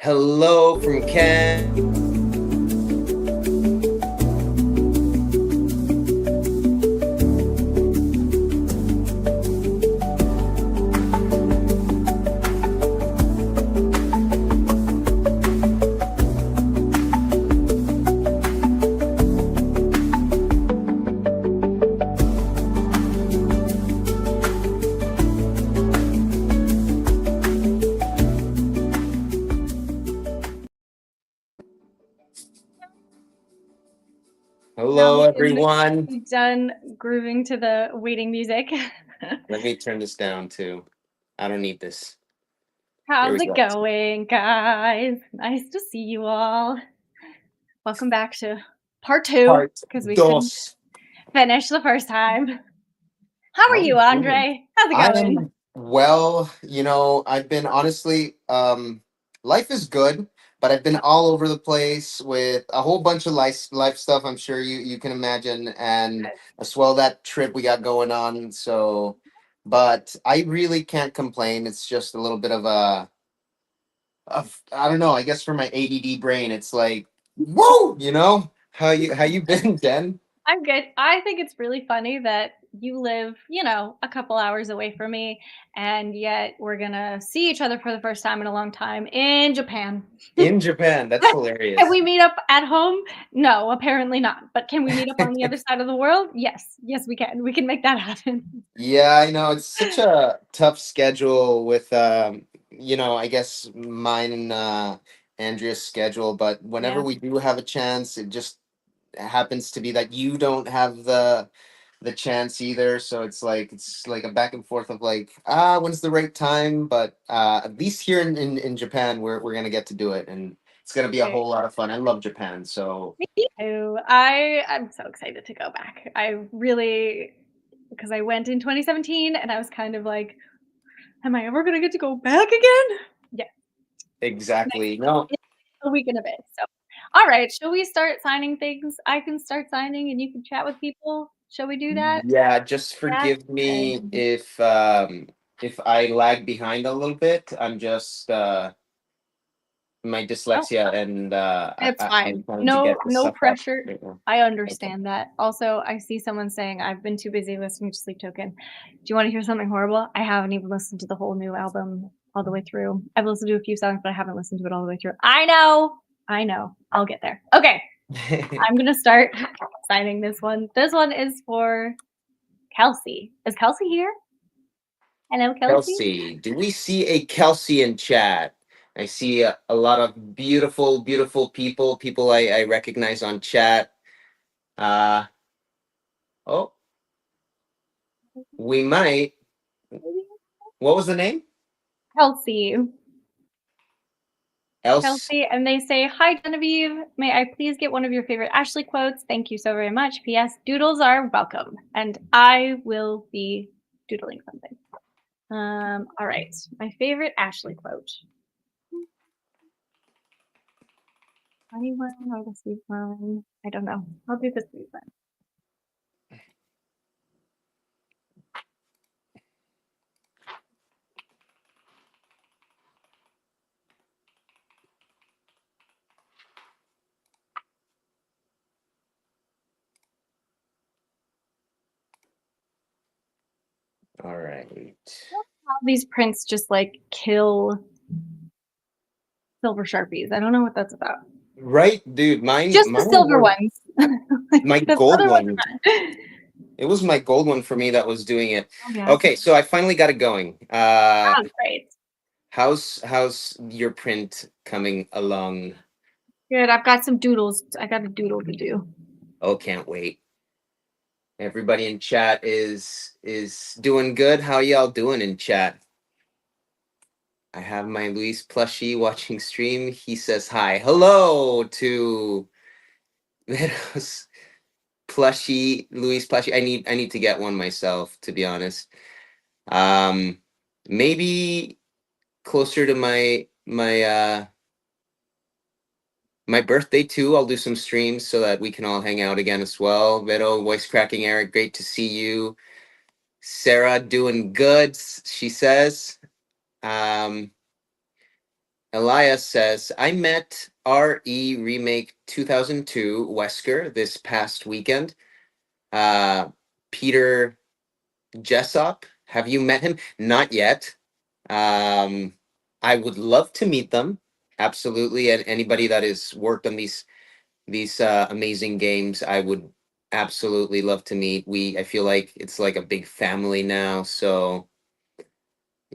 Hello from Ken. Hello, everyone. I'm done grooving to the waiting music. Let me turn this down too. I don't need this. How's it going, guys? Nice to see you all. Welcome back to part 2 because we couldn't finish the first time. How are you, Andre? How's it going? I'm well. I've been honestly, life is good, but I've been all over the place with a whole bunch of life stuff. I'm sure you can imagine, and as well that trip we got going on. So, but I really can't complain. It's just a little bit of I don't know. I guess for my ADD brain, it's like, whoa. How you been, Jen? I'm good. I think it's really funny that you live, a couple hours away from me, and yet we're gonna see each other for the first time in a long time in Japan. In Japan, that's Can hilarious. we meet up at home? No, apparently not. But can we meet up on the other side of the world? Yes. Yes, we can. We can make that happen. Yeah, I know it's such a tough schedule with I guess mine and Andrea's schedule, but whenever Yeah. we do have a chance, it just happens to be that you don't have the chance either. So it's like a back and forth of like, when's the right time? But at least here in Japan we're gonna get to do it, and it's gonna be a Okay. whole lot of fun. I love Japan, so Me too. I'm so excited to go back. I really because I went in 2017 and I was kind of like, am I ever gonna get to go back again? Yeah. exactly. No. A week and a bit. So all right, shall we start signing things? I can start signing and you can chat with people. Shall we do that? Yeah, just Yeah. forgive Okay. me if I lag behind a little bit. I'm just my Oh, dyslexia and it's I'm fine. trying to No, get the no stuff up pressure. right now. I Okay. understand that. Also, I see someone saying, "I've been too busy listening to Sleep Token." Do you wanna hear something horrible? I haven't even listened to the whole new album all the way through. I've listened to a few songs, but I haven't listened to it all the way through. I know. I'll get there. Okay, I'm gonna start signing this one. This one is for Kelsey. Is Kelsey here? Hello, Kelsey? Kelsey, do we see a Kelsey in chat? I see a lot of beautiful, beautiful people I recognize on chat. Uh oh, we might. What was the name? Kelsey. Else. Kelsey, and they say, "Hi, Genevieve. May I please get one of your favorite Ashley quotes? Thank you so very much. P.S. Doodles are welcome." And I will be doodling something. All right. My favorite Ashley quote. Funny one or the sweet one? I don't know. I'll do the sweet one. All right. How these prints just like kill silver Sharpies. I don't know what that's about. Right, dude. Mine, Just the mine silver were ones. my The gold other ones one. are fine. It was my gold one for me that was doing it. Oh, yeah. Okay, so I finally got it going. Oh, great. How's your print coming along? Good. I've got some doodles. I got a doodle to do. Oh, can't wait. Everybody in chat is doing good. How y'all doing in chat? I have my Luis plushie watching stream. He says hi. Hello to Meadows plushie, Luis plushie. I need to get one myself, to be honest. Um, maybe closer to my birthday too. I'll do some streams so that we can all hang out again as well. Vero, voice cracking Eric, great to see you. Sarah doing good, she says. Um, Elias says, I met RE Remake 2002 Wesker this past weekend. Peter Jessop, have you met him? Not yet. I would love to meet them. Absolutely. And anybody that has worked on these amazing games, I would absolutely love to meet. I feel like it's like a big family now. So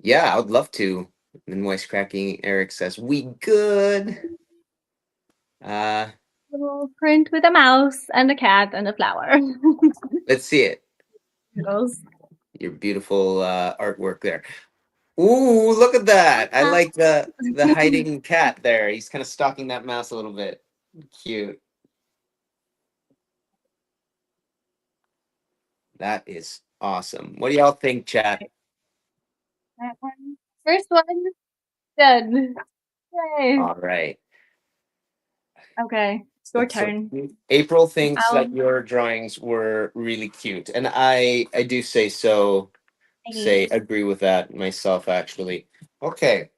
yeah, I would love to. And voice cracking, Eric says, we good. Uh, Little print with a mouse and a cat and a flower. let's see it. Doodles. Your beautiful artwork there. Ooh, look at that. I like the hiding cat there. He's kind of stalking that mouse a little bit. Cute. That is awesome. What do y'all think, chat? That one. First one, done. Yay. All right. Okay, your turn. April thinks that Um, your drawings were really cute, and I do say agree with that myself actually. Okay.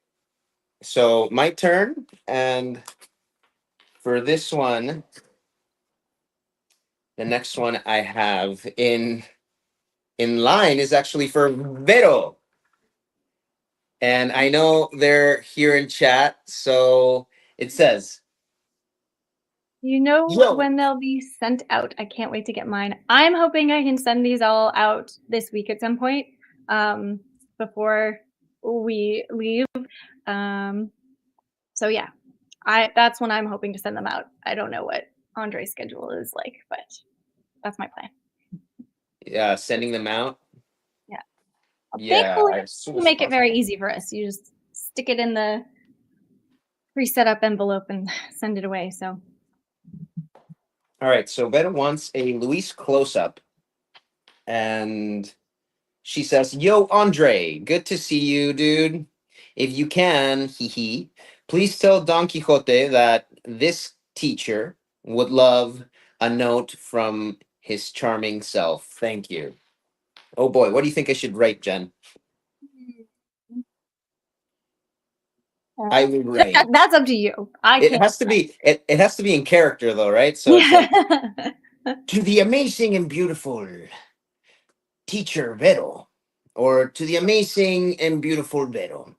So my turn, and for this one, the next one I have in line is actually for Vero. And I know they're here in chat, so it says, you know yo, when they'll be sent out. I can't wait to get mine. I'm hoping I can send these all out this week at some point, before we leave. So yeah, that's when I'm hoping to send them out. I don't know what Andre's schedule is like, but that's my plan. yeah, sending them out. Yeah. Yeah, Thankfully, as soon you as make it very possible. easy for us. You just stick it in the pre-set up envelope and send it away. So All right, so Vero wants a Luis close up, and she says, yo, Andre, good to see you, dude. If you can, hee hee, please tell Don Quixote that this teacher would love a note from his charming self. Thank you. Oh boy, what do you think I should write, Jen? I will write. that's up to you. I It can't. has to be it has to be in character though, right? So it's Yeah. like to the amazing and beautiful teacher Vero, or to the amazing and beautiful Vero.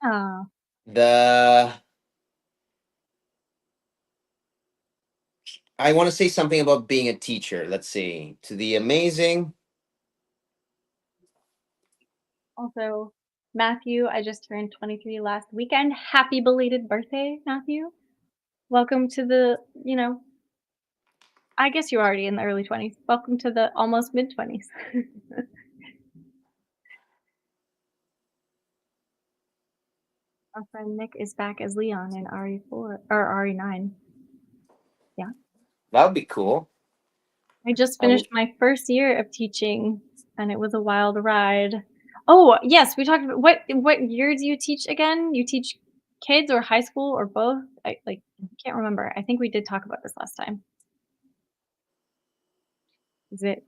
Oh, The I want to say something about being a teacher. Let's see. To the amazing. also, Matthew, I just turned 23 last weekend. Happy belated birthday, Matthew. Welcome to the, I guess you're already in the early 20s. Welcome to the almost mid 20s. Our friend Nick is back as Leon in RE4 or RE9. Yeah. That would be cool. I just I finished would, my first year of teaching and it was a wild ride. Oh, yes, we talked about what year do you teach again? You teach kids or high school or both? I can't remember. I think we did talk about this last time. Is it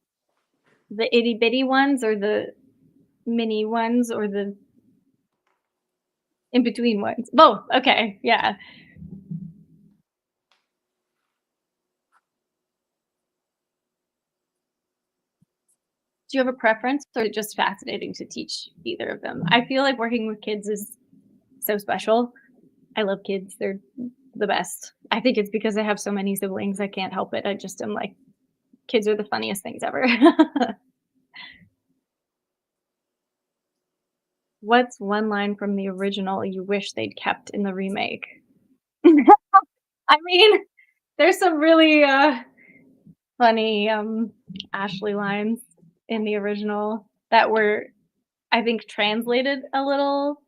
the itty bitty ones or the mini ones or the in between ones? Both. Okay. Yeah. Do you have a preference or is it just fascinating to teach either of them? I feel like working with kids is so special. I love kids. They're the best. I think it's because I have so many siblings. I can't help it. I just am like, kids are the funniest things ever. What's one line from the original you wish they'd kept in the remake? I mean, there's some really funny Ashley lines in the original that were, I think, translated a little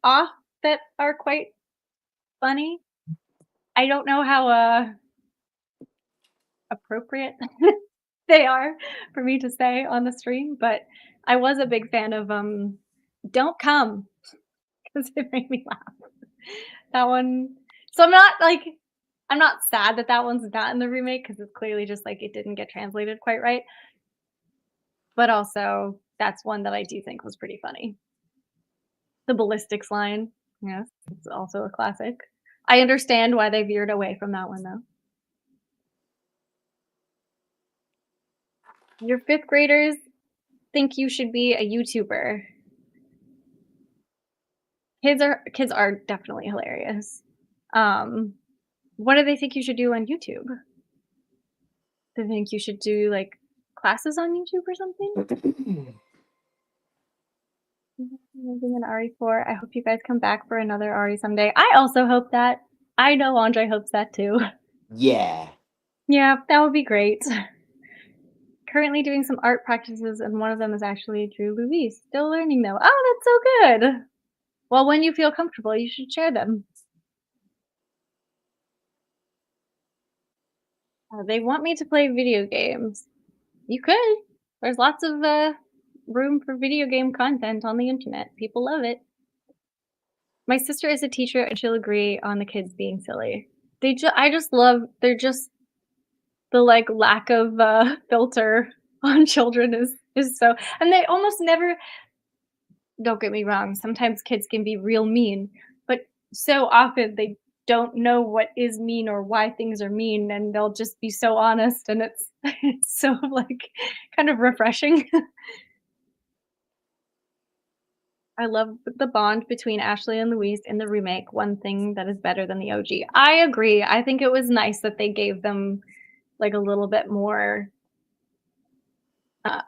off that are quite funny. I don't know how appropriate they are for me to say on the stream, but I was a big fan of "Don't Come" because it made me laugh. That one. So I'm not sad that that one's not in the remake because it's clearly just like it didn't get translated quite right. But also, that's one that I do think was pretty funny. The ballistics line. Yes, it's also a classic. I understand why they veered away from that one, though. Your 5th graders think you should be a YouTuber. Kids are definitely hilarious. Um, what do they think you should do on YouTube? They think you should do, like, classes on YouTube or something? Living in RE4. I hope you guys come back for another RE someday. I also hope that. I know Andre hopes that too. Yeah. Yeah, that would be great. Currently doing some art practices, and one of them is actually Drew Louise. Still learning though. Oh, that's so good. Well, when you feel comfortable, you should share them. They want me to play video games. You could. There's lots of room for video game content on the internet. People love it. My sister is a teacher, and she'll agree on the kids being silly. I just love. They're just the like lack of filter on children is so, and they almost never. Don't get me wrong. Sometimes kids can be real mean, but so often they don't know what is mean or why things are mean, and they'll just be so honest, and it's it's so like kind of refreshing. I love the bond between Ashley and Louise in the remake. One thing that is better than the OG. I agree. I think it was nice that they gave them like a little bit more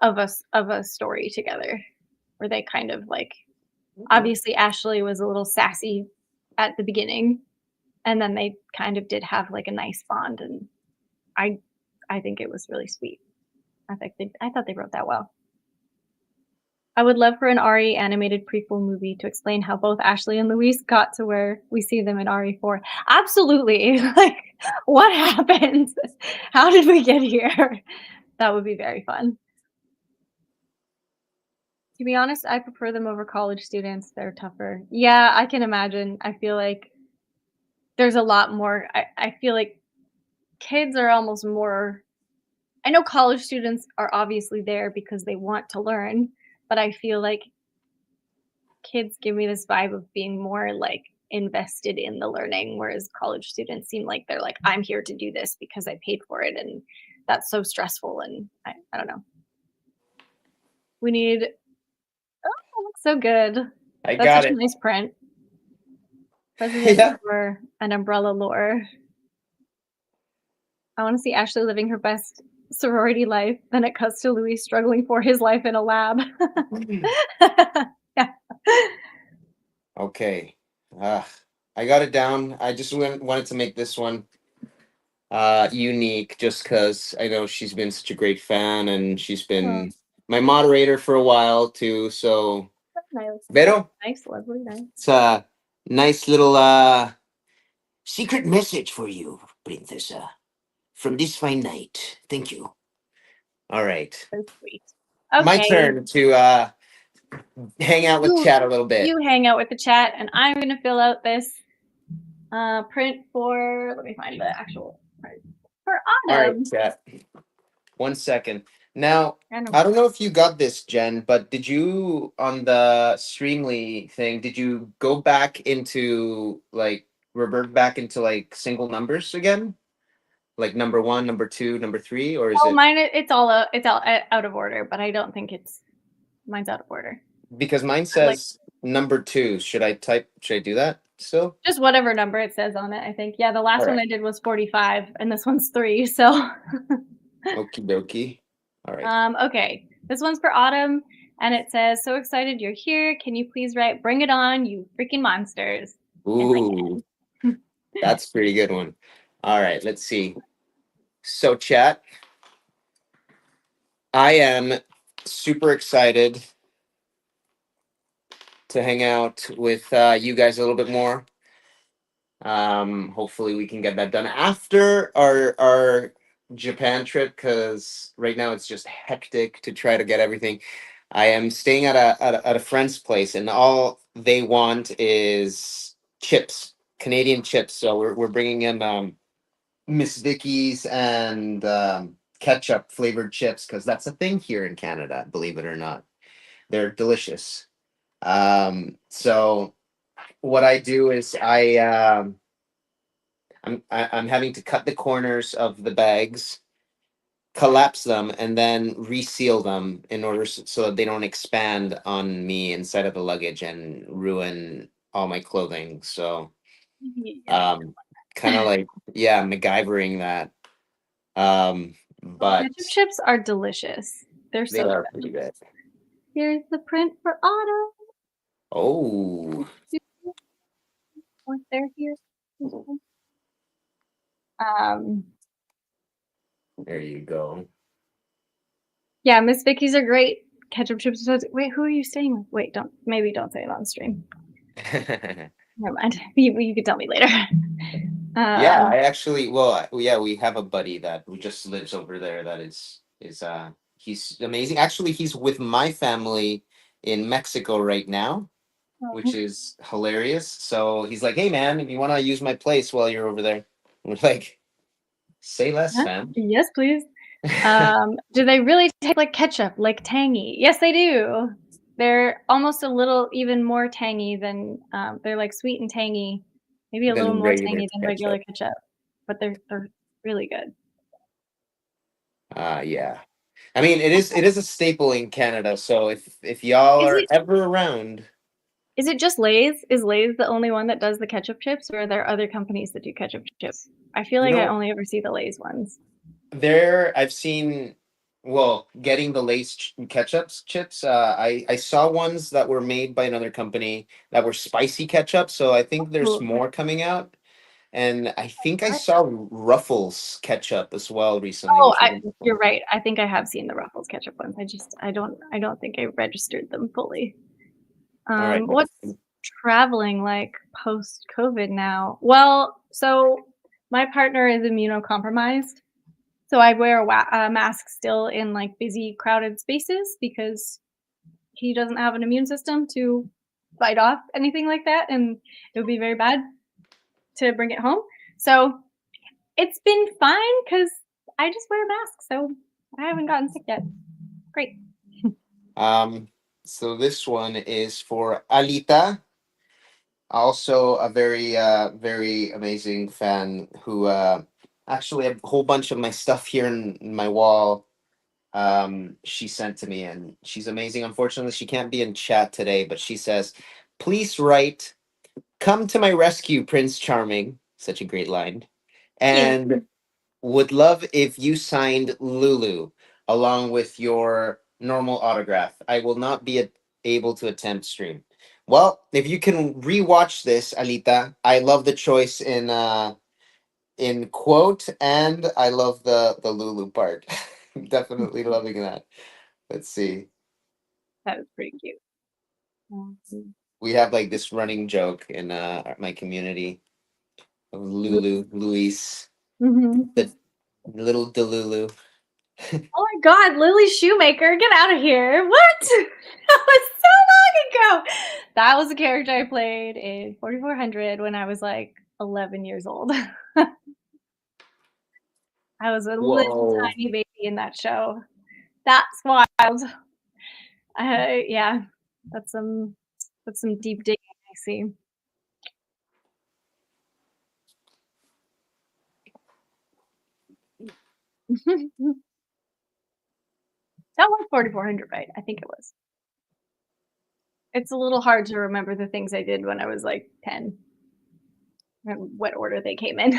of a story together, where they kind of like obviously Ashley was a little sassy at the beginning, and then they kind of did have like a nice bond, and I I think it was really sweet. I thought they wrote that well. I would love for an RE animated prequel movie to explain how both Ashley and Louise got to where we see them in RE4. Absolutely. Like, what happened? How did we get here? That would be very fun. To be honest, I prefer them over college students. They're tougher. Yeah, I can imagine. I feel like there's a lot more. I feel like kids are almost more. I know college students are obviously there because they want to learn, but I feel like kids give me this vibe of being more like invested in the learning, whereas college students seem like they're like, I'm here to do this because I paid for it. And that's so stressful. And I don't know. We need, oh, it looks so good. I That's got such a it. nice print. President Yeah. for an umbrella lore. I want to see Ashley living her best sorority life. Then it cuts to Louis struggling for his life in a lab. Yeah. Okay. I got it down. I just wanted to make this one unique just because I know she's been such a great fan and she's Oh, been my moderator for a while too. So, nice. Vero, Nice, lovely, nice. it's a nice little secret message for you, Princessa, from this fine night. Thank you. All right. So sweet. My Okay. turn to hang out with You chat a little bit. you hang out with the chat, and I'm gonna fill out this print for. Let me find the actual print for All right, Autumn. chat. 1 second. Now, And I don't know if you got this, Jen, but did you on the Streamly thing? Did you go back into like revert back into like single numbers again, like number one, number two, number three, or is oh, it mine it's all out of order, but I don't think mine's out of order. because mine Like says number two? Should I type? Should I do that still? just whatever number it says on it. I think yeah. The last All one right. I did was 45, and this one's 3. So Okie dokie. All right. okay, this one's for Autumn, and it says, "So excited you're here. Can you please write 'Bring it on, you freaking monsters'?" Yes, I Ooh, can. that's a pretty good one. All right, let's see. So, chat, I am super excited to hang out with you guys a little bit more. Hopefully, we can get that done after our Japan trip because right now it's just hectic to try to get everything. I am staying at a friend's place, and all they want is chips, Canadian chips. So we're bringing in Miss Vicky's and ketchup flavored chips because that's a thing here in Canada. Believe it or not, they're delicious. So what I do is I'm having to cut the corners of the bags, collapse them, and then reseal them in order so that they don't expand on me inside of the luggage and ruin all my clothing. So Yeah. um kind of like, yeah, MacGyvering that. Um Well, but ketchup chips are delicious. They're they so are good. pretty good. Here's the print for autumn. Oh, Once they're here. Um, there you go. yeah, Miss Vicky's are great. Ketchup chips. Wait, who are you staying with? Wait, don't say it on stream. Never mind. You can tell me later. Yeah, Um, I actually, well, yeah, we have a buddy that who just lives over there that is he's amazing. Actually, he's with my family in Mexico right now, which is hilarious. So he's like, "Hey man, if you want to use my place while you're over there." We're like, "Say less, huh? fam." Yes, please. Do they really taste like ketchup, like tangy? Yes, they do. They're almost a little even more tangy than they're like sweet and tangy, maybe a little Than more regular tangy than regular ketchup. ketchup, but they're really good. Yeah. I mean, it is a staple in Canada. So if y'all Is are it ever around, is it just Lay's? Is Lay's the only one that does the ketchup chips, or are there other companies that do ketchup chips? I feel you like I know, only ever see the Lay's ones. there, I've seen, well, getting the Lay's ketchups chips. I saw ones that were made by another company that were spicy ketchup. So I think there's Ooh, more coming out, and I think I what? saw Ruffles ketchup as well recently, Oh, which was wonderful. you're right. I think I have seen the Ruffles ketchup ones. I don't think I registered them fully. All right, What's traveling like post COVID now? Well, so my partner is immunocompromised, so I wear a mask still in like busy, crowded spaces because he doesn't have an immune system to fight off anything like that, and it would be very bad to bring it home. So it's been fine because I just wear a mask, so I haven't gotten sick yet. Great. um, so this one is for Alita, also a very amazing fan who actually have a whole bunch of my stuff here in my wall. She sent to me, and she's amazing. Unfortunately, she can't be in chat today, but she says, "Please write, come to my rescue, Prince Charming." Such a great line. Cute. And would love if you signed Lulu along with your normal autograph. I will not be able to attend stream. Well, if you can rewatch this, Alita, I love the choice in quote, and I love the Lulu part. Definitely loving that. Let's see. That was pretty cute. Mhm. We have like this running joke in my community of Lulu, Luis, the little Delulu. Oh my God, Lily Shoemaker, get out of here. What? That was so long ago. That was a character I played in 4400 when I was like 11 years old. I was a little Whoa. tiny baby in that show. That's wild. Yeah, that's some deep digging, I see. That was 4400, right? I think it was. It's a little hard to remember the things I did when I was like 10 and what order they came in.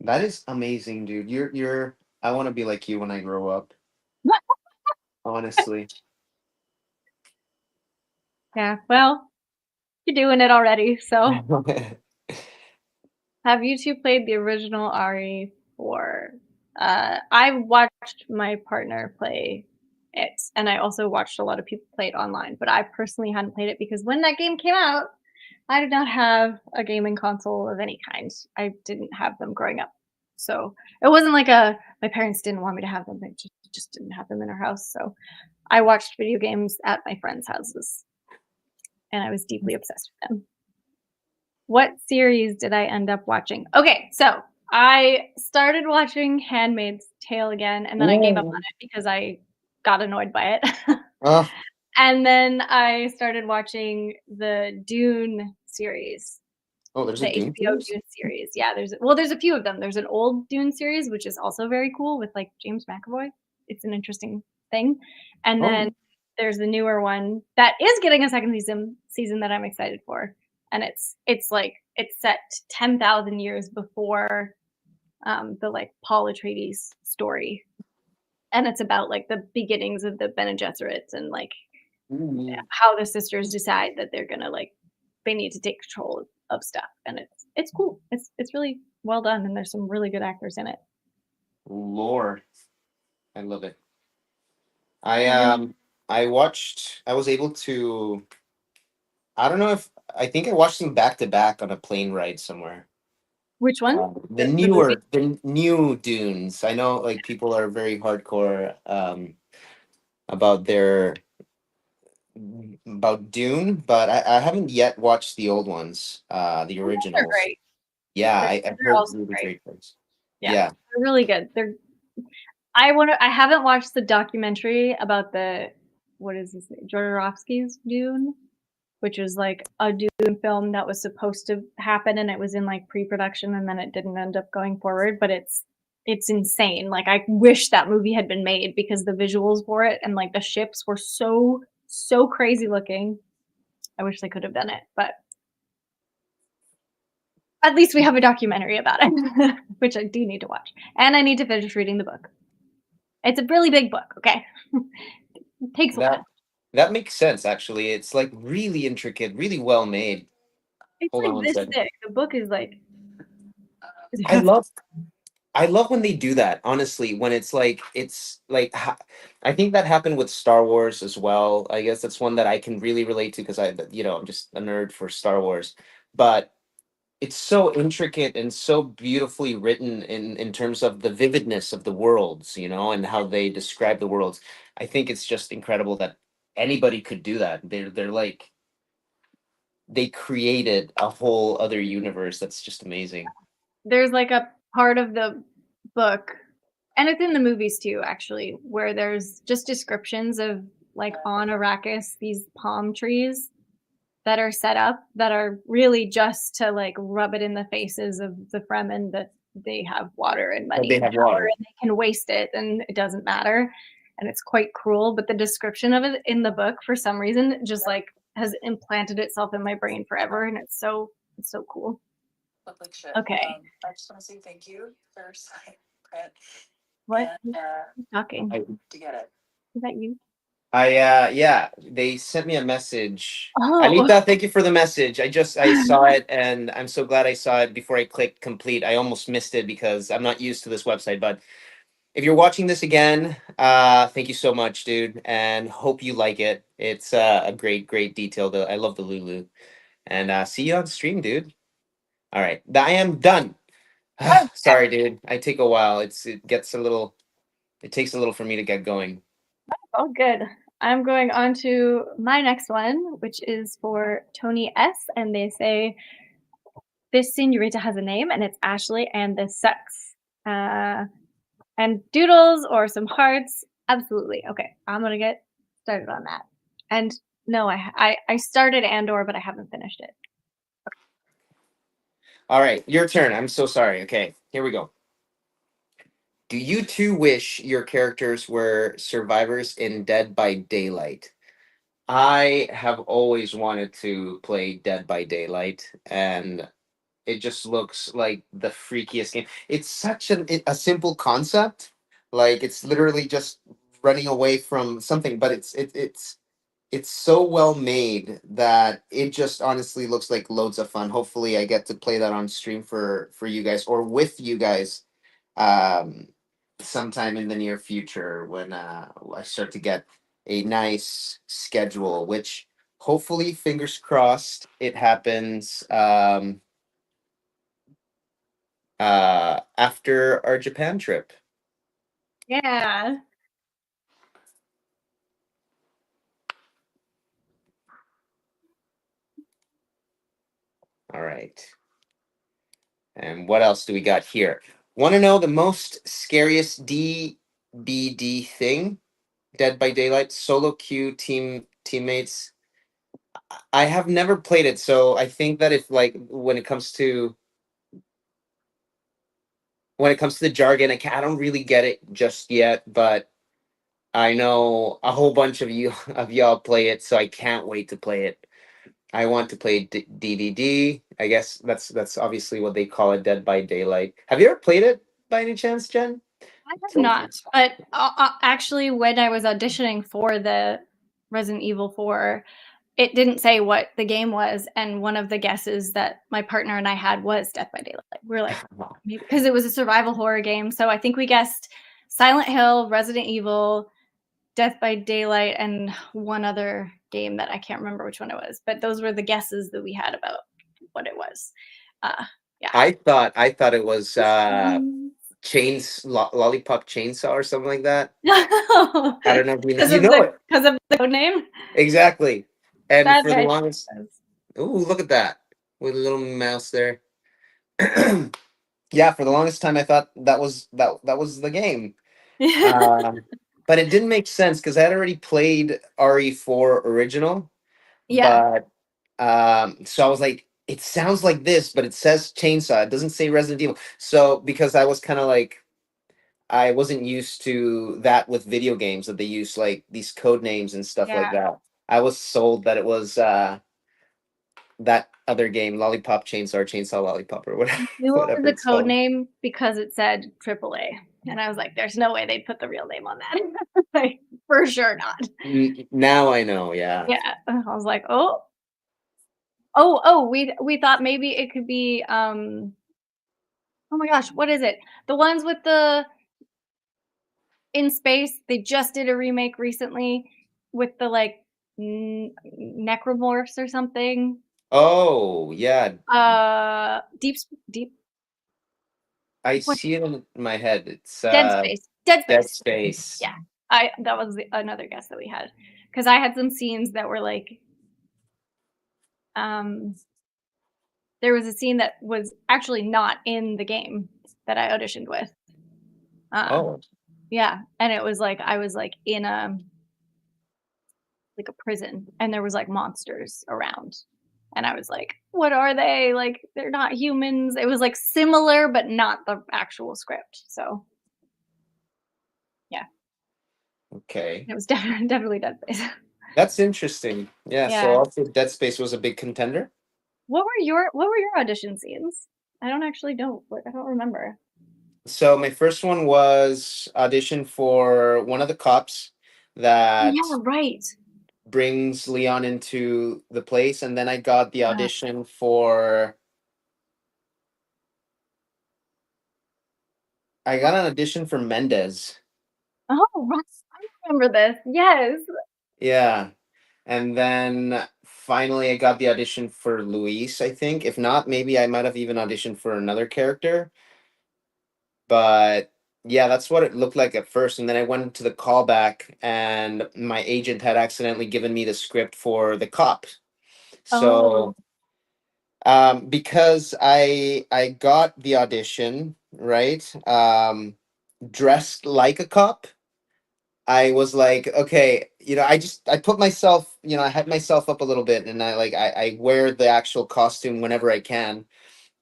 That is amazing, dude. You're I want to be like you when I grow up, honestly. Yeah, well, you're doing it already. So, have you two played the original RE4? I watched my partner play it, and I also watched a lot of people play it online, but I personally hadn't played it because when that game came out, I did not have a gaming console of any kind. I didn't have them growing up. So it wasn't like my parents didn't want me to have them. They just didn't have them in our house. So I watched video games at my friends' houses and I was deeply obsessed with them. What series did I end up watching? Okay, so I started watching Handmaid's Tale again, and then I gave up on Ooh. it because I got annoyed by it. Oh, And then I started watching the Dune series, Oh, there's the a Dune HBO series? Dune series. Yeah, there's a few of them. There's an old Dune series, which is also very cool with like James McAvoy. It's an interesting thing. And then Oh, there's the newer one that is getting a second season that I'm excited for. And it's like it's set 10,000 years before the like Paul Atreides story. And it's about like the beginnings of the Bene Gesserits and like ooh, how the sisters decide that they're gonna like they need to take control of stuff, and it's cool. It's really well done, and there's some really good actors in it. Lord. I love it. I Yeah. I watched I was able to I don't know if I think I watched them back to back on a plane ride somewhere. Which one? The movie. The new Dunes. I know like people are very hardcore about their about Dune, but I haven't yet watched the old ones, the Oh, those are originals. great. Yeah, I've They're heard also really great. great things. Yeah, Yeah. they're really good. They're I haven't watched the documentary about the what is this Jodorowsky's Dune, which was like a Dune film that was supposed to happen and it was in like pre-production and then it didn't end up going forward, but it's insane. Like I wish that movie had been made because the visuals for it and like the ships were so crazy looking. I wish they could have done it, but at least we have a documentary about it, which I do need to watch. And I need to finish reading the book. It's a really big book, okay? It takes a while. That makes sense actually. It's like really intricate, really well made. It's Hold on like one this second. thick. The book is like I love I love when they do that, honestly, when it's like I think that happened with Star Wars as well. I guess that's one that I can really relate to because I'm just a nerd for Star Wars. But it's so intricate and so beautifully written in terms of the vividness of the worlds, and how they describe the worlds. I think it's just incredible that anybody could do that. They're like they created a whole other universe that's just amazing. there's like a part of the book, and it's in the movies too, actually, where there's just descriptions of like on Arrakis, these palm trees that are set up that are really just to like rub it in the faces of the Fremen that they have water and But money they and have power water. and they can waste it and it doesn't matter. And it's quite cruel, but the description of it in the book for some reason just like has implanted itself in my brain forever and it's so cool. Okay. I just want to say thank you for signing print What? and Who's talking? I, to get it. Is that you? yeah, they sent me a message. Oh, Anita, thank you for the message. I saw it and I'm so glad I saw it before I clicked complete. I almost missed it because I'm not used to this website, but if you're watching this again, thank you so much, dude, and hope you like it. It's a great detail. I love the Lulu, and see you on stream, dude. All right, I am done. oh, Sorry, dude. I take a while. It takes a little for me to get going. oh, good. I'm going on to my next one, which is for Tony S. And they say, this senorita has a name and it's Ashley and this sucks. And doodles or some hearts. Absolutely. Okay. I'm going to get started on that. And no, I started Andor, but I haven't finished it. All right, your turn. I'm so sorry. Okay, here we go. Do you two wish your characters were survivors in Dead by Daylight? I have always wanted to play Dead by Daylight, and it just looks like the freakiest game. It's such a simple concept, like it's literally just running away from something, but it's so well made that it just honestly looks like loads of fun. Hopefully, I get to play that on stream for you guys or with you guys um, sometime in the near future when I start to get a nice schedule, which hopefully, fingers crossed, it happens after our Japan trip. Yeah. All right. And what else do we got here? Want to know the most scariest DBD thing? Dead by Daylight solo queue team teammates. I have never played it, so I think that if like when it comes to the jargon, I don't really get it just yet, but I know a whole bunch of you of y'all play it, so I can't wait to play it. I want to play DDD. I guess that's obviously what they call it, Dead by Daylight. Have you ever played it by any chance, Jen? I have not, but actually, when I was auditioning for the Resident Evil 4, it didn't say what the game was, and one of the guesses that my partner and I had was Death by Daylight. We are like, maybe because it was a survival horror game, so I think we guessed Silent Hill, Resident Evil, Death by Daylight, and one other game that I can't remember which one it was, but those were the guesses that we had about what it was. Yeah. I thought it was lollipop chainsaw or something like that. I don't know if you know it because of the code name. Exactly. And That for the makes longest, sense. ooh, look at that with a little mouse there. Yeah, for the longest time I thought that was the game. But it didn't make sense because I had already played RE4 original. Yeah. But so I was like, it sounds like this, but it says chainsaw. It doesn't say Resident Evil. So because I was kind of like, I wasn't used to that with video games that they use like these code names and stuff like Yeah. that. I was sold that it was that other game, Lollipop Chainsaw, or Chainsaw Lollipop, or whatever. Knew it Whatever was a it's code called. name because it said AAA. And I was like, there's no way they'd put the real name on that. Like, for sure not. Now I know, yeah. Yeah. I was like, oh, we thought maybe it could be oh my gosh, what is it? The ones with the in space, they just did a remake recently with the like necromorphs or something. Oh, yeah. Deep. I What? see it in my head. It's Dead Space. Dead Space. Yeah, that was another guess that we had because I had some scenes that were like, there was a scene that was actually not in the game that I auditioned with. Oh. Yeah, and it was like I was like in a prison, and there was like monsters around, and I was like, what are they? Like, they're not humans. It was like similar, but not the actual script. So yeah. Okay. It was definitely Dead Space. That's interesting. Yeah, so Yeah. also Dead Space was a big contender. What were your audition scenes? I don't actually know. I don't remember. So my first one was audition for one of the cops that Yeah, right. brings Leon into the place, and then I got the audition for. I got an audition for Mendez. Oh, right. I remember this. Yes. Yeah. And then finally I got the audition for Luis, I think. If not, maybe I might have even auditioned for another character. But yeah, that's what it looked like at first. And then I went to the callback and my agent had accidentally given me the script for the cop. Oh. So because I got the audition, right? Dressed like a cop. I was like, okay, I put myself, I had myself up a little bit, and I wear the actual costume whenever I can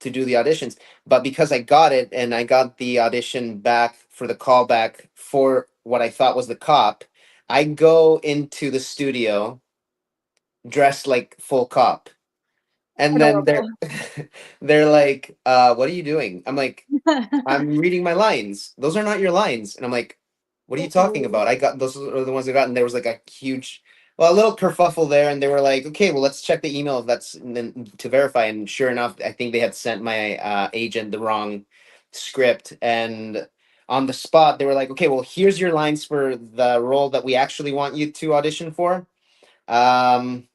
to do the auditions. But because I got it and I got the audition back for the callback for what I thought was the cop, I go into the studio dressed like full cop. And then Adorable. they're like, what are you doing? I'm like, I'm reading my lines. Those are not your lines. And I'm like, what are you talking about? I got those are the ones I got, and there was like a huge, well, a little kerfuffle there, and they were like, okay, well, let's check the email if that's and then to verify. And sure enough, I think they had sent my agent the wrong script, and on the spot, they were like, okay, well, here's your lines for the role that we actually want you to audition for. Um,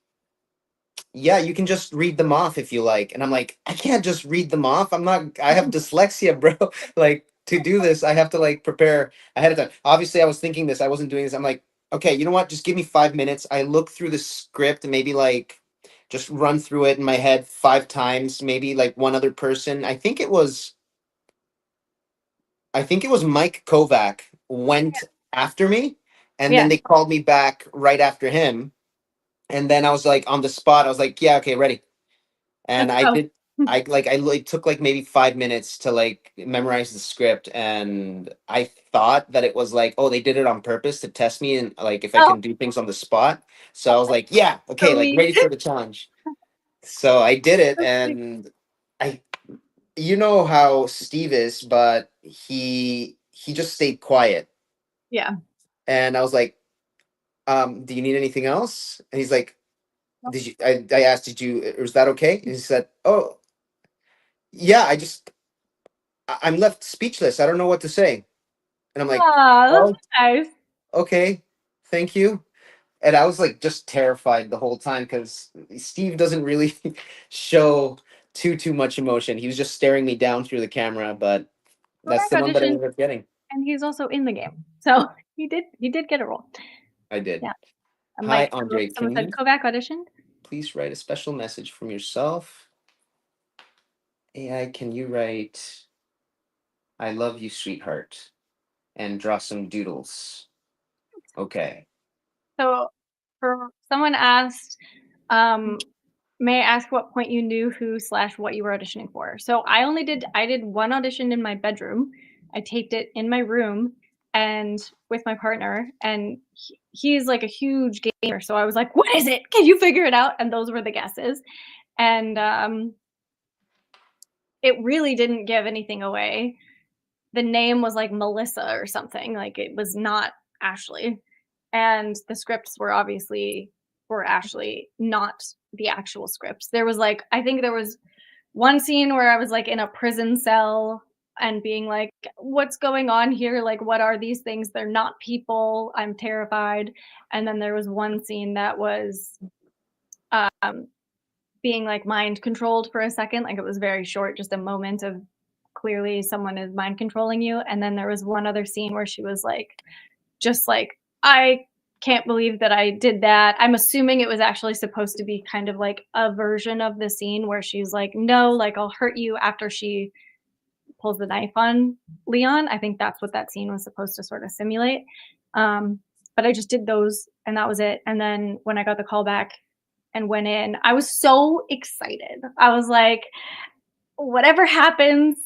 yeah, you can just read them off if you like. And I'm like, I can't just read them off. I have dyslexia, bro. Like, to do this, I have to like prepare ahead of time. Obviously, I was thinking this, I wasn't doing this. I'm like, okay, you know what? Just give me 5 minutes. I look through the script and maybe like just run through it in my head 5 times, maybe like one other person. I think it was Mike Kovac went after me, and Yeah. then they called me back right after him. And then I was like on the spot. I was like, yeah, okay, ready. And Let's I go. did. I took like maybe 5 minutes to like memorize the script, and I thought that it was like, oh, they did it on purpose to test me and like if I Oh, can do things on the spot. So I was like, yeah, okay, so like me. ready for the challenge. So I did it, That's funny. and I, you know how Steve is, but he just stayed quiet, Yeah. and I was like, do you need anything else? And he's like, Nope. did you? I asked, did you? Was that okay? And he said, oh, yeah, I'm left speechless. I don't know what to say. And I'm like, Aw, that's oh, nice. okay, thank you. And I was like just terrified the whole time because Steve doesn't really show too much emotion. He was just staring me down through the camera, but that's Kovac the one that I auditioned, ended up getting. and he's also in the game, so he did get a role. I did. Yeah. Hi, Mike, Andre. someone Can said you Kovac auditioned. please write a special message from yourself? AI, can you write "I love you, sweetheart" and draw some doodles? Okay. So, for someone asked, may I ask what point you knew who / what you were auditioning for? So I did one audition in my bedroom. I taped it in my room and with my partner, and he's like a huge gamer. So I was like, "What is it? Can you figure it out?" And those were the guesses. And it really didn't give anything away. The name was like Melissa or something. Like it was not Ashley. And the scripts were actually not the actual scripts. There was like I think there was one scene where I was like in a prison cell and being like, what's going on here? Like, what are these things? They're not people. I'm terrified. And then there was one scene that was being like mind controlled for a second. Like it was very short, just a moment of clearly someone is mind controlling you. And then there was one other scene where she was like, just like, I can't believe that I did that. I'm assuming it was actually supposed to be kind of like a version of the scene where she's like, no, like I'll hurt you after she pulls the knife on Leon. I think that's what that scene was supposed to sort of simulate. But I just did those and that was it. And then when I got the call back and went in, I was so excited. I was like, whatever happens,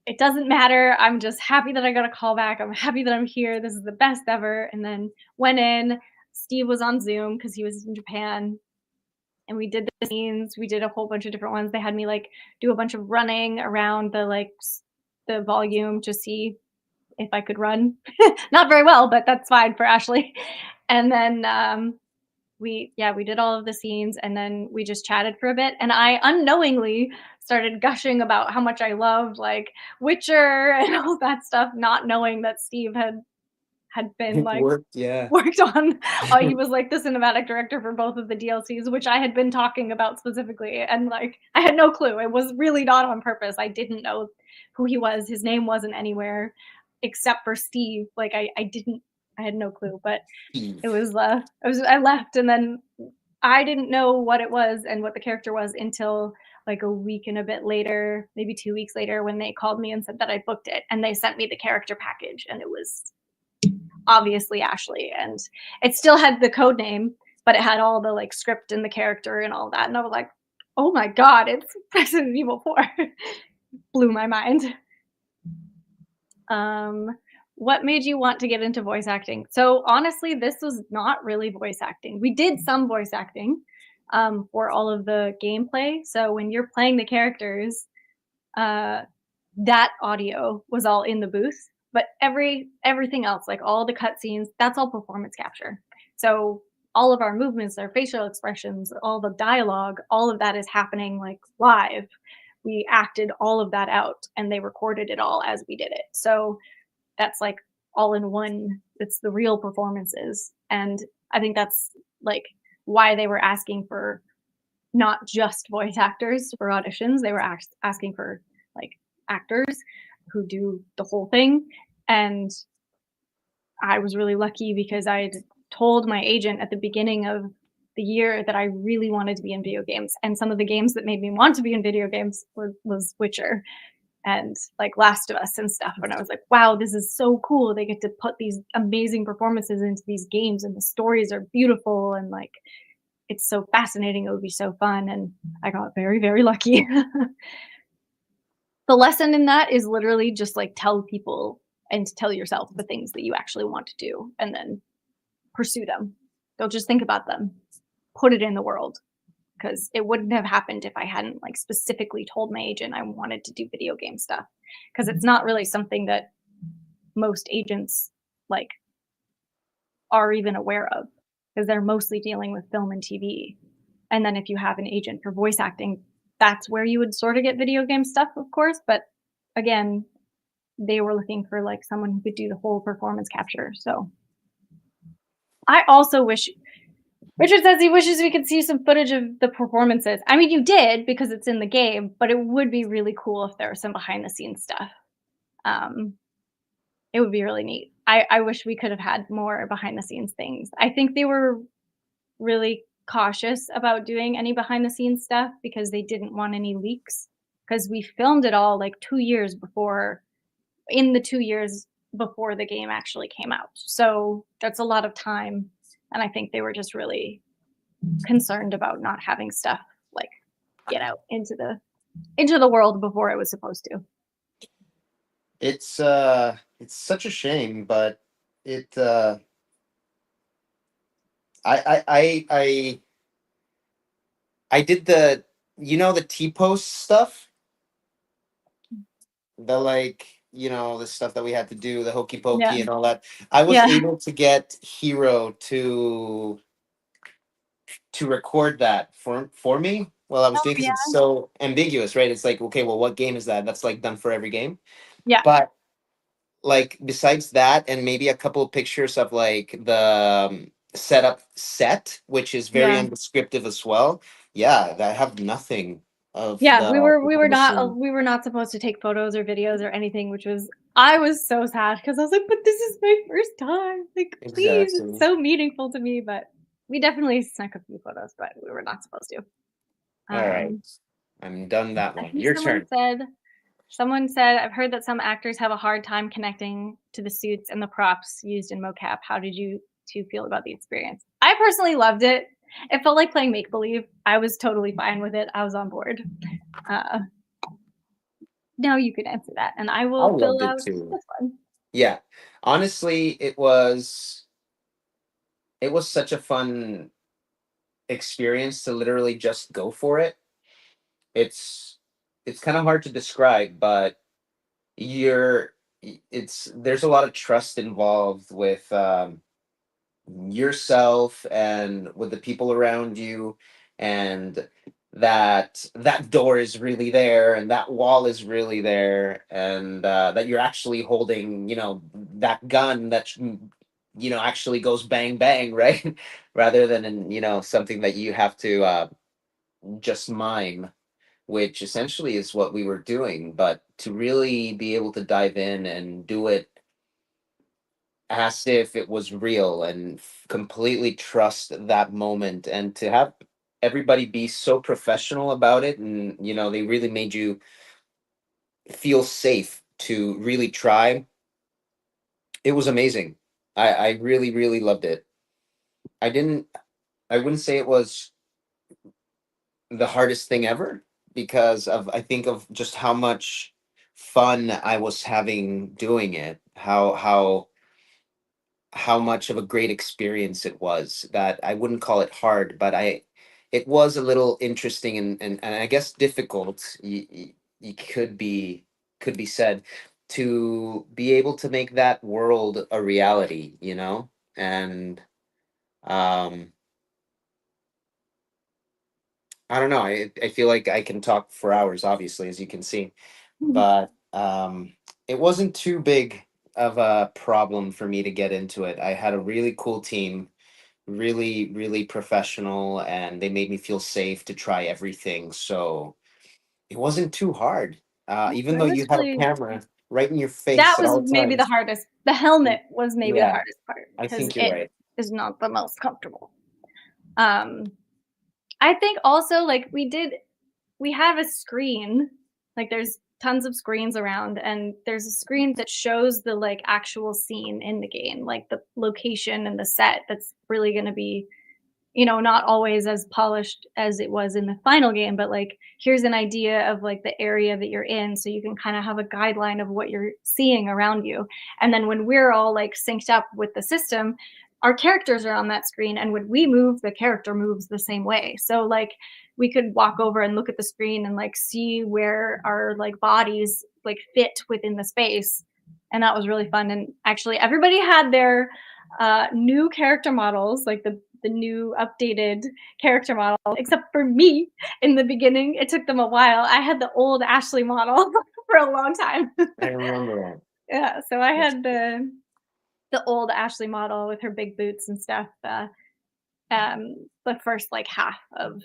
it doesn't matter. I'm just happy that I got a call back. I'm happy that I'm here. This is the best ever. And then went in. Steve was on Zoom because he was in Japan. And we did the scenes. We did a whole bunch of different ones. They had me like do a bunch of running around the volume to see if I could run. Not very well, but that's fine for Ashley. And then we did all of the scenes and then we just chatted for a bit and I unknowingly started gushing about how much I loved like Witcher and all that stuff, not knowing that Steve had been like Worked, yeah. worked on he was like the cinematic director for both of the DLCs, which I had been talking about specifically, and like I had no clue. It was really not on purpose. I didn't know who he was. His name wasn't anywhere except for Steve. Like I had no clue, but it was I left and then I didn't know what it was and what the character was until like a week and a bit later, maybe 2 weeks later, when they called me and said that I booked it and they sent me the character package and it was obviously Ashley and it still had the code name, but it had all the like script and the character and all that. And I was like, oh my God, it's Resident Evil 4. Blew my mind. What made you want to get into voice acting? So honestly, this was not really voice acting. We did some voice acting for all of the gameplay. So when you're playing the characters, that audio was all in the booth, but everything else, like all the cutscenes, that's all performance capture. So all of our movements, our facial expressions, all the dialogue, all of that is happening like live. We acted all of that out and they recorded it all as we did it. So that's like all in one. It's the real performances. And I think that's like why they were asking for not just voice actors for auditions. They were asking for like actors who do the whole thing. And I was really lucky because I had told my agent at the beginning of the year that I really wanted to be in video games. And some of the games that made me want to be in video games was Witcher and like Last of Us and stuff. And I was like, wow, this is so cool. They get to put these amazing performances into these games and the stories are beautiful. And like, it's so fascinating. It would be so fun. And I got very, very lucky. The lesson in that is literally just like tell people and tell yourself the things that you actually want to do and then pursue them. Don't just think about them. Put it in the world, because it wouldn't have happened if I hadn't like specifically told my agent I wanted to do video game stuff, because it's not really something that most agents like are even aware of, because they're mostly dealing with film and TV. And then if you have an agent for voice acting, that's where you would sort of get video game stuff, of course. But again, they were looking for like someone who could do the whole performance capture. So I also wish, Richard says he wishes we could see some footage of the performances. I mean, you did because it's in the game, but it would be really cool if there was some behind the scenes stuff. It would be really neat. I wish we could have had more behind the scenes things. I think they were really cautious about doing any behind the scenes stuff because they didn't want any leaks, because we filmed it all like 2 years before, in the 2 years before the game actually came out. So that's a lot of time. And I think they were just really concerned about not having stuff like get out into the world before it was supposed to. It's such a shame, but it I did the, the T-post stuff, the like, the stuff that we had to do, the hokey pokey Yeah. and all that. I was Yeah. able to get Hero to record that for me while I was doing, because it's so ambiguous, right? It's like, okay, well, what game is that? That's like done for every game. Yeah. But like besides that, and maybe a couple of pictures of like the setup set, which is very Yeah. undescriptive as well. Yeah, I have nothing of Yeah, the we were behind the scenes. not supposed to take photos or videos or anything, which was, I was so sad because I was like, but this is my first time. Like, please, it's Exactly. so meaningful to me. But we definitely snuck a few photos, but we were not supposed to. All right, I'm done that I one. think Your turn. someone said, I've heard that some actors have a hard time connecting to the suits and the props used in mocap. How did you two feel about the experience? I personally loved it. It felt like playing make-believe. I was totally fine with it. I was on board. Now you can answer that, and I I will fill loved it out too. this one. Yeah, honestly, it was such a fun experience to literally just go for it. It's kind of hard to describe, but you're it's there's a lot of trust involved with yourself and with the people around you, and that door is really there and that wall is really there, and that you're actually holding, that gun that actually goes bang bang, right? Rather than something that you have to just mime, which essentially is what we were doing. But to really be able to dive in and do it as if it was real and completely trust that moment, and to have everybody be so professional about it, and they really made you feel safe to really try. It was amazing. I really, really loved it. I wouldn't say it was the hardest thing ever, because of, I think, of just how much fun I was having doing it, how much of a great experience it was, that I wouldn't call it hard, but it was a little interesting, and I guess difficult. You could be said, to be able to make that world a reality, and um I don't know. I feel like I can talk for hours, obviously, as you can see, but it wasn't too big of a problem for me to get into it. I had a really cool team, really, really professional, and they made me feel safe to try everything. So it wasn't too hard, even That though was you have a really, camera right in your that face at was all maybe the times. hardest. The helmet was maybe the Yeah, hardest part I because think you're it right. is not the most comfortable. I think also like we have a screen, like there's tons of screens around, and there's a screen that shows the like actual scene in the game, like the location and the set that's really going to be you know, not always as polished as it was in the final game, but like here's an idea of like the area that you're in so you can kind of have a guideline of what you're seeing around you. And then when we're all like synced up with the system, our characters are on that screen, and when we move, the character moves the same way. So like we could walk over and look at the screen and like see where our like bodies like fit within the space. And that was really fun. And actually everybody had their new character models, like the new updated character model, except for me. In the beginning, it took them a while. I had the old Ashley model for a long time. I remember Yeah, so I that. had the old Ashley model with her big boots and stuff. The first like half of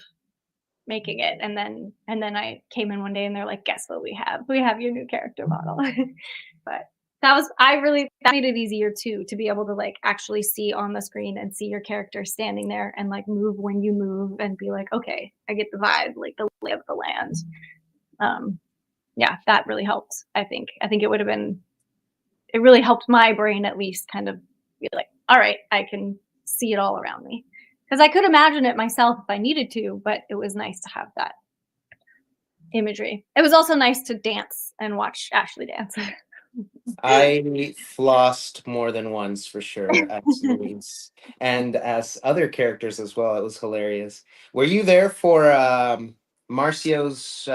making it, and then I came in one day and they're like, guess what we have your new character model. But that made it easier too, to be able to like actually see on the screen and see your character standing there and like move when you move and be like, okay, I get the vibe, like the lay of the land. Yeah, that really helped. I think it really helped my brain at least kind of be like, all right, I can see it all around me. Because I could imagine it myself if I needed to, but it was nice to have that imagery. It was also nice to dance and watch Ashley dance. I flossed more than once for sure as Louise, and as other characters as well. It was hilarious. Were you there for Marcio's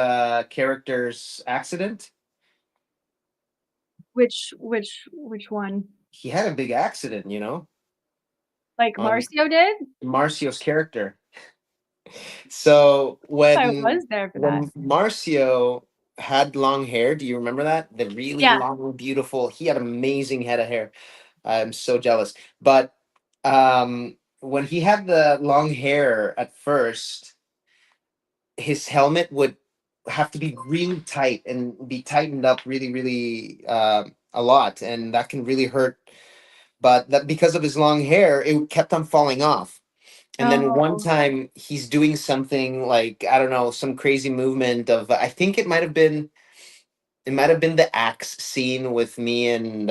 character's accident? Which one? He had a big accident, you know, Like on Marcio did? Marcio's character. So I was there for that. when Marcio had long hair, do you remember that? The really Yeah. long, beautiful. He had amazing head of hair. I'm so jealous. But when he had the long hair at first, his helmet would have to be really tight and be tightened up really, really a lot, and that can really hurt. But that because of his long hair, it kept on falling off. And then one Oh, time he's doing something like, I don't know, some crazy movement of, I think it might have been the axe scene with me and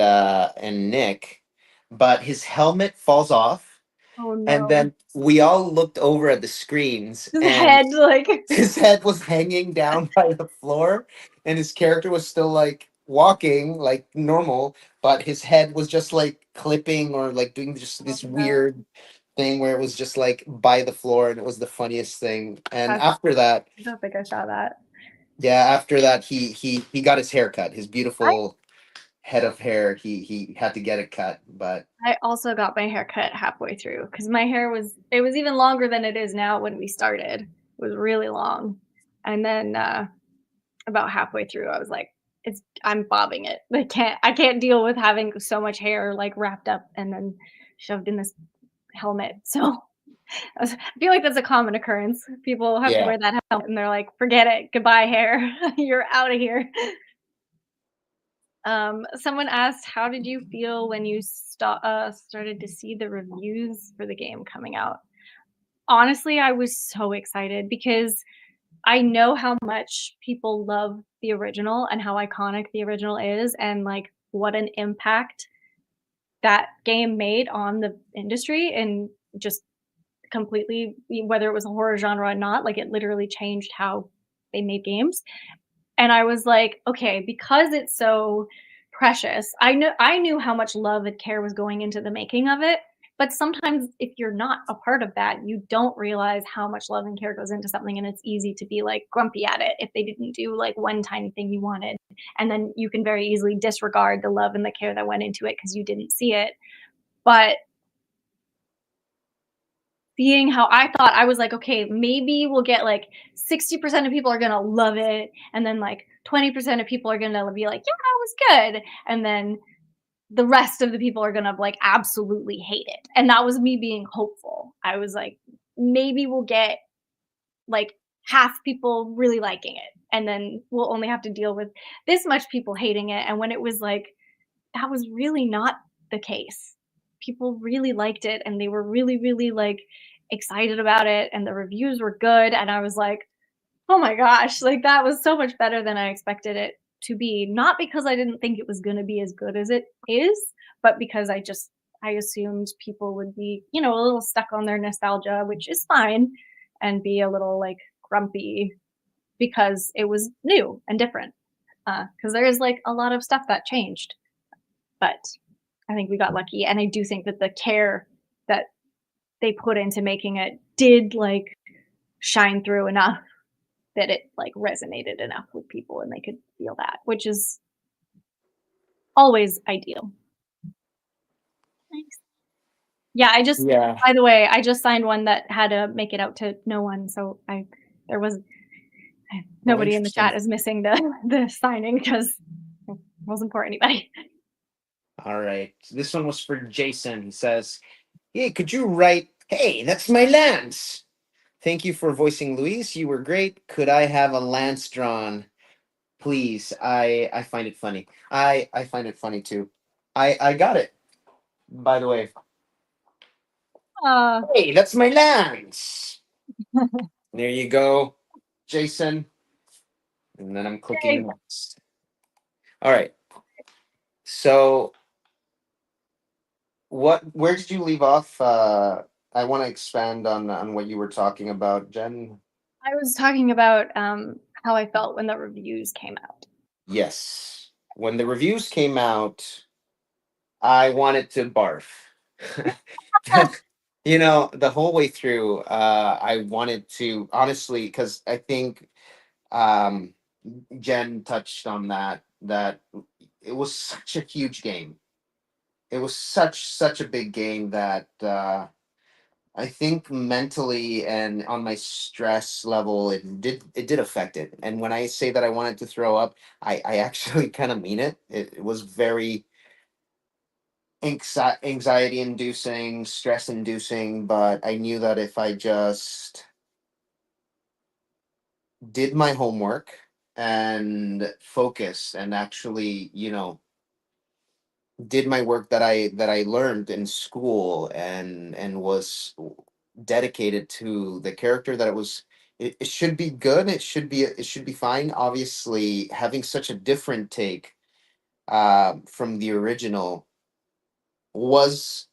Nick, but his helmet falls off, oh and no. then we all looked over at the screens, His and head, like, his head was hanging down by the floor, and his character was still like walking like normal, but his head was just like clipping or like doing just oh this no. weird thing where it was just like by the floor, and it was the funniest thing. And I after that, don't think I saw that. yeah, after that he got his hair cut, his I beautiful head of hair. He had to get it cut, but I also got my hair cut halfway through because my hair was even longer than it is now when we started. It was really long. And then about halfway through I was like, I'm bobbing it. I can't deal with having so much hair like wrapped up and then shoved in this helmet. So I feel like that's a common occurrence. People have to yeah. wear that helmet and they're like, forget it, goodbye hair. You're out of here. Someone asked, how did you feel when you started to see the reviews for the game coming out? Honestly, I was so excited because I know how much people love the original and how iconic the original is, and like what an impact that game made on the industry, and just completely, whether it was a horror genre or not, like it literally changed how they made games. And I was like, okay, because it's so precious, I knew how much love and care was going into the making of it. But sometimes if you're not a part of that, you don't realize how much love and care goes into something, and it's easy to be like grumpy at it if they didn't do like one tiny thing you wanted. And then you can very easily disregard the love and the care that went into it because you didn't see it. But seeing how I thought, I was like, okay, maybe we'll get like 60% of people are gonna love it, and then like 20% of people are gonna be like, yeah, it was good, and then the rest of the people are gonna like absolutely hate it. And that was me being hopeful. I was like, maybe we'll get like half people really liking it, and then we'll only have to deal with this much people hating it. And when it was like, that was really not the case. People really liked it, and they were really, really like excited about it, and the reviews were good. And I was like, oh my gosh, like that was so much better than I expected it to be. Not because I didn't think it was going to be as good as it is, but because I assumed people would be, a little stuck on their nostalgia, which is fine, and be a little like grumpy because it was new and different. Because there is like a lot of stuff that changed, but I think we got lucky, and I do think that the care that they put into making it did like shine through enough that it like resonated enough with people and they could feel that, which is always ideal. Thanks. Yeah, Yeah. by the way, I just signed one that had to make it out to no one, so there was Oh, nobody in the interesting. chat is missing the signing because it wasn't for anybody. All right. This one was for Jason. He says, "Hey, could you write, 'Hey, that's my lance'? Thank you for voicing Luis. You were great. Could I have a lance drawn, please? I find it funny. I find it funny too. I got it. By the way, Uh, hey, that's my lance. There you go, Jason. And then I'm clicking Yay. next. All right. So where did you leave off? I want to expand on what you were talking about, Jen. I was talking about how I felt when the reviews came out. Yes. When the reviews came out, I wanted to barf. The whole way through, I wanted to honestly, because I think um, Jen touched on that it was such a huge game. It was such a big game that I think mentally and on my stress level, it did affect it. And when I say that I wanted to throw up, I actually kind of mean it. It was very anxiety inducing, stress inducing, but I knew that if I just did my homework and focused and actually, did my work that I learned in school and was dedicated to the character that it should be good, it should be fine. Obviously, having such a different take from the original was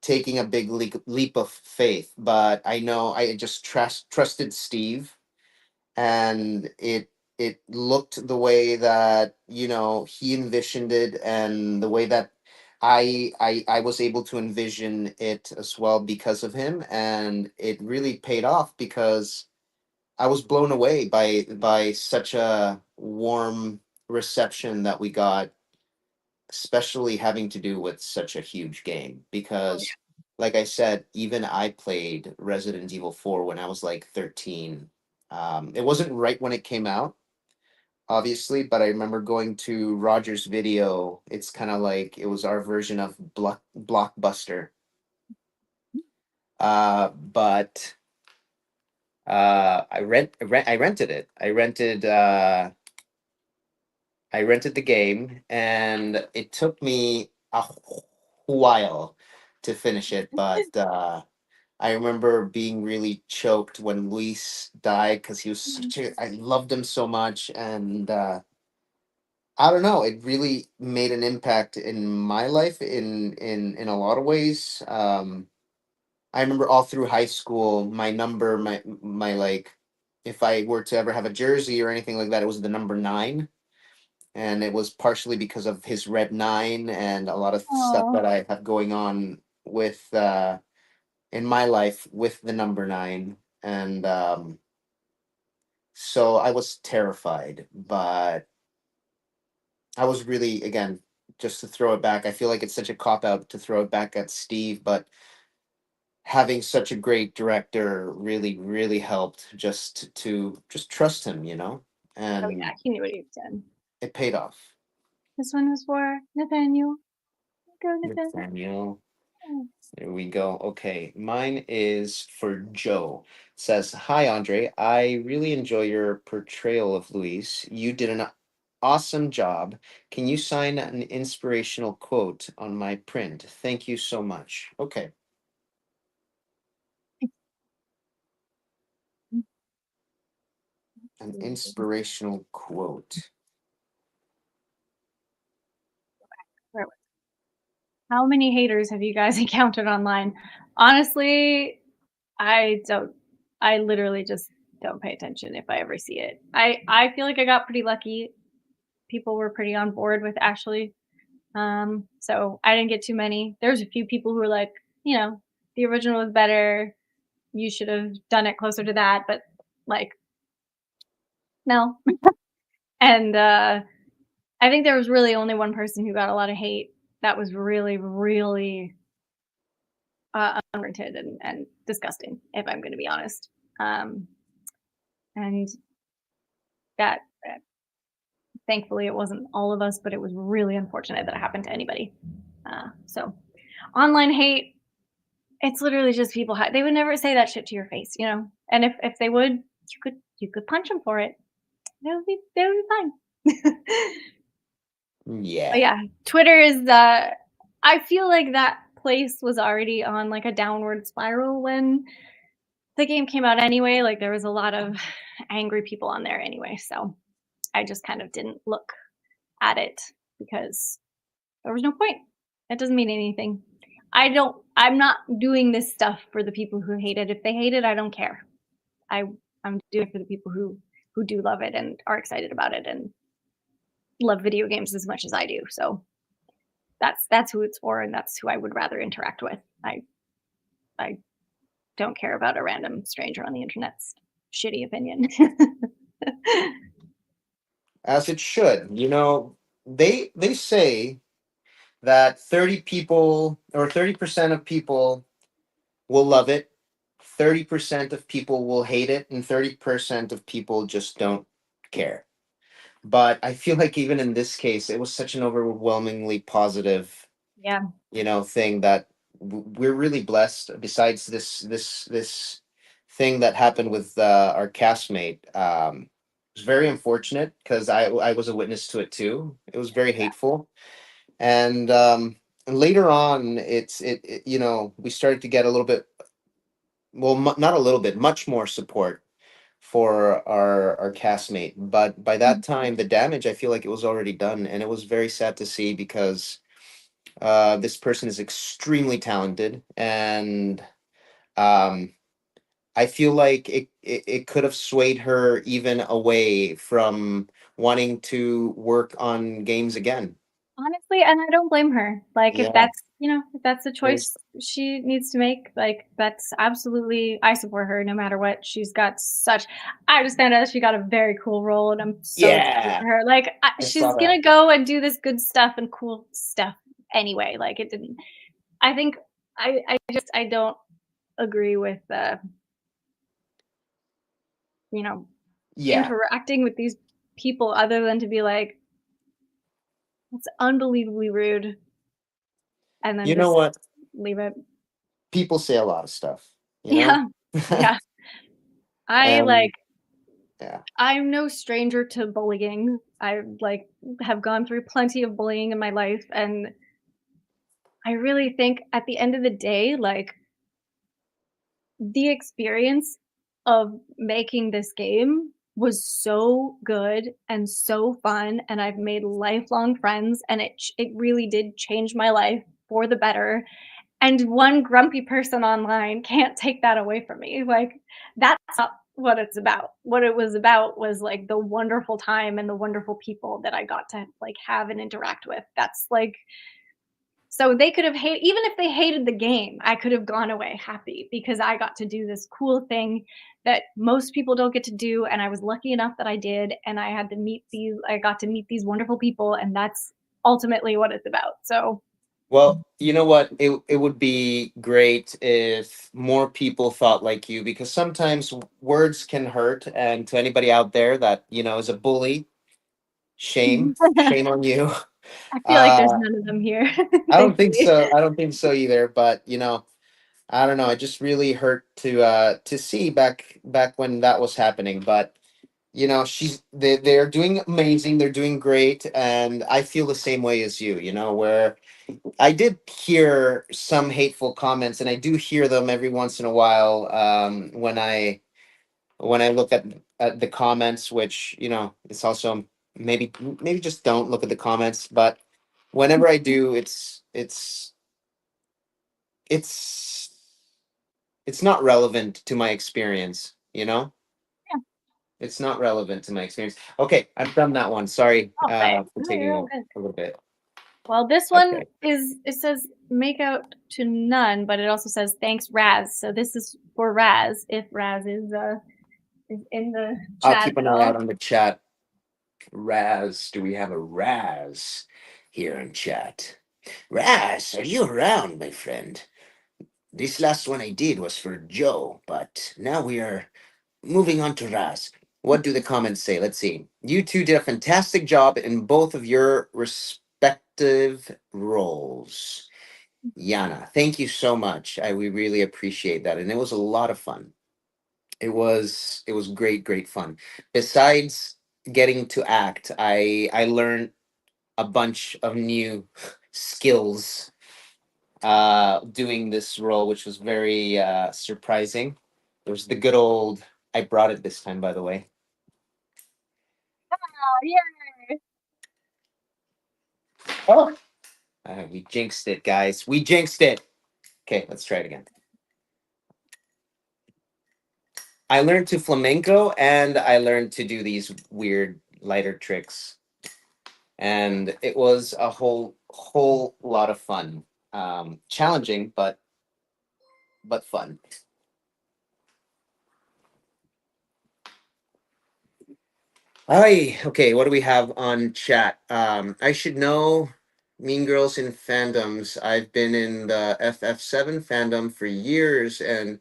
taking a big leap of faith, but I know I just trusted Steve, and it looked the way that he envisioned it, and the way that I was able to envision it as well because of him, and it really paid off because I was blown away by such a warm reception that we got, especially having to do with such a huge game Oh because like I said, even I played Resident Evil 4 when I was like 13. It wasn't right when it came out, obviously, but I remember going to Roger's video. It's kind of like it was our version of Blockbuster. But I rented it. I rented the game, and it took me a while to finish it, but I remember being really choked when Luis died because he was I loved him so much, and I don't know, it really made an impact in my life in a lot of ways. I remember all through high school, my number, my like, if I were to ever have a jersey or anything like that, it was the number 9, and it was partially because of his red 9 and a lot of stuff oh, that I have going on with in my life with the number 9, and so I was terrified, but I was really, again, just to throw it back. I feel like it's such a cop out to throw it back at Steve, but having such a great director really really helped to just trust him, oh yeah, and he knew what he was doing. it paid off. This one was for Nathaniel. Go Nathaniel. Nathaniel. There we go. Okay, mine is for Joe. Says, "Hi Andre, I really enjoy your portrayal of Luis. You did an awesome job. Can you sign an inspirational quote on my print? Thank you so much." Okay, an inspirational quote. Where was How many haters have you guys encountered online? Honestly, I literally just don't pay attention if I ever see it. I feel like I got pretty lucky. People were pretty on board with Ashley. So I didn't get too many. There's a few people who were like, the original was better. You should have done it closer to that, but like, no. And I think there was really only one person who got a lot of hate that was really, really unwarranted and disgusting, if I'm going to be honest. And that, thankfully, it wasn't all of us, but it was really unfortunate that it happened to anybody. So, online hate, it's literally just people. They would never say that shit to your face, And if they would, you could punch them for it. They would be fine. Yeah. But yeah, Twitter is I feel like that place was already on like a downward spiral when the game came out anyway. Like there was a lot of angry people on there anyway, so I just kind of didn't look at it because there was no point. It doesn't mean anything. I'm not doing this stuff for the people who hate it. If they hate it, I don't care. I'm doing it for the people who do love it and are excited about it and love video games as much as I do. So that's who it's for, and that's who I would rather interact with. I don't care about a random stranger on the internet's shitty opinion. As it should. They say that 30 people or 30% of people will love it, 30% of people will hate it, and 30% of people just don't care. But I feel like even in this case, it was such an overwhelmingly positive, Yeah. Thing that we're really blessed. Besides this thing that happened with our castmate, it was very unfortunate because I was a witness to it too. It was very hateful, and later on, we started to get a little bit, well, not a little bit, much more support for our castmate. But by that time, the damage, I feel like it was already done, and it was very sad to see because this person is extremely talented, and um, I feel like it could have swayed her even away from wanting to work on games again. Honestly, and I don't blame her. Like if Yeah. that's a choice she needs to make, like that's absolutely, I support her no matter what. I just found out she got a very cool role and I'm so excited Yeah. for her. Like I she's saw gonna that. go and do this good stuff and cool stuff anyway. Like it didn't, I think I don't agree with you know, Yeah. interacting with these people other than to be like, it's unbelievably rude and then You know just what? leave it. People say a lot of stuff, Yeah. Yeah. I like and yeah. I'm no stranger to bullying. I like have gone through plenty of bullying in my life and I really think at the end of the day, like the experience of making this game was so good and so fun and I've made lifelong friends and it really did change my life for the better. And one grumpy person online can't take that away from me. Like, that's not what it's about. What it was about was like the wonderful time and the wonderful people that I got to like have and interact with. That's like, so they could have even if they hated the game, I could have gone away happy because I got to do this cool thing that most people don't get to do. And I was lucky enough that I did. And I got to meet these wonderful people. And that's ultimately what it's about. So, Well, you know what? It would be great if more people thought like you, because sometimes words can hurt. And to anybody out there that, is a bully, shame on you. I feel like there's Uh, none of them here, I don't think thankfully. so. I don't think so either. But I don't know. It just really hurt to see back when that was happening. But they're doing amazing. They're doing great, and I feel the same way as you. Where I did hear some hateful comments, and I do hear them every once in a while when I look at the comments, which it's also maybe just don't look at the comments. But whenever I do, it's it's not relevant to my experience, you know? Yeah. It's not relevant to my experience. Okay, I've done that one. Sorry Okay. for No, taking you're a all good. little bit. Well, this one Okay. it says make out to none, but it also says thanks Raz. So this is for Raz if Raz is in the I'll chat keep an at eye out all. on the chat. Raz, do we have a Raz here in chat? Raz, are you around, my friend? This last one I did was for Joe, but now we are moving on to Raz. What do the comments say? Let's see. You two did a fantastic job in both of your respective roles. Yana, thank you so much. We really appreciate that, and it was a lot of fun. It was great fun. Besides getting to act, I learned a bunch of new skills doing this role, which was very surprising. It was the good old. I brought it this time, by the way. Oh, yay. Oh, we jinxed it, guys. We jinxed it. Okay, let's try it again. I learned to flamenco and I learned to do these weird lighter tricks, and it was a whole lot of fun. Challenging, but fun. Hi. Okay, what do we have on chat? I should know Mean Girls in fandoms. I've been in the FF7 fandom for years, and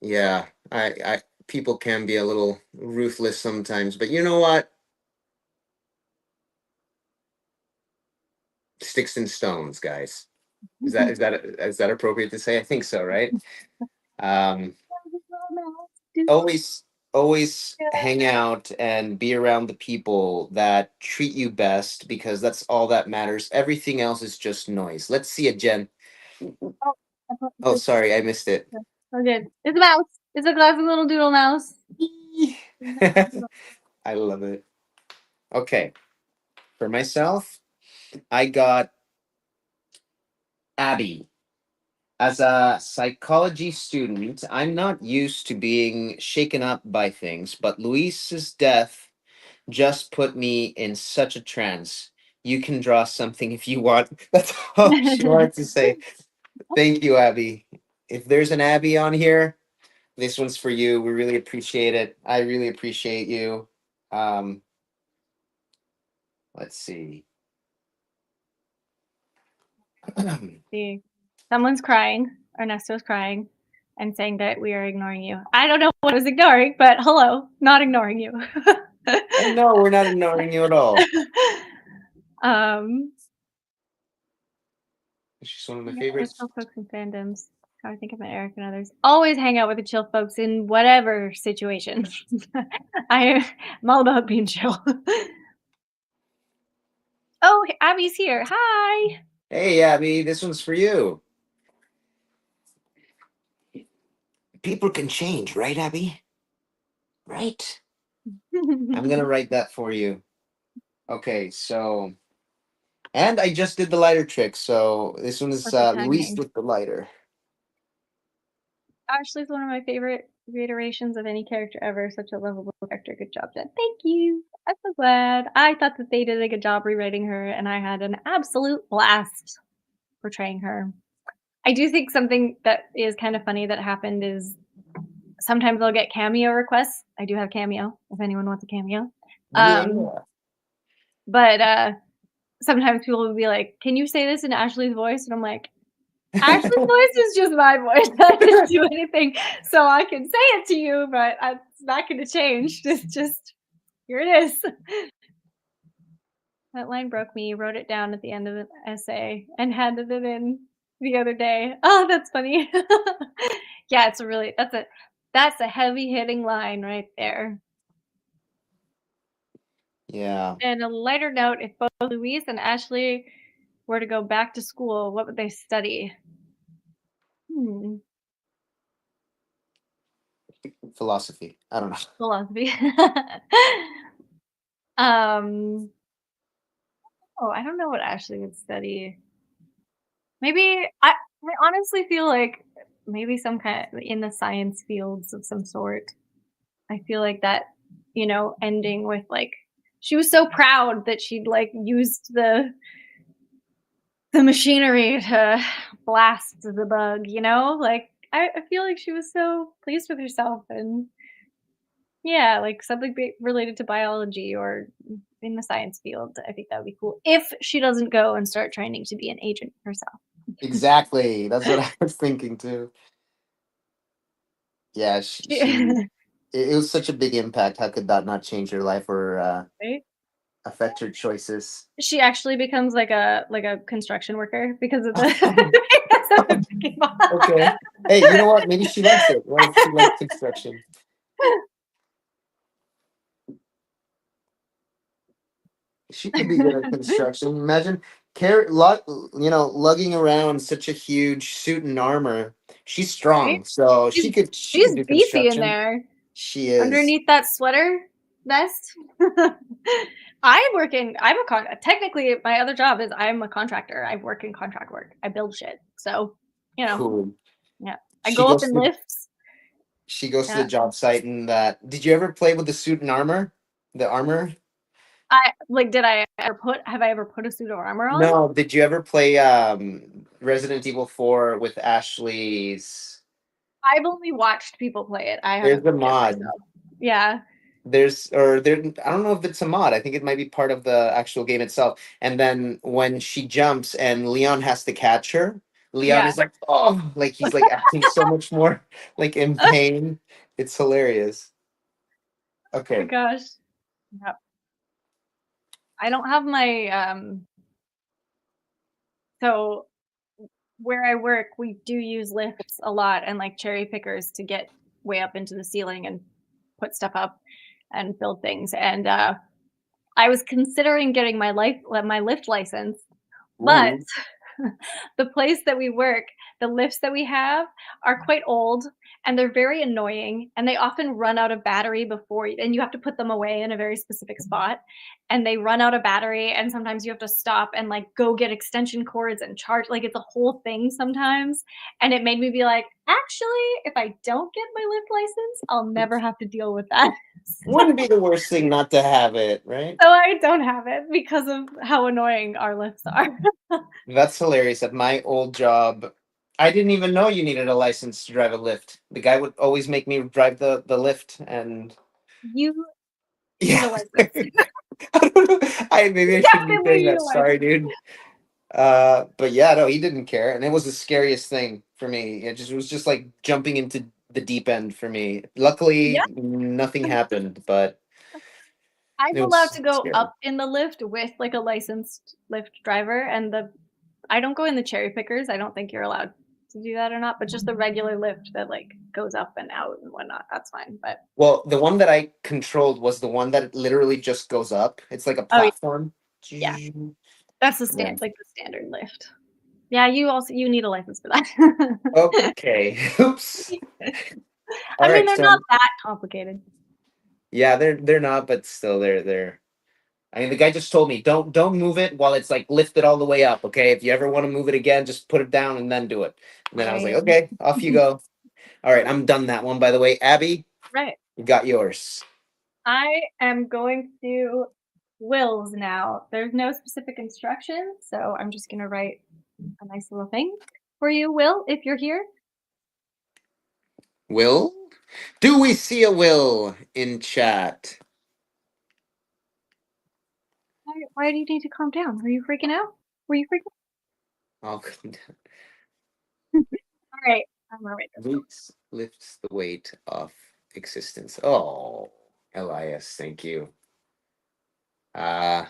yeah, I people can be a little ruthless sometimes, but you know what? Sticks and stones, guys. Is that appropriate to say? I think so, right? Um, always hang out and be around the people that treat you best, because that's all that matters. Everything else is just noise. Let's see it, Jen. Oh, Oh, sorry, I missed it. okay. It's a mouse. It's a classic little doodle mouse. I love it. Okay, for myself, I got Abby. As a psychology student, I'm not used to being shaken up by things, but Luis's death just put me in such a trance. You can draw something if you want. That's all she wanted to say. Thank you, Abby. If there's an Abby on here, this one's for you. We really appreciate it. I really appreciate you. Um, let's see. See, someone's crying. Ernesto's crying and saying that we are ignoring you. I don't know what I was ignoring, but hello, not ignoring you. No, we're not ignoring you at all. She's one of my Yeah, favorites. chill folks in fandoms. How I think about Eric and others. Always hang out with the chill folks in whatever situation. I'm all about being chill. Oh, Abby's here. Hi. Hey, Abby, this one's for you. People can change, right, Abby? Right? I'm gonna write that for you. Okay, so, and I just did the lighter trick, so this one is Perfect Luis timing. with the lighter. Ashley's one of my favorite reiterations of any character ever. Such a lovable character. Good job, Jen. Thank you. I'm so glad. I thought that they did a good job rewriting her, and I had an absolute blast portraying her. I do think something that is kind of funny that happened is sometimes I'll get cameo requests. I do have cameo if anyone wants a cameo. Yeah. But sometimes people will be like, "Can you say this in Ashley's voice?" And I'm like, Ashley's voice is just my voice. I didn't do anything, so I can say it to you, but it's not going to change. It's just here it is. That line broke me. Wrote it down at the end of the essay and handed it in the other day. Oh, that's funny. Yeah, that's a heavy hitting line right there. Yeah. And a lighter note: if both Louise and Ashley were to go back to school, what would they study? Philosophy. I don't know. Philosophy. Oh, I don't know what Ashley would study. Maybe I honestly feel like maybe some kind of in the science fields of some sort. I feel like that, ending with like she was so proud that she'd like used the machinery to blast the bug, Like I feel like she was so pleased with herself and yeah, like something related to biology or in the science field. I think that would be cool if she doesn't go and start training to be an agent herself. Exactly. That's what I was thinking too. Yeah, it was such a big impact. How could that not change her life or Right? affect her choices? She actually becomes like a construction worker because of the because of the Mickey Mouse. Okay. Hey, you know what? Maybe she likes it. What if she likes construction? She could be good at construction. Imagine lugging around such a huge suit and armor. She's Right? strong, so She's she could she's do beefy in construction. there She is. underneath that sweater vest. Technically my other job is I'm a contractor. I work in contract work. I build shit. So, you know, Cool. yeah. I She go up goes in to lifts. the Yeah. job site and that. Did you ever play with the suit and armor? The armor? Have I ever put a suit of armor on? No. Did you ever play Resident Evil 4 with Ashley's? I've only watched people play it. I There's haven't the played it mod. myself. Yeah. I don't know if it's a mod. I think it might be part of the actual game itself. And then when she jumps and Leon has to catch her, Leon Yeah. is like, oh, like he's like acting so much more like in pain. It's hilarious. Oh my Okay. gosh. Yeah. I don't have my so where I work, we do use lifts a lot and like cherry pickers to get way up into the ceiling and put stuff up and build things. And I was considering getting my lift license, but Ooh. the place that we work, the lifts that we have are quite old and they're very annoying and they often run out of battery and you have to put them away in a very specific spot and they run out of battery and sometimes you have to stop and like go get extension cords and charge like it's a whole thing sometimes and it made me be like actually if I don't get my lift license I'll never have to deal with that. Wouldn't be the worst thing not to have it, right? So I don't have it because of how annoying our lifts are. That's hilarious. At my old job, I didn't even know you needed a license to drive a lift. The guy would always make me drive the lift and You need a yeah. license. I don't know. Maybe I shouldn't be Definitely saying need that. a Sorry, license. dude. But yeah, no, he didn't care, and it was the scariest thing for me. It was just like jumping into the deep end for me. Yeah, Luckily, nothing happened, but I'm it allowed was to go scary. up in the lift with like a licensed lift driver, and I don't go in the cherry pickers. I don't think you're allowed to do that or not, but just the regular lift that like goes up and out and whatnot. That's fine. But Well, the one that I controlled was the one that literally just goes up. It's like a oh platform. yeah, Yeah. that's the standard lift. Yeah, you need a license for that. Okay. Oops. I All mean, right. they're not So that complicated. yeah, they're not, but still they're. I mean, the guy just told me don't move it while it's like lifted all the way up. Okay, if you ever want to move it again, just put it down and then do it. And then I was like, Right. okay, off you go. All right, I'm done that one. By the way, Abby, Right. you got yours. I am going to wills now. There's no specific instructions, so I'm just going to write a nice little thing for you, Will, if you're here. Will, do we see a Will in chat? Why do you need to calm down? Were you freaking out? Were you freaking I'll come down. All right, I'm going to write this. Lifts the weight off existence. Oh, Elias, thank you. Uh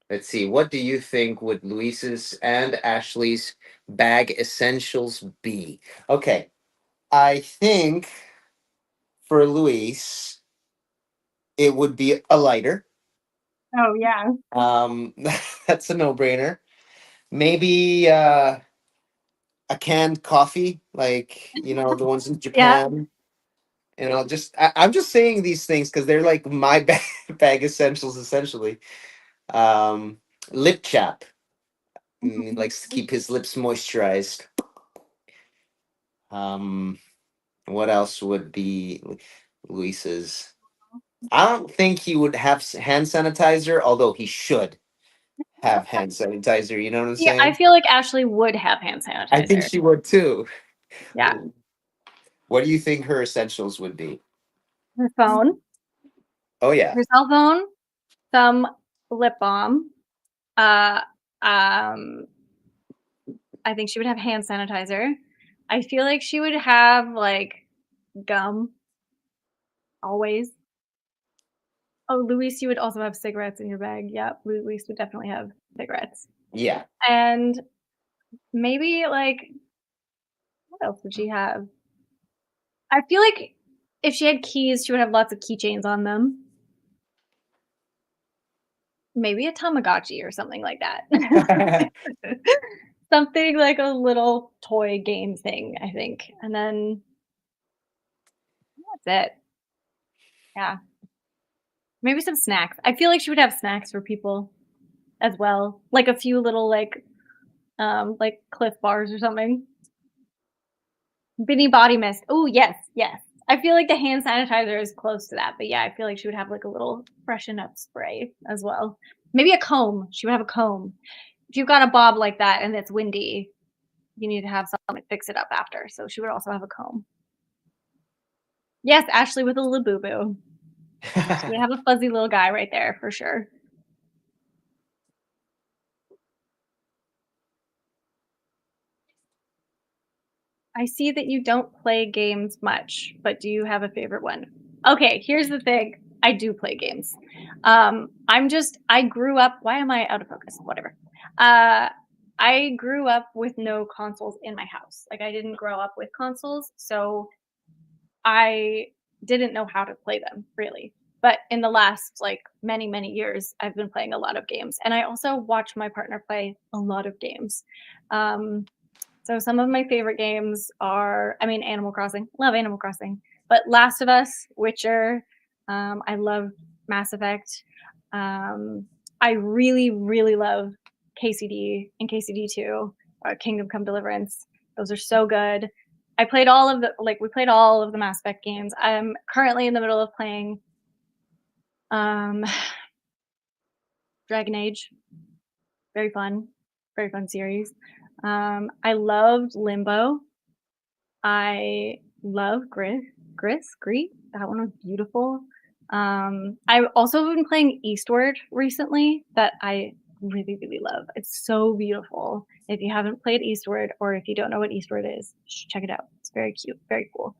let's see. What do you think would Luis's and Ashley's bag essentials be? Okay, I think for Luis, it would be a lighter. Oh, yeah. Um, that's a no-brainer. Maybe a canned coffee, like the ones in Yeah. Japan. I'm just saying these things because they're like my bag essentials, essentially. Um, Lip chap. He likes to keep his lips moisturized. What else would be Luis's? I don't think he would have hand sanitizer, although he should have hand sanitizer. You know what I'm Yeah, I saying? feel like Ashley would have hand I think sanitizer. she would too. Yeah. What do you think her essentials would be? Her phone, Oh yeah. her cell phone, some lip balm. Uh, um, I think she would have hand sanitizer. I feel like she would have like gum always. Oh, Luis, you would also have cigarettes in your bag. Yep, Luis would definitely have cigarettes. Yeah. And maybe like, what else would she have? I feel like if she had keys, she would have lots of keychains on them. Maybe a Tamagotchi or something like that. Something like a little toy game thing, I think. And then that's it. Yeah. Maybe some snacks. I feel like she would have snacks for people as well. Like a few little like Cliff bars or something. Mini body mist. Oh, yes, yes. I feel like the hand sanitizer is close to that, but yeah, I feel like she would have like a little freshen up spray as well. Maybe a comb. She would have a comb. If you've got a bob like that and it's windy, you need to have someone to fix it up after. So she would also have a comb. Yes, Ashley with a Labubu. She would have a fuzzy little guy right there for sure. I see that you don't play games much, but do you have a favorite one? Okay, here's the thing. I do play games. I grew up, why am I out of focus? Whatever. I grew up with no consoles in my house. Like I didn't grow up with consoles, so I didn't know how to play them really. But in the last like many, many years, I've been playing a lot of games. And I also watch my partner play a lot of games. So some of my favorite games are, I mean, Animal Crossing. Love Animal Crossing. But Last of Us, Witcher. I love Mass Effect. I really, really love KCD and KCD 2, Kingdom Come Deliverance. Those are so good. I played all of the, like, we played all of the Mass Effect games. I'm currently in the middle of playing um, Dragon Age. Very fun series. I loved Limbo. I love Gris. That one was beautiful. I've also been playing Eastward recently that I really, really love. It's so beautiful. If you haven't played Eastward or if you don't know what Eastward is, check it out. It's very cute, very cool.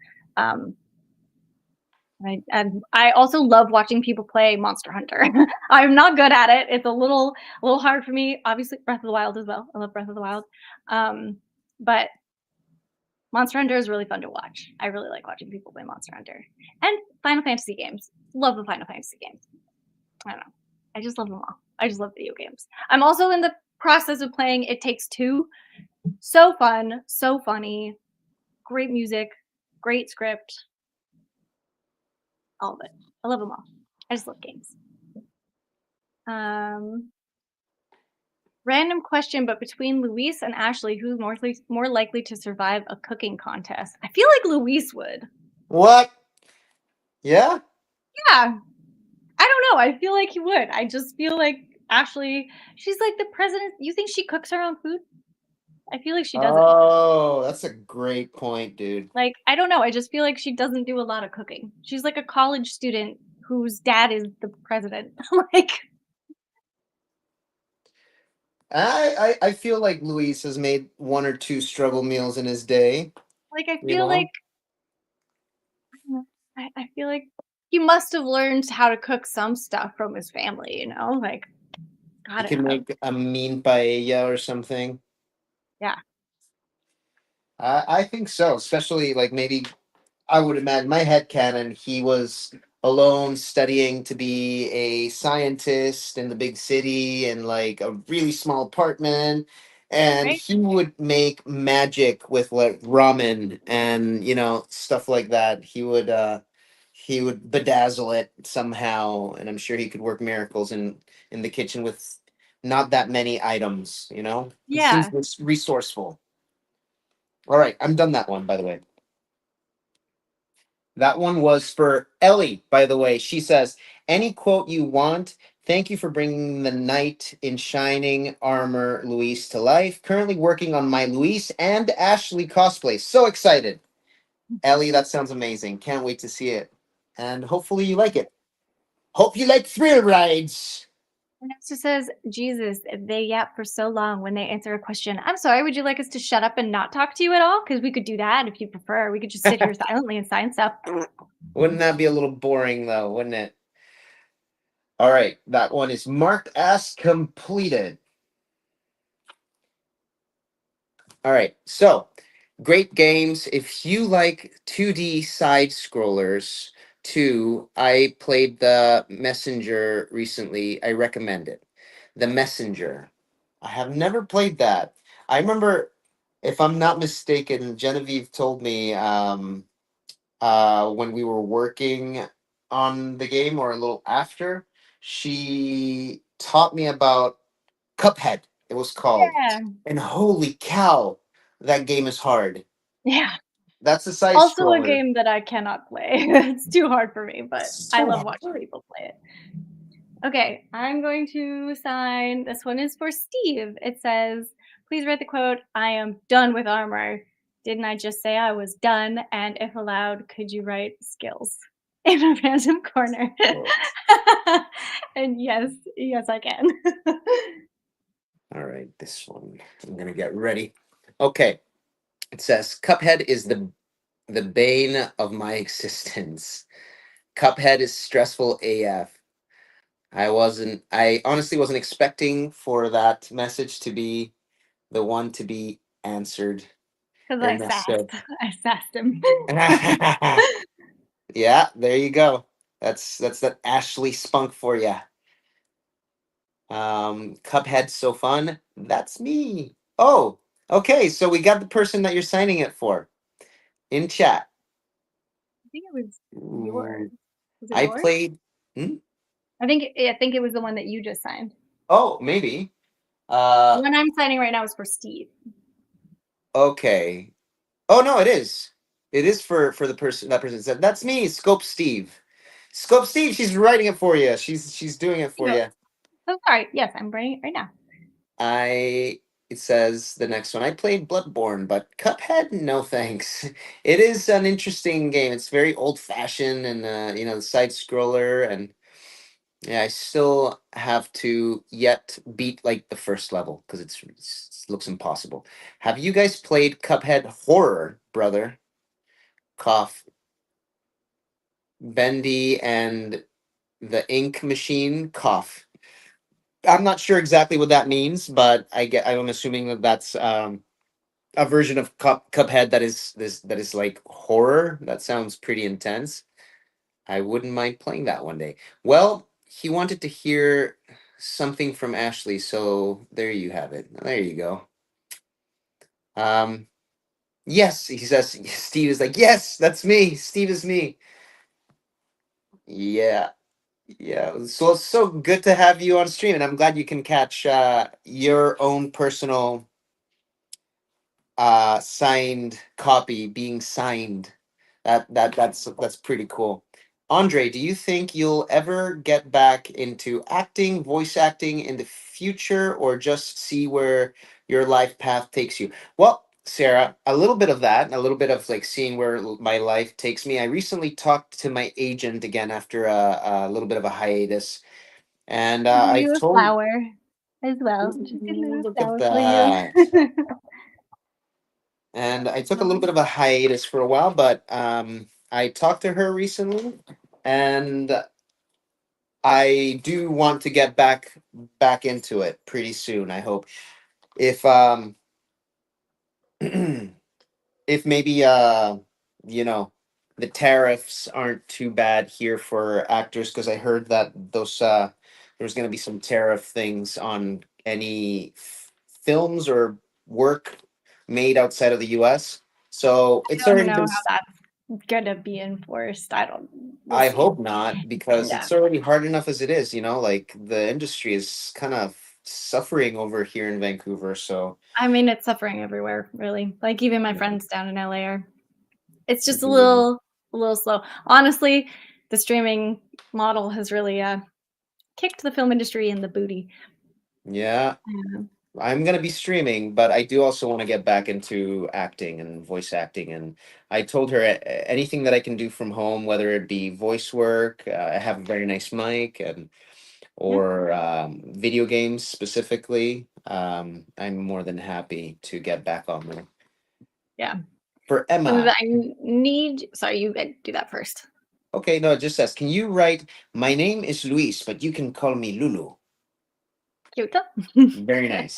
And I also love watching people play Monster Hunter. I'm not good at it. It's a little hard for me. Obviously, Breath of the Wild as well. I love Breath of the Wild. But Monster Hunter is really fun to watch. I really like watching people play Monster Hunter. And Final Fantasy games. Love the Final Fantasy games. I don't know. I just love them all. I just love video games. I'm also in the process of playing It Takes Two. So fun, so funny, great music, great script. All of it. I love them all. I just love games. Random question, but between Luis and Ashley, who's more likely to survive a cooking contest? I feel like Luis would. What? Yeah. Yeah. I don't know. I feel like he would. I just feel like Ashley, she's like the president. You think she cooks her own food? I feel like she doesn't. Oh, that's a great point, dude. Like, I don't know. I just feel like she doesn't do a lot of cooking. She's like a college student whose dad is the president. Like, I feel like Luis has made one or two struggle meals in his day. I You feel know, like I feel like he must have learned how to cook some stuff from his family, you know? Like, he gotta can have. make a mean paella or something. Yeah. I think so, especially like maybe I would imagine my head canon. He was alone studying to be a scientist in the big city in like a really small apartment, and Right? he would make magic with like ramen and stuff like that. He would bedazzle it somehow, and I'm sure he could work miracles in the kitchen with not that many items. He seems Yeah. resourceful. All right, I'm done that one, by the way. That one was for Ellie, by the way. She says, any quote you want. Thank you for bringing the knight in shining armor, Luis, to life. Currently working on my Luis and Ashley cosplay. So excited. Ellie, that sounds amazing. Can't wait to see it. And hopefully you like it. Hope you like thrill rides. And it just says, Jesus, they yap for so long when they answer a question. I'm sorry, would you like us to shut up and not talk to you at all? Because we could do that if you prefer. We could just sit here silently and sign stuff. Wouldn't that be a little boring, though, wouldn't it? All right, that one is marked as completed. All right, so great games. If you like 2D side scrollers too, I played the Messenger recently. I recommend it. The Messenger. I have never played that. I remember, if I'm not mistaken, Genevieve told me when we were working on the game or a little after, she taught me about Cuphead, it was called. Yeah. And holy cow, that game is hard. Yeah. That's a side Also a scroller. game that I cannot play. It's too hard for me, but I So love watching hard. people play it. Okay, I'm going to sign. This one is for Steve. It says, please write the quote, I am done with armor. Didn't I just say I was done? And if allowed, could you write skills in a random corner? And yes, I can. All right, this one. I'm gonna get ready. Okay. It says Cuphead is the bane of my existence. Cuphead is stressful AF. I honestly wasn't expecting for that message to be the one to be answered. Because Ernesto. I sassed him. Yeah, there you go. That's that Ashley spunk for you. Cuphead's so fun. That's me. Oh, okay. So we got the person that you're signing it for in chat. I think it was yours. Ooh, Was it I yours? played. Hmm? I think it was the one that you just signed. Oh, maybe. The one I'm signing right now is for Steve. Okay. Oh no, it is. It is for the person that person said. That's me, Scope Steve. Scope Steve, she's writing it for you. She's doing it for You go. you. Oh, sorry. Yes, I'm writing it right now. It says the next one. I played Bloodborne, but Cuphead, no thanks. It is an interesting game. It's very old fashioned and the side scroller, and yeah, I still have to yet beat like the first level because it looks impossible. Have you guys played Cuphead Horror, brother? Cough. Bendy and the Ink Machine, cough. I'm not sure exactly what that means, but I'm assuming that that's a version of Cuphead that is like horror. That sounds pretty intense. I wouldn't mind playing that one day. Well, he wanted to hear something from Ashley, so there you have it. There you go. Um, yes, he says. Steve is like, yes, that's me. Steve is me. Yeah, yeah. So it's so good to have you on stream, and I'm glad you can catch your own personal signed copy being signed. That's pretty cool. Andre, do you think you'll ever get back into acting, voice acting in the future, or just see where your life path takes you? Well, Sarah, a little bit of that, a little bit of like seeing where my life takes me. I recently talked to my agent again after a little bit of a hiatus, and I'll give I you a told. flower as well. Just get a Ooh, little look at flower for you. that. And I took a little bit of a hiatus for a while, but I talked to her recently, and I do want to get back into it pretty soon. I hope if if maybe you know the tariffs aren't too bad here for actors, because I heard that those there's going to be some tariff things on any films or work made outside of the U.S. So I it's don't already know been. how that's gonna be enforced. I don't. We'll I see. hope not, because Yeah. it's already hard enough as it is. Like the industry is kind of suffering over here in Vancouver. So I mean, it's suffering everywhere, really. Like even my friends down in LA are. It's just a Mhm. little slow. Honestly, the streaming model has really kicked the film industry in the booty. Yeah, Yeah. I'm gonna be streaming, but I do also want to get back into acting and voice acting. And I told her anything that I can do from home, whether it be voice work, I have a very nice mic, and Yeah. or video games specifically. I'm more than happy to get back on there. Yeah. For So Emma, I need. Sorry, you do that first. okay, no, it just says, can you write, my name is Luis, but you can call me Lulu. Cute. Very nice.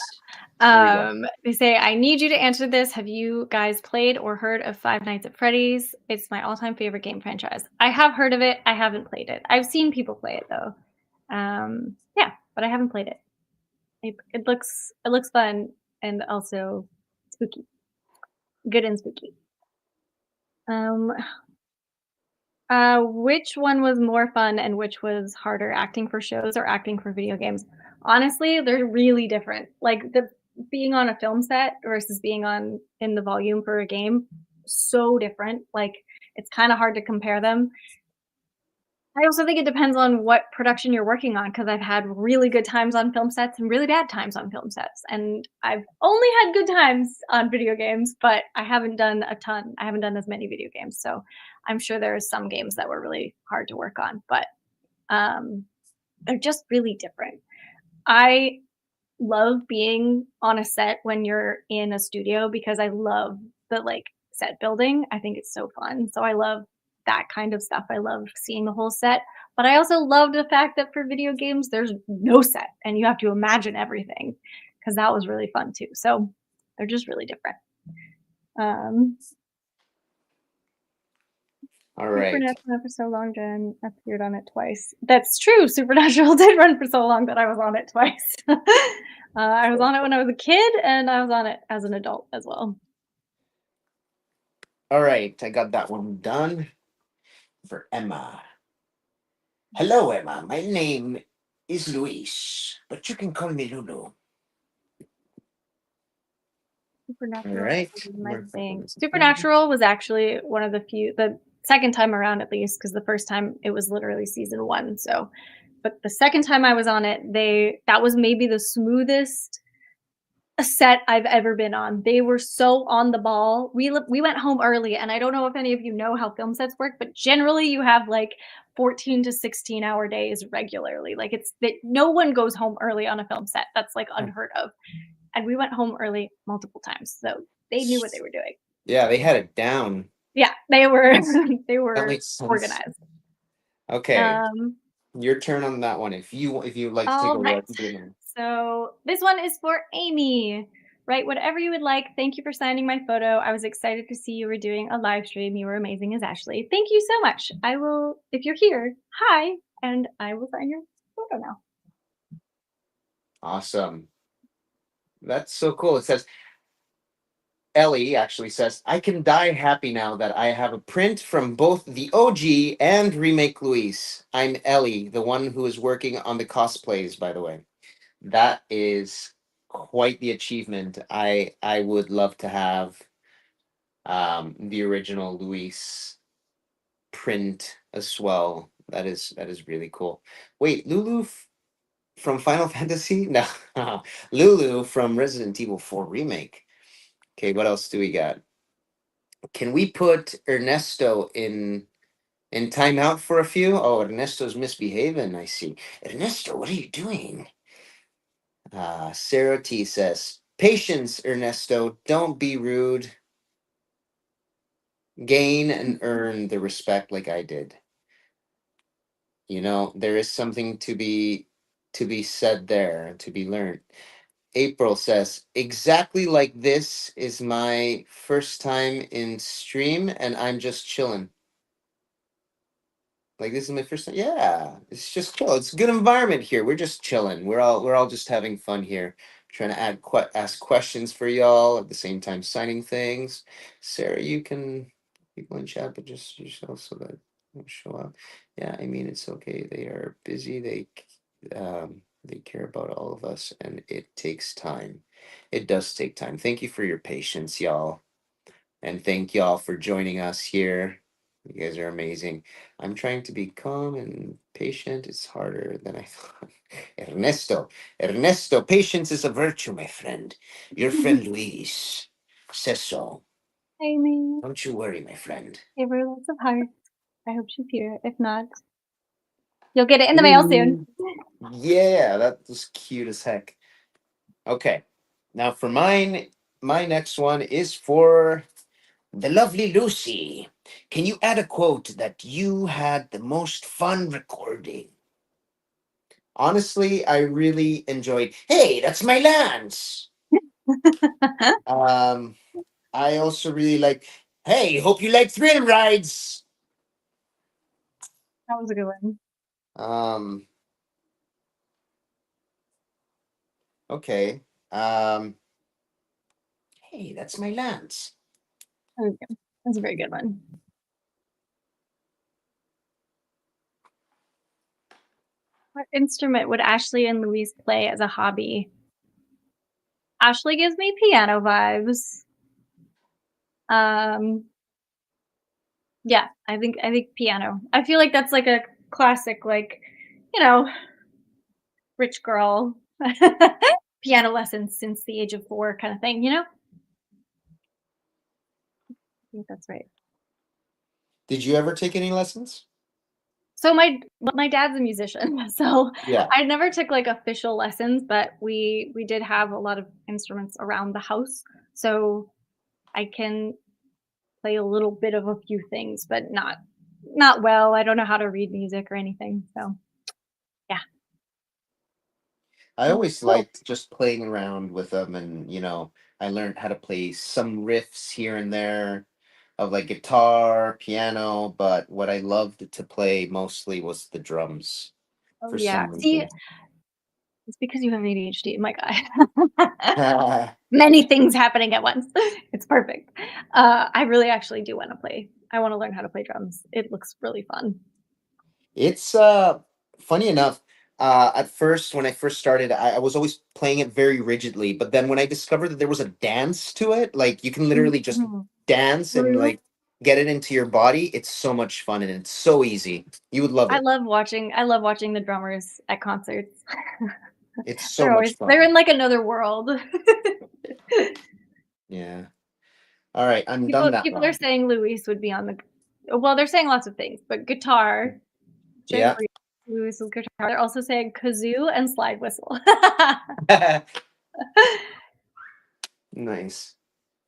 There we go. They say, I need you to answer this. Have you guys played or heard of Five Nights at Freddy's? It's my all-time favorite game franchise. I have heard of it. I haven't played it. I've seen people play it though. Yeah, but I haven't played it. It looks fun and also spooky. Good and spooky. Um, which one was more fun and which was harder, acting for shows or acting for video games? Honestly, they're really different. Like the being on a film set versus being on in the volume for a game, so different. Like it's kind of hard to compare them. I also think it depends on what production you're working on because I've had really good times on film sets and really bad times on film sets. And I've only had good times on video games, but I haven't done a ton. I haven't done as many video games. So I'm sure there's some games that were really hard to work on, but um, they're just really different. I love being on a set when you're in a studio because I love the like set building. I think it's so fun. So I love that kind of stuff. I love seeing the whole set. But I also love the fact that for video games there's no set and you have to imagine everything because that was really fun too. So they're just really different. Um All right. Supernatural ran for so long, Jen appeared on it twice. That's true. Supernatural did run for so long that I was on it twice. I was on it when I was a kid, and I was on it as an adult as well. All right. I got that one done for Emma. Hello, Emma. My name is Luis, but you can call me Lulu. All Supernatural right. is my thing. Supernatural was actually one of the second time around at least, because the first time it was literally season 1. So, but the second time I was on it, that was maybe the smoothest set I've ever been on. They were so on the ball. We went home early, and I don't know if any of you know how film sets work, but generally you have like 14 to 16-hour days regularly. Like it's that no one goes home early on a film set. That's like unheard of. And we went home early multiple times, so they knew what they were doing. Yeah, they had it down. Yeah, they were they That were makes sense. organized. Okay, your turn on that one. If you like to take a All right. look. So this one is for Amy. Write whatever you would like. Thank you for signing my photo. I was excited to see you were doing a live stream. You were amazing as Ashley. Thank you so much. I will, if you're here, hi, and I will sign your photo now. Awesome. That's so cool. It says Ellie actually says, I can die happy now that I have a print from both the OG and remake Luis. I'm Ellie, the one who is working on the cosplays, by the way. That is quite the achievement. I would love to have the original Luis print as well. That is really cool. Wait, Lulu from Final Fantasy? No. Lulu from Resident Evil 4 remake. Okay, what else do we got? Can we put Ernesto in timeout for a few? Oh, Ernesto's misbehaving, I see. Ernesto, what are you doing? Sarah T says, patience, Ernesto. Don't be rude. Gain and earn the respect like I did. You know, there is something to be said there, to be learned. April says, exactly like this is my first time in stream and I'm just chilling. Like this is my first time. Yeah, it's just cool. It's a good environment here. We're just chilling. We're all just having fun here. Trying to ask questions for y'all at the same time signing things. Sarah, you can people in chat, but just yourself so that you show up. Yeah, I mean it's okay. They are busy. They care about all of us, and it takes time. It does take time. Thank you for your patience, y'all. And thank y'all for joining us here. You guys are amazing. I'm trying to be calm and patient. It's harder than I thought. Ernesto, patience is a virtue, my friend. Your friend Luis says so. Amy, Don't you worry, my friend. give her lots of hearts. I hope she's here. If not, you'll get it in the mail soon. Yeah, that was cute as heck. Okay. Now for mine, my next one is for the lovely Lucy. Can you add a quote that you had the most fun recording? Honestly, I really enjoyed. Hey, that's my Lance. Um, I also really like. Hey, hope you like thrill rides. That was a good one. Um, okay. Um, hey, that's my Lance. That was good. That's a very good one. What instrument would Ashley and Louise play as a hobby? Ashley gives me piano vibes. Yeah, I think piano. I feel like that's like a classic, like, you know, rich girl piano lessons since the age of 4 kind of thing, you know? I think that's right. Did you ever take any lessons? So my dad's a musician, so Yeah. I never took like official lessons, but we did have a lot of instruments around the house, so I can play a little bit of a few things, but not well. I don't know how to read music or anything, so yeah. I always Cool. liked just playing around with them, and I learned how to play some riffs here and there of like guitar, piano, but what I loved to play mostly was the drums Oh for yeah. some See, reason. it's because you have ADHD, my guy. Many things happening at once. It's perfect. I really actually do want to play. I want to learn how to play drums. It looks really fun. It's funny enough. At first, when I first started, I was always playing it very rigidly. But then when I discovered that there was a dance to it, like you can literally just Mhm. dance and Groove. like get it into your body. It's so much fun and it's so easy. You would love it. I love watching the drummers at concerts. It's so much They're fun. in like another world. Yeah. All right, I'm done that People are one. saying Luis would be on the well, they're saying lots of things, but guitar, Yeah. Luis's guitar. They're also saying kazoo and slide whistle. Nice.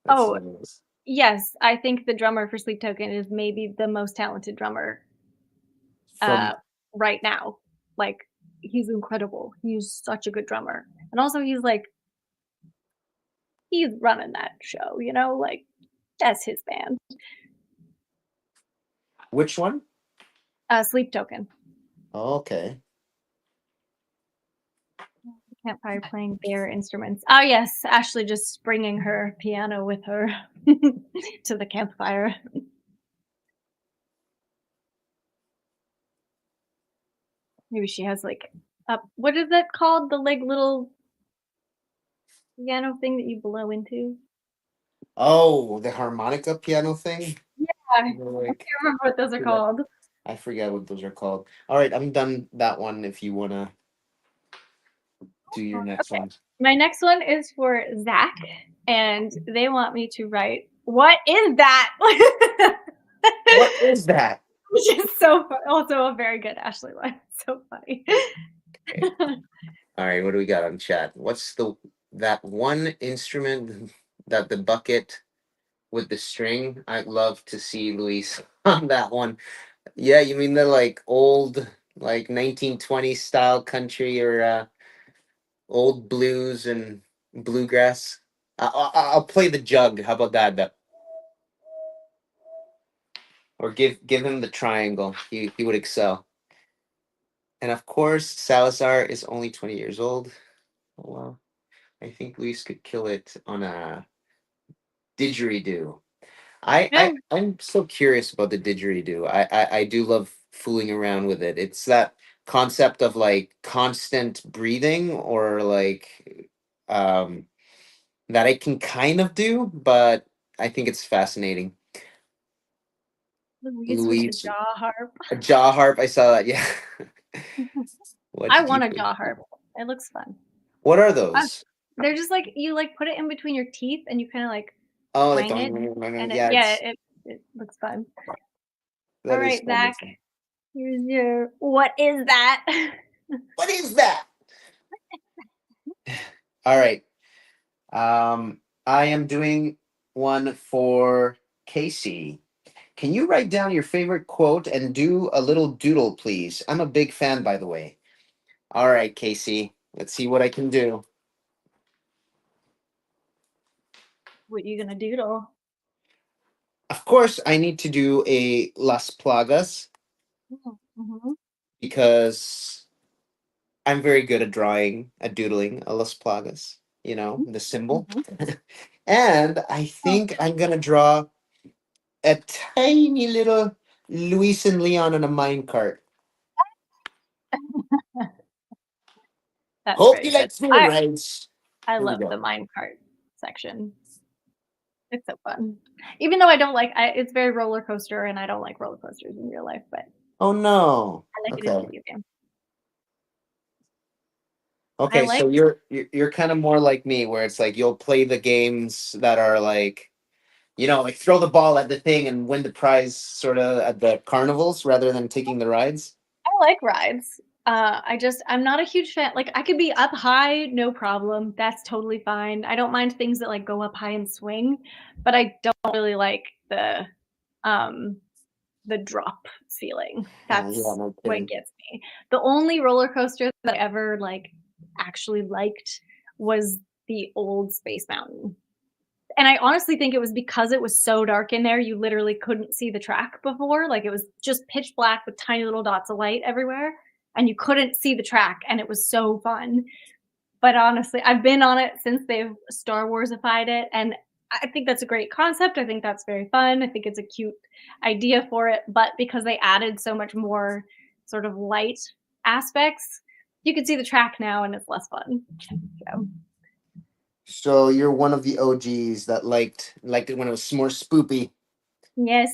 That's Oh, nice. yes, I think the drummer for Sleep Token is maybe the most talented drummer From right now. Like, he's incredible. He's such a good drummer. And also he's like he's running that show, you know, like that's his band. which one? Sleep Token. Okay. Campfire playing their instruments. Oh yes, Ashley just bringing her piano with her to the campfire. Maybe she has like what is that called? The like little piano thing that you blow into? Oh, the harmonica piano thing. Yeah, I They're like, can't remember what those are called. I forget what those are called. All right, I'm done that one if you want to do your next Okay. one. My next one is for Zach, and they want me to write, "What is that?" What is that? Which is so also a very good Ashley line. So funny. Okay. All right, what do we got on chat? What's that one instrument that the bucket with the string? I'd love to see Luis on that one. Yeah, you mean the like old like 1920s style country or old blues and bluegrass? I'll play the jug. How about that? Or give him the triangle. He would excel. And of course, Salazar is only 20 years old. Oh, wow. I think Luis could kill it on a didgeridoo. I'm so curious about the didgeridoo. I do love fooling around with it. It's that concept of like constant breathing or like that I can kind of do, but I think it's fascinating. Louise with the Louise, jaw harp. a jaw harp. I saw that. Yeah. What I did you want a do? jaw harp. It looks fun. What are those? They're just like you like put it in between your teeth and you kind of like Oh, like twang it, and yeah, it looks fun. All that is right, Zach, wonderful. here's your what is that? What is that? All right. I am doing one for Casey. Can you write down your favorite quote and do a little doodle, please? I'm a big fan, by the way. All right, Casey. Let's see what I can do. What you gonna doodle? Of course, I need to do a Las Plagas Mm-hmm. because I'm very good at drawing, at doodling a Las Plagas, you know, the symbol. And I Oh, think I'm going to draw a tiny little Luis and Leon on a minecart. that's Hope very you good. like thrill rides. I Here we love go. the minecart section. It's so fun. Even though I don't like it's very roller coaster and I don't like roller coasters in real life, but Oh no. I like it in the Okay. video game. I Okay, like so you're kind of more like me where it's like you'll play the games that are like, you know, like throw the ball at the thing and win the prize sort of at the carnivals rather than taking the rides. I like rides. I'm not a huge fan. Like I could be up high, no problem. That's totally fine. I don't mind things that like go up high and swing, but I don't really like um the drop feeling. Yeah, That's no what kidding. gets me. The only roller coaster that I ever like actually liked was the old Space Mountain. And I honestly think it was because it was so dark in there, you literally couldn't see the track before. Like it was just pitch black with tiny little dots of light everywhere, and you couldn't see the track, and it was so fun. But honestly, I've been on it since they've Star Warsified it, and I think that's a great concept. I think that's very fun. I think it's a cute idea for it, but because they added so much more sort of light aspects, you can see the track now, and it's less fun. So. So you're one of the OGs that liked it when it was more spoopy. Yes.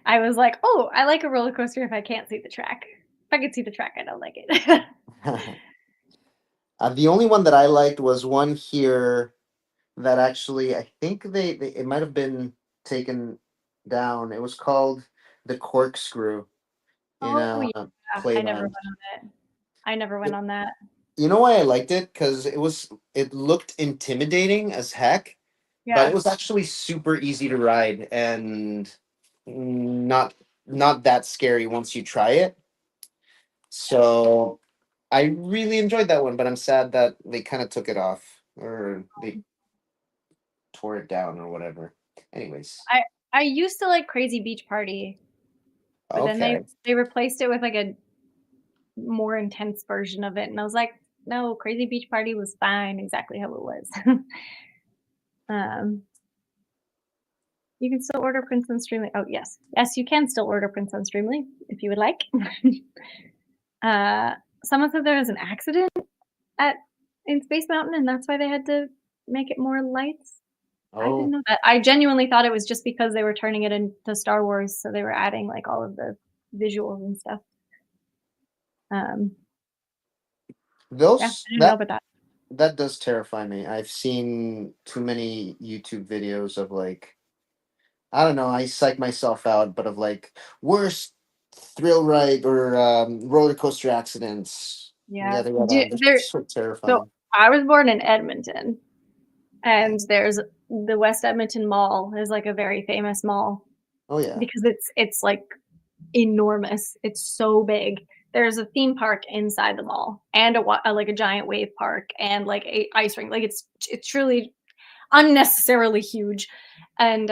I was like, "Oh, I like a roller coaster if I can't see the track. If I can see the track, I don't like it." The only one that I liked was one here that actually I think they it might have been taken down. It was called the Corkscrew in Oh, a yeah. I never Playland. went on it. I never went on that. You know why I liked it? Because it looked intimidating as heck, but it Yeah. was actually super easy to ride and not not that scary once you try it. So I really enjoyed that one, but I'm sad that they kind of took it off or they tore it down or whatever. Anyways, I used to like Crazy Beach Party, but then okay. they replaced it with like a more intense version of it, and I was like, "No, Crazy Beach Party was fine exactly how it was." um, you can still order Prince on Streamly. Oh, yes. Yes, you can still order Prince on Streamly if you would like. Someone said there was an accident at in Space Mountain, and that's why they had to make it more lights. I didn't Oh, know that. I genuinely thought it was just because they were turning it into Star Wars, so they were adding like all of the visuals and stuff. Um, yeah, those I didn't know that about that. that does terrify me. I've seen too many YouTube videos of like I don't know, I psych myself out, but of like worst thrill ride or roller coaster accidents. Yeah, Yada yada. They're there. so So terrifying. I was born in Edmonton, and there's the West Edmonton Mall is like a very famous mall Oh yeah. because it's like enormous. It's so big. There's a theme park inside the mall and like a giant wave park and like a ice rink. Like it's truly unnecessarily huge. And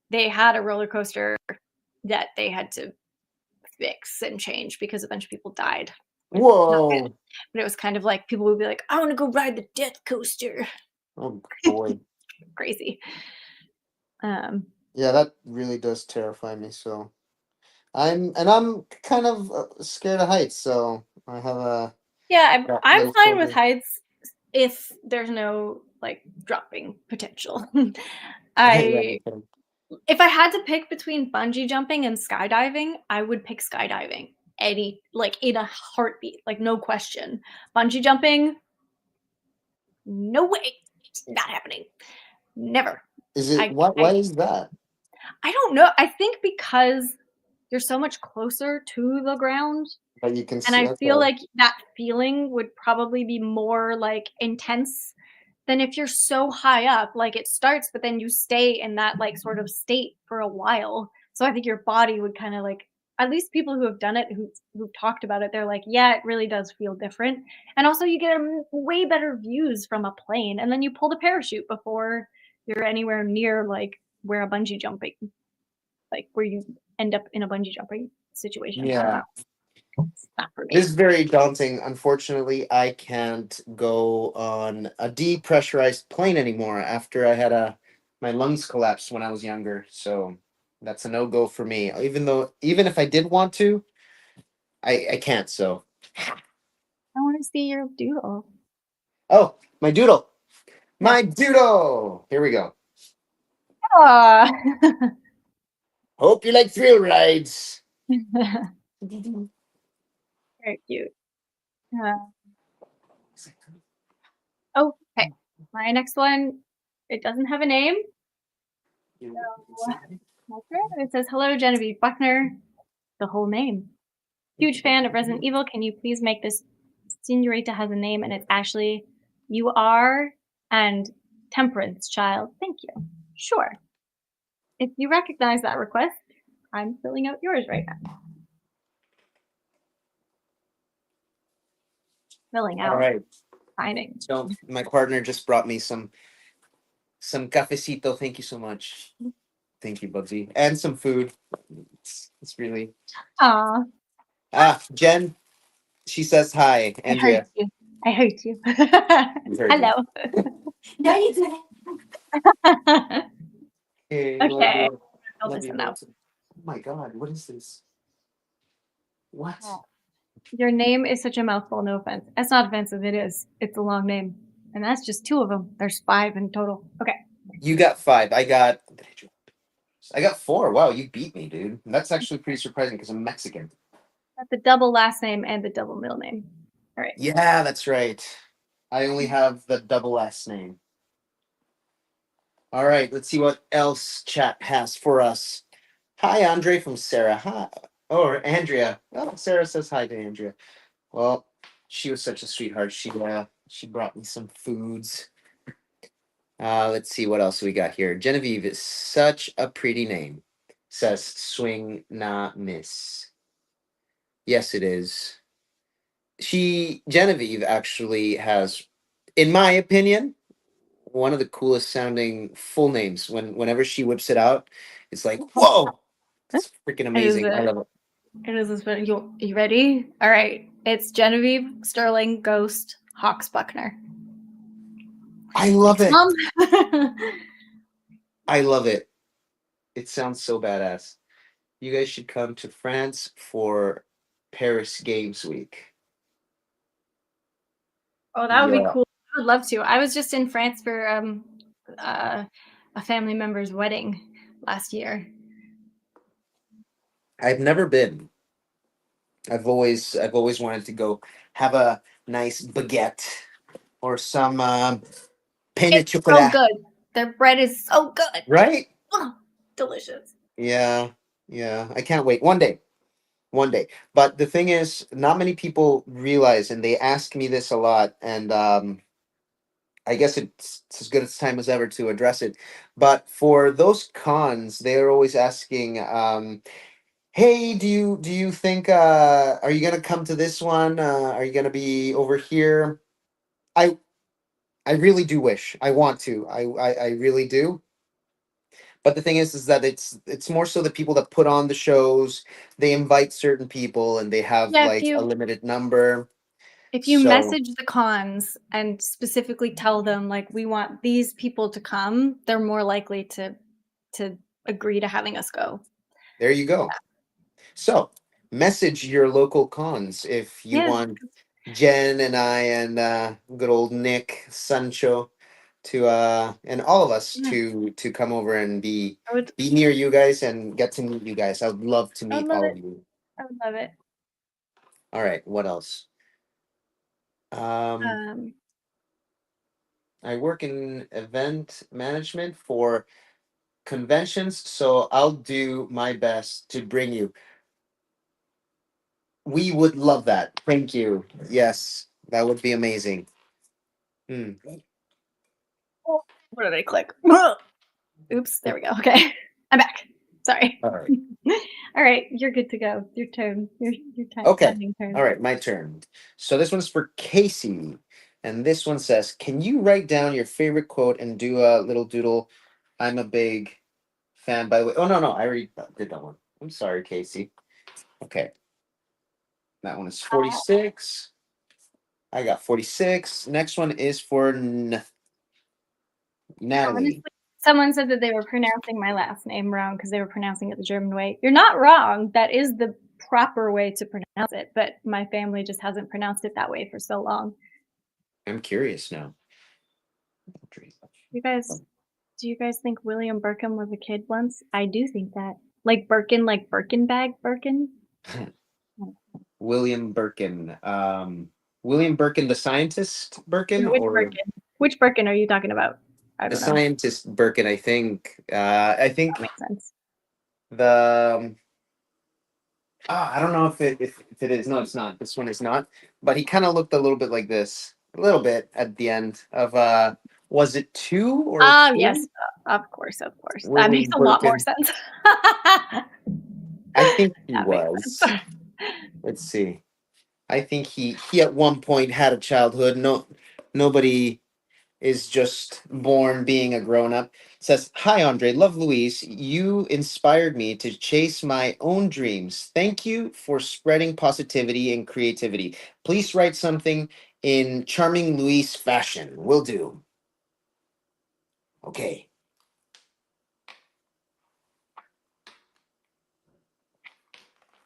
they had a roller coaster that they had to fix and change because a bunch of people died. Which is not good. Whoa. But it was kind of like people would be like, "I want to go ride the death coaster." Oh boy. Crazy. Um, Yeah, that really does terrify me. So I'm kind of scared of heights, so I have a Yeah, that I'm little fine with phobia. heights if there's no like dropping potential. Yeah, I okay. if I had to pick between bungee jumping and skydiving, I would pick skydiving. Like in a heartbeat, like no question. Bungee jumping, no way. It's not happening. Never. Is it I what? I Why is that? I don't know. I think because you're so much closer to the ground. But you can And see. I feel Okay. like that feeling would probably be more, like, intense than if you're so high up, like, it starts, but then you stay in that, like, sort of state for a while. So I think your body would kinda, like at least people who have done it, who've talked about it, they're like, "Yeah, it really does feel different." And also you get, way better views from a plane, and then you pull the parachute before you're anywhere near, like, where a bungee jumping like, where you end up in a bungee jumping situation. I don't Yeah. know. It's not for This me. is very daunting. Unfortunately, I can't go on a depressurized plane anymore after I had a my lungs collapsed when I was younger. So that's a no go for me. Even if I did want to, I can't. So I wanna see your doodle. oh, my doodle, Yeah. my doodle. Here we go. Aw. Hope you like thrill rides. Very cute. Uh, oh, okay. My next one, it doesn't have a name. So that's it. It says, "Hello, Genevieve Buechner," the whole name. "Huge fan of Resident Evil. Can you please make this senorita has a name, and it's Ashley. You are and Temperance Child. Thank you." Sure. If you recognize that request, I'm filling out yours right now. Filling All out, right. signing. So my partner just brought me some cafecito. Thank you so much. Thank you, Bubsy, and some food. It's really Aw, Jen. She says hi, I hurt Andrea. you. I hurt you. You heard me. Hello. No, you didn't. Hey, love Okay, you. fill Love this you. one Love out. you. Oh my God, what is this? What? Oh, your name is such a mouthful, no offense. It's not offensive, it is. It's a long name. And that's just two of them. There's 5 in total. Okay. You got 5. I got 4. Wow, you beat me, dude. That's actually pretty surprising because I'm Mexican. Got the double last name and the double middle name. All right. Yeah, that's right. I only have the double S name. All right, let's see what else chat has for us. Hi, Andre from Sarah. Hi. Or Andrea. Oh, Sarah says hi to Andrea. Well, she was such a sweetheart. She brought me some foods. Let's see what else we got here. Genevieve is such a pretty name. Says swing na miss. Yes, it is. Genevieve actually has, in my opinion, one of the coolest sounding full names. Whenever she whips it out, it's like, whoa, it's freaking It is amazing. I a love it. it is a you ready? All right. It's Genevieve Sterling Ghost Hawks Buckner. I love Thanks, it. Mom. I love it. It sounds so badass. You guys should come to France for Paris Games Week. Oh, that would be Yeah. cool. I would love to. I was just in France for uh, a family member's wedding last year. I've never been. I've always wanted to go have a nice baguette or some pain de It's so chocolat. good. Their bread is so good. Right? Oh, delicious. Yeah. Yeah. I can't wait. One day. One day. But the thing is, not many people realize, and they ask me this a lot, and I guess it's as good a time as ever to address it. But for those cons, they're always asking, "Hey, do you think are you gonna come to this one? Are you gonna be over here?" I I really do wish. I want to. I really do. But the thing is that it's more so the people that put on the shows. They invite certain people, and they have Yeah, like a limited number. if you So message the cons and specifically tell them like we want these people to come, they're more likely to agree to having us go. there you go. So message your local cons if you Yeah. want Jen and I and good old Nick Sancho to and all of us Yeah. to come over and be I would near you guys and get to meet you guys. I would love to meet love all it. of you. I would love it. All right, what else? Um, I work in event management for conventions, so I'll do my best to bring you. We would love that. Thank you. Yes, that would be amazing. Hmm. what did I click? Oops, there we go. Okay. I'm back. Sorry. All right. All right, you're good to go. Your turn. Your Okay. timing turn. All right, my turn. So this one's for Casey. And this one says, can you write down your favorite quote and do a little doodle? I'm a big fan, by the way. Oh, no, I already did that one. I'm sorry, Casey. Okay. That one is 46. I got 46. Next one is for Natalie. Honestly, someone said that they were pronouncing my last name wrong because they were pronouncing it the German way. You're not wrong. That is the proper way to pronounce it, but my family just hasn't pronounced it that way for so long. I'm curious now. Do you guys think William Birkin was a kid once? I do think that. Like Birkin, like Birkin bag Birkin? William Birkin. William Birkin, the scientist Birkin, Which or Birkin? Which Birkin are you talking about? I the don't know. scientist Birkin? I think. I think That makes sense. the. I don't know if it is. No, it's not. This one is not. But he kind of looked a little bit like this, a little bit at the end of. Was it two or Yes, three? of course, of course. That makes William a lot more Birkin. sense. I think he That makes was. sense. Let's see. I think he at one point had a childhood. No, nobody is just born being a grown up. Says, "Hi Andre, love Louise. You inspired me to chase my own dreams. Thank you for spreading positivity and creativity. Please write something in charming Louise fashion. Will do." Okay.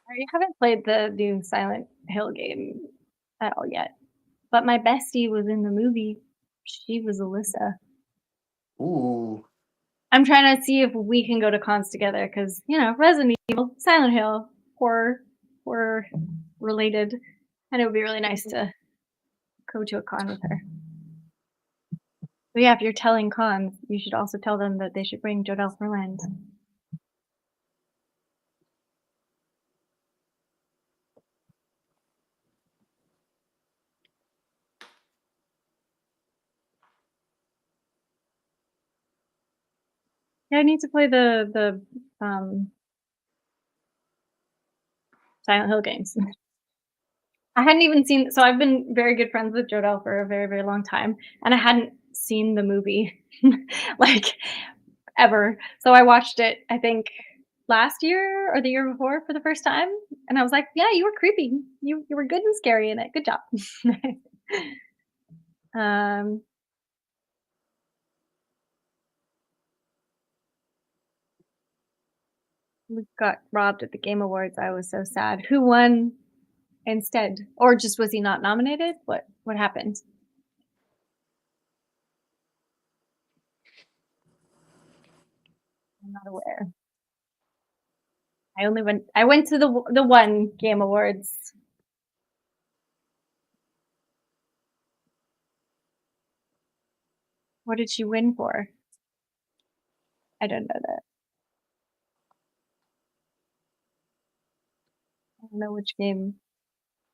I haven't played the new Silent Hill game at all yet, but my bestie was in the movie. She was Alyssa. Ooh. I'm trying to see if we can go to cons together because, Resident Evil, Silent Hill, horror related, and it would be really nice to go to a con with her. But yeah, if you're telling cons, you should also tell them that they should bring Jodelle Ferland. Yeah, I need to play the Silent Hill games. I hadn't even seen. So I've been very good friends with Jodelle for a very, very long time, and I hadn't seen the movie like ever. So I watched it, I think, last year or the year before for the first time, and I was like, "Yeah, you were creepy. You were good and scary in it. Good job." um, we got robbed at the Game Awards. I was so sad. Who won instead, or just was he not nominated? What happened? I'm not aware. I went to the one Game Awards. What did she win for? I don't know that. I don't know which game.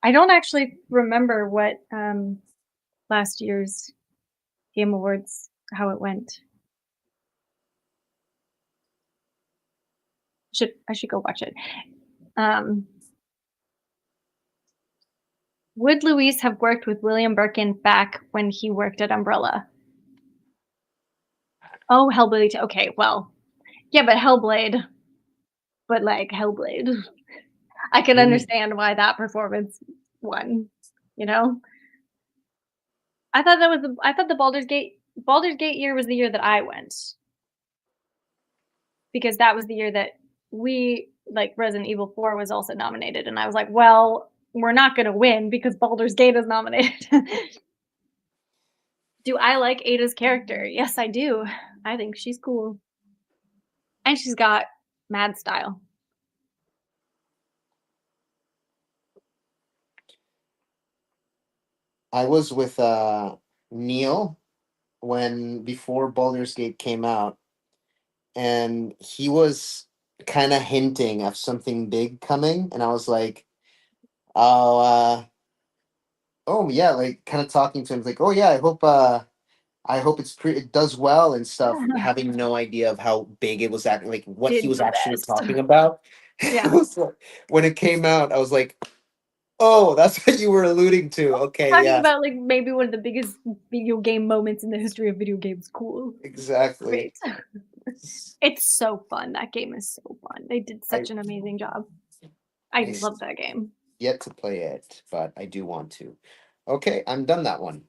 I don't actually remember what last year's Game Awards, how it went. I should go watch it. Would Louise have worked with William Birkin back when he worked at Umbrella? Oh, Hellblade. Okay, well, yeah, but Hellblade. But like Hellblade, I can understand why that performance won. You know, I thought the Baldur's Gate year was the year that I went because that was the year that we like Resident Evil 4 was also nominated, and I was like, well, we're not gonna win because Baldur's Gate is nominated. Do I like Ada's character? Yes, I do. I think she's cool. And she's got mad style. I was with Neil before Baldur's Gate came out, and he was kind of hinting of something big coming, and I was like, oh, oh yeah, like kind of talking to him, like, oh yeah, I hope it does well and stuff, having no idea of how big it was, like what he Did was the actually best. talking about. Yeah. I was like, when it came out, I was like, oh, that's what you were alluding to. Okay, Talking yeah, about like maybe one of the biggest video game moments in the history of video games. Cool. exactly. Great. It's so fun. That game is so fun. They did I such an amazing job. I I love that game. yet to play it, but I do want to. Okay, I'm done that one.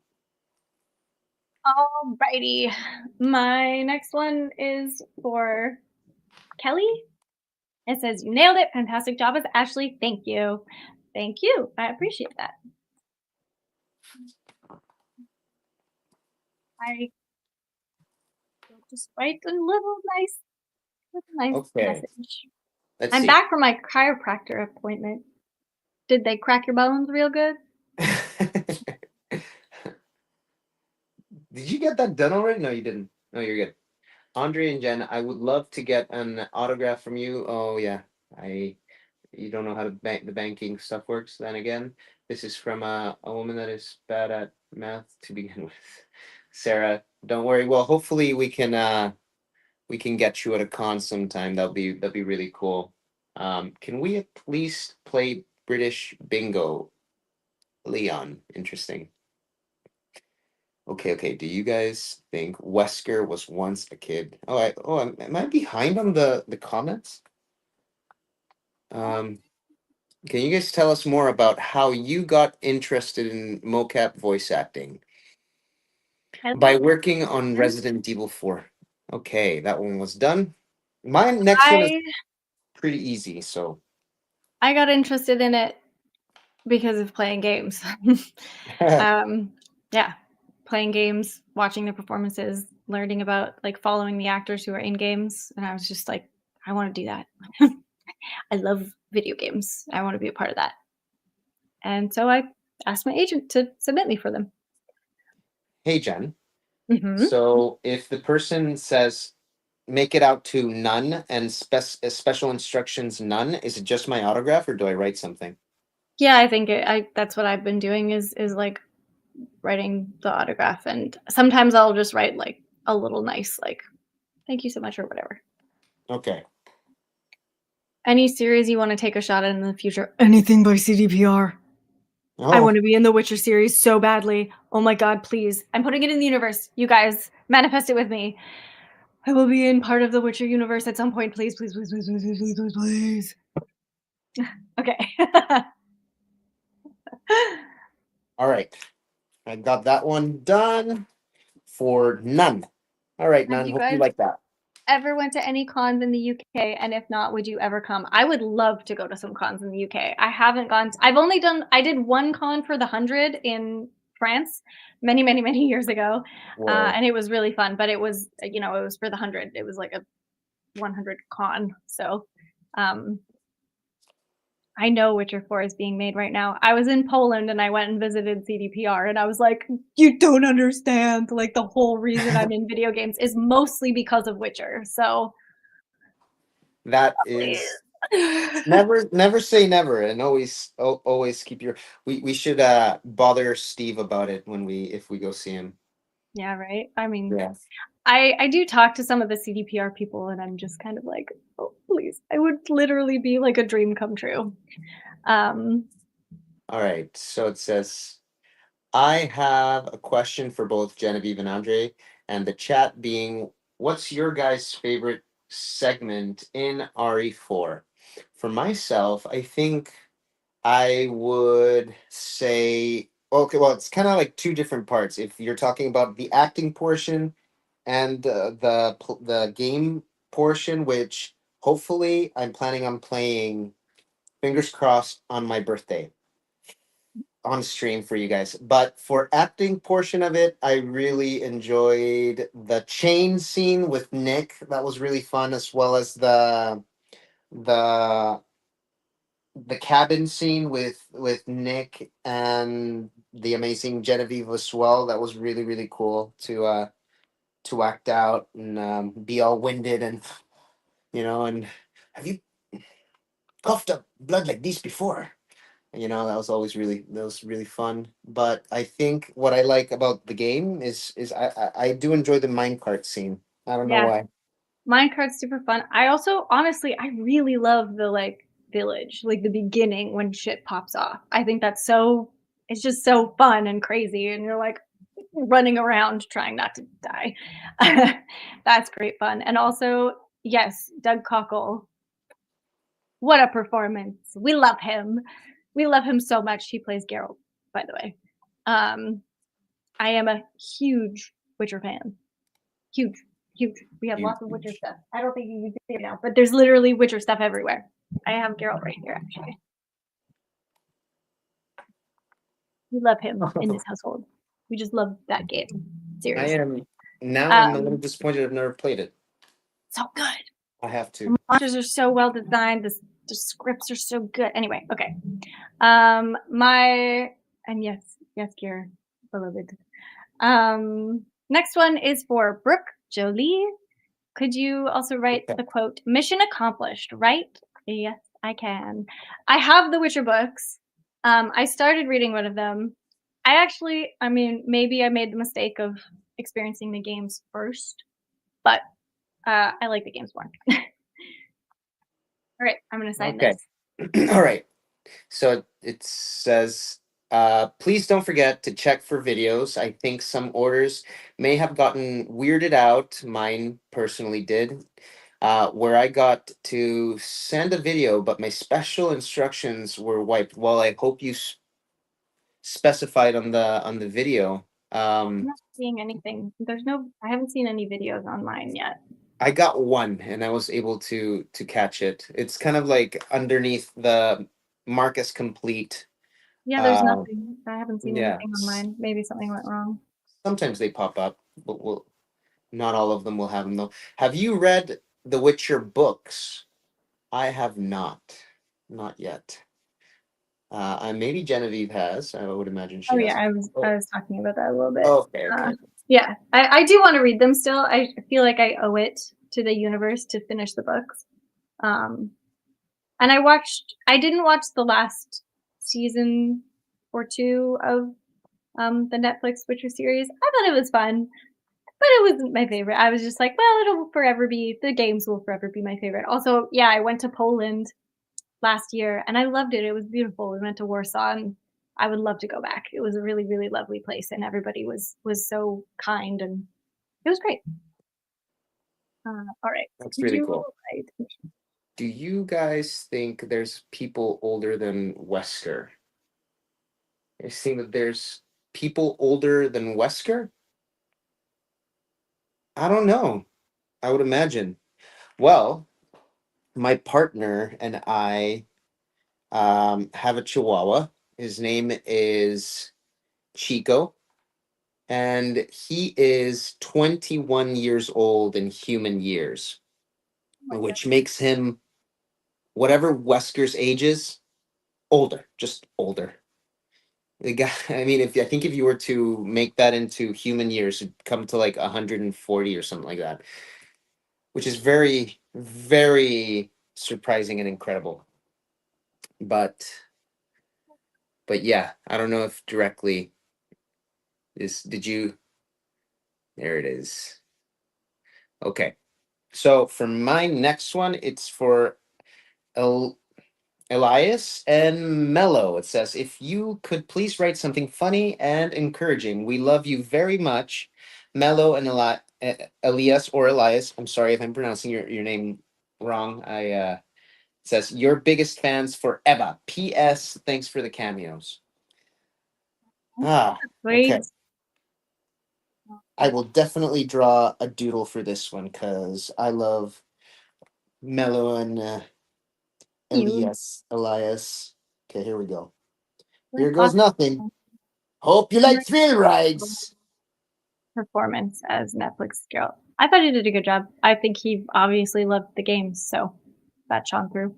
Alrighty. My next one is for Kelly. It says, "You nailed it. Fantastic job as Ashley. Thank you." Thank you. I appreciate that. I will just write a nice Okay, message. let's I'm see. back from my chiropractor appointment. Did they crack your bones real good? Did you get that done already? No, you didn't. No, you're good. Andre and Jen, I would love to get an autograph from you. Oh yeah, I you don't know how the banking stuff works. Then again, this is from a woman that is bad at math to begin with. Sarah, don't worry. Well, hopefully we can get you at a con sometime. That'll be really cool. Can we at least play British bingo, Leon? Interesting. Okay, okay. Do you guys think Wesker was once a kid? Am I behind on the comments? Um, can you guys tell us more about how you got interested in mocap voice acting by working on Resident Evil 4? Okay, that one was done. My next one is I pretty easy, so I got interested in it because of playing games. um, yeah, playing games, watching the performances, learning about like following the actors who are in games, and I was just like, I want to do that. I love video games. I want to be a part of that. And so I asked my agent to submit me for them. Hey Jen. Mm-hmm. So if the person says make it out to none and special instructions none, is it just my autograph or do I write something? Yeah, I think that's what I've been doing is like writing the autograph, and sometimes I'll just write like a little nice like thank you so much or whatever. Okay. Any series you want to take a shot at in the future? Anything by CDPR. I Oh, want to be in the Witcher series so badly. Oh my god, please. I'm putting it in the universe. You guys, manifest it with me. I will be in part of the Witcher universe at some point. Please, please, please, please, please, please, please, please. Okay. all right. I got that one done for none. All right, Have none. you Hope you guys like that. ever went to any cons in the UK? And if not, would you ever come? I would love to go to some cons in the UK. I haven't gone. I did one con for the 100 in France many, many, many years ago. Whoa. And it was really fun, but it was, it was for the 100. It was like a 100 con. So I know Witcher 4 is being made right now. I was in Poland and I went and visited CDPR and I was like, you don't understand. Like the whole reason I'm in video games is mostly because of Witcher. So That please. is never say never and always keep your we should bother Steve about it when we if we go see him. Yeah, right. I mean, Yeah. I do talk to some of the CDPR people and I'm just kind of like, oh, please. I would literally be like a dream come true. Um, All right. So it says I have a question for both Genevieve and Andre, and the chat being, what's your guys' favorite segment in RE4? For myself, I think I would say, okay, well, it's kind of like two different parts. If you're talking about the acting portion and the game portion, which hopefully, I'm planning on playing. Fingers crossed on my birthday on stream for you guys. But for acting portion of it, I really enjoyed the chain scene with Nick. That was really fun, as well as the the cabin scene with Nick and the amazing Genevieve as well. That was really really cool to act out and be all winded and and have you coughed up blood like this before? That was always really fun. But I think what I like about the game is I do enjoy the minecart scene. I don't know Yeah, why. minecart's super fun. I also honestly I really love the like village, like the beginning when shit pops off. I think that's so it's just so fun and crazy and you're like running around trying not to die. That's great fun. And also, yes, Doug Cockle. What a performance. We love him. We love him so much. He plays Geralt, by the way. Um, I am a huge Witcher fan. Huge, huge. We have lots of Witcher Huge. stuff. I don't think you can see it now, but there's literally Witcher stuff everywhere. I have Geralt right here, actually. We love him in this household. We just love that game. I Seriously. am now. I'm a little Um, disappointed. I've never played it. so good. I have The to. monsters are so well designed. The scripts are so good. Anyway, okay. My and yes, Kira, beloved. Next one is for Brooke Jolie. Could you also write Okay. the quote, mission accomplished, right? Yes, I can. I have the Witcher books. I started reading one of them. I mean, maybe I made the mistake of experiencing the games first, but I like the games more. All right, I'm going to sign Okay. this. All right. So it says, please don't forget to check for videos. I think some orders may have gotten weirded out. Mine personally did. Where I got to send a video, but my special instructions were wiped. Well, I hope you specified on the video. I'm not seeing anything. I haven't seen any videos on mine yet. I got one, and I was able to catch it. It's kind of like underneath the Marcus complete. Yeah, there's Uh, nothing. I haven't seen yeah, anything on mine. Maybe something went wrong. sometimes they pop up, but not all of them will have them though. Have you read the Witcher books? I have not yet. And maybe Genevieve has. I would imagine Oh she yeah, has. I was talking about that a little bit. Okay, Uh, okay. yeah, I do want to read them still. I feel like I owe it to the universe to finish the books. Um, and I didn't watch the last season or two of the Netflix Witcher series. I thought it was fun, but it wasn't my favorite. I was just like, well, the games will forever be my favorite. Also, yeah, I went to Poland last year and I loved it. It was beautiful. We went to Warsaw and I would love to go back. It was a really, really lovely place and everybody was so kind and it was great. All right. That's Did really you cool. Do you guys think there's people older than Wesker? I think that there's people older than Wesker? I don't know. I would imagine. Well, my partner and I have a Chihuahua. His name is Chico, and he is 21 years old in human years, which makes him whatever Wesker's age is, older, just older. The guy, I mean, if I think if you were to make that into human years, it'd come to like 140 or something like that, which is very, very surprising and incredible. But yeah, I don't know if directly did you there it is. Okay. So for my next one, it's for El, Elias and Mello. It says, if you could please write something funny and encouraging. We love you very much. Mello and Elias or Elias. I'm sorry if I'm pronouncing your name wrong. It says your biggest fans forever. P.S. Thanks for the cameos. Ah, okay. Great. I will definitely draw a doodle for this one because I love Mello and You. Elias. Okay, here we go. We're Here goes nothing. Hope you like thrill rides. performance as Netflix girl. I thought he did a good job. I think he obviously loved the games, so that shone through.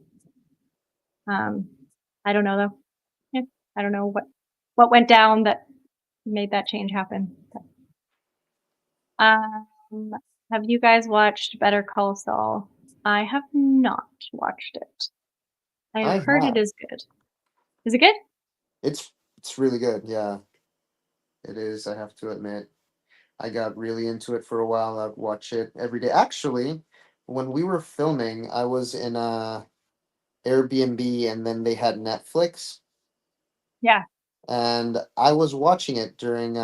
I don't know though. Yeah, I don't know what went down that made that change happen. Um, have you guys watched Better Call Saul? I have not watched it. I I have heard it have. is good. Is it good? It's really good. Yeah, it is. I have to admit. I got really into it for a while. I'd watch it every day. Actually, when we were filming, I was in a Airbnb, and then they had Netflix, Yeah. and I was watching it during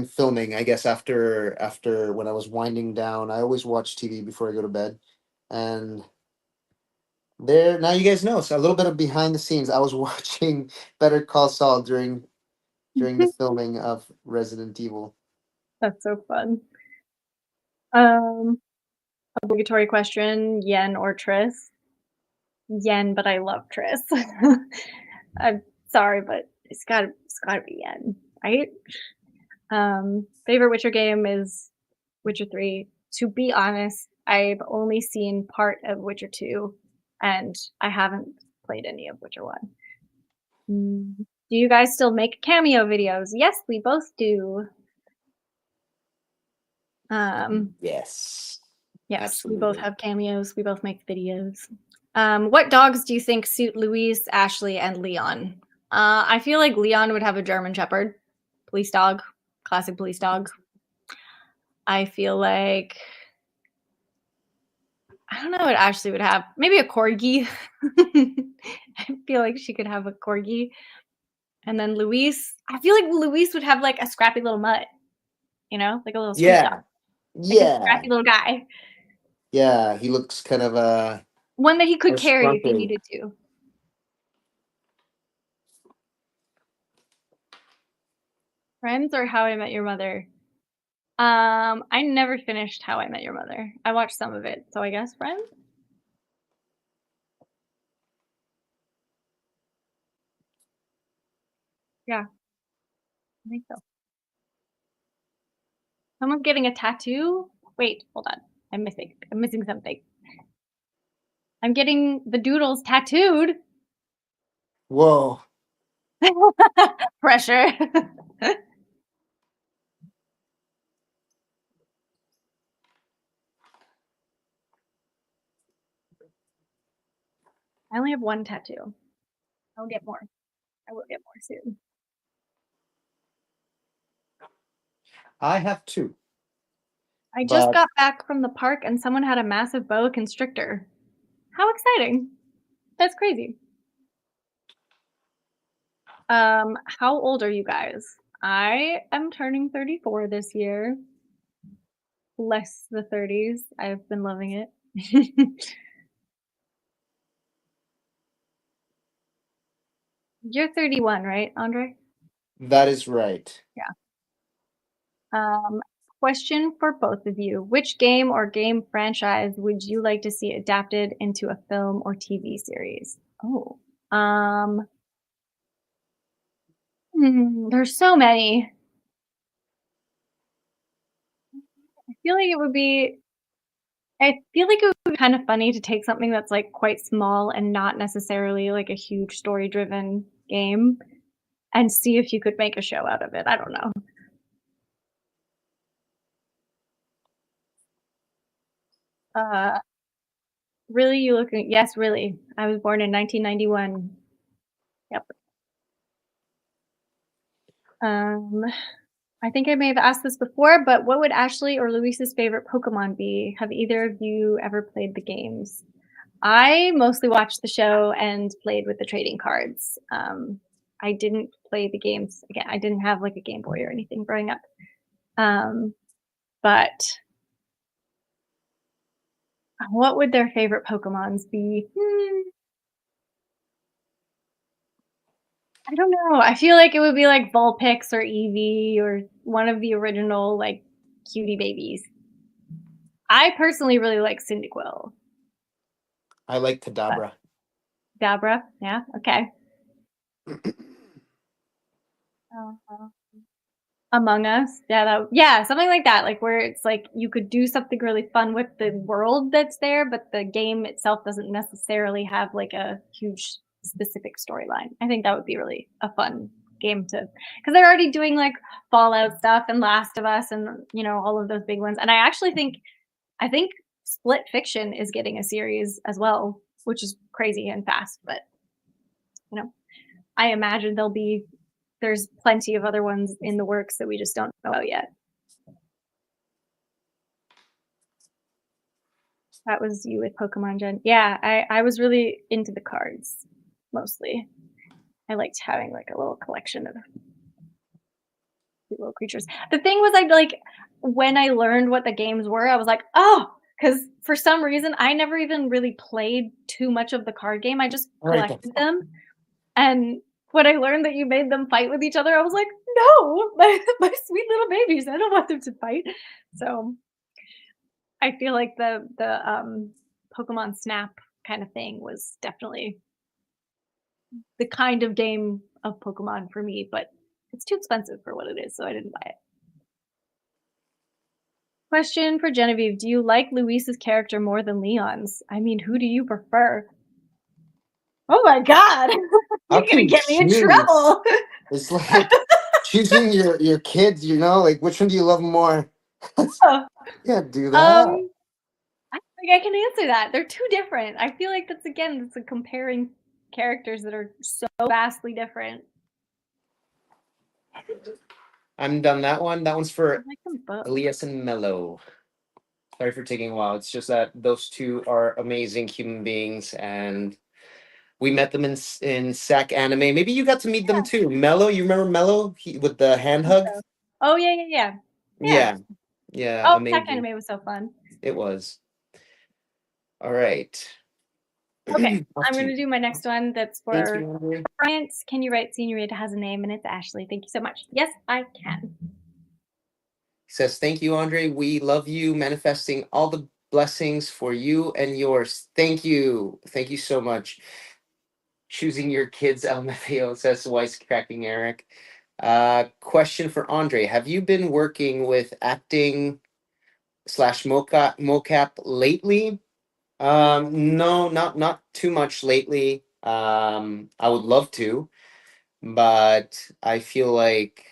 filming. I guess after when I was winding down. I always watch TV before I go to bed, and there now you guys know. So a little bit of behind the scenes. I was watching Better Call Saul during the filming of Resident Evil. That's so fun. Obligatory question, Yen or Triss? Yen, but I love Triss. I'm sorry, but it's gotta be Yen, right? Favorite Witcher game is Witcher 3. To be honest, I've only seen part of Witcher 2, and I haven't played any of Witcher 1. Do you guys still make cameo videos? Yes, we both do. Yes, Yes, we both absolutely. have cameos. We both make videos. What dogs do you think suit Luis, Ashley, and Leon? I feel like Leon would have a German Shepherd, police dog, classic police dog. I feel like I don't know what Ashley would have. Maybe a corgi. I feel like she could have a corgi. And then Luis, I feel like Luis would have like a scrappy little mutt, like a little street dog, Yeah, like a yeah, scrappy little guy. yeah. He looks kind of One that he could carry if he scrumpy. needed to. Friends or How I Met Your Mother? I never finished How I Met Your Mother. I watched some of it, so I guess Friends? Yeah, I think so. Someone's getting a tattoo? Wait, hold on. I'm missing something. I'm getting the doodles tattooed. Whoa. Pressure. I only have one tattoo. I'll get more. I will get more soon. I have two, I just but got back from the park and someone had a massive boa constrictor. How exciting. That's crazy. How old are you guys? I am turning 34 this year. Bless the 30s. I've been loving it. You're 31, right, Andre? that is right. Yeah. Question for both of you. Which game or game franchise would you like to see adapted into a film or TV series? Oh. There's so many. I feel like it would be I feel like it would be kind of funny to take something that's like quite small and not necessarily like a huge story driven game and see if you could make a show out of it. I don't know. Uh, really, you looking? Yes, really. I was born in 1991. Yep. Um, I think I may have asked this before, but what would Ashley or Luis's favorite Pokemon be? Have either of you ever played the games? I mostly watched the show and played with the trading cards. I didn't play the games. Again, I didn't have like a Game Boy or anything growing up. But what would their favorite Pokemons be? I don't know. I feel like it would be like Vulpix or Eevee or one of the original like cutie babies. I personally really like Cyndaquil. I like Kadabra. Dabra, yeah, okay. Among Us, yeah, something like that, like where it's like you could do something really fun with the world that's there, but the game itself doesn't necessarily have like a huge specific storyline. I think that would be really a fun game to, because they're already doing like Fallout stuff and Last of Us and all of those big ones. And I think Split Fiction is getting a series as well, which is crazy and fast, but I imagine there's plenty of other ones in the works that we just don't know about yet. That was you with Pokemon Gen. Yeah, I was really into the cards mostly. I liked having like a little collection of little creatures. The thing was, when I learned what the games were, I was like, oh, because for some reason I never even really played too much of the card game. I just collected them. And when I learned that you made them fight with each other, I was like, no, my sweet little babies, I don't want them to fight. So I feel like the Pokemon Snap kind of thing was definitely the kind of game of Pokemon for me, but it's too expensive for what it is, so I didn't buy it. Question for Genevieve: do you like Luis's character more than Leon's? I mean, who do you prefer? Oh my god! You're gonna get me in trouble. It's like choosing your kids, like which one do you love more? Yeah, do that. I think I can answer that. They're too different. I feel like it's a comparing characters that are so vastly different. I'm done that one. That one's I for like them both. Elias and Mello. Sorry for taking a while. It's just that those two are amazing human beings, and we met them in SAC anime. Maybe you got to meet them too. Mello, you remember Mello? He with the hand hug? Oh yeah. Yeah, Oh, amazing. SAC anime was so fun. It was. All right. Okay, I'm going to do my next one. That's Thank for you, André. France. Can you write Senorita has a name and it's Ashley? Thank you so much. Yes, I can. He says, thank you, Andre. We love you, manifesting all the blessings for you and yours. Thank you. Thank you so much. Choosing your kids, LMFAO, says wisecracking Eric. Question for Andre. Have you been working with acting slash mocap lately? No, not too much lately. I would love to, but I feel like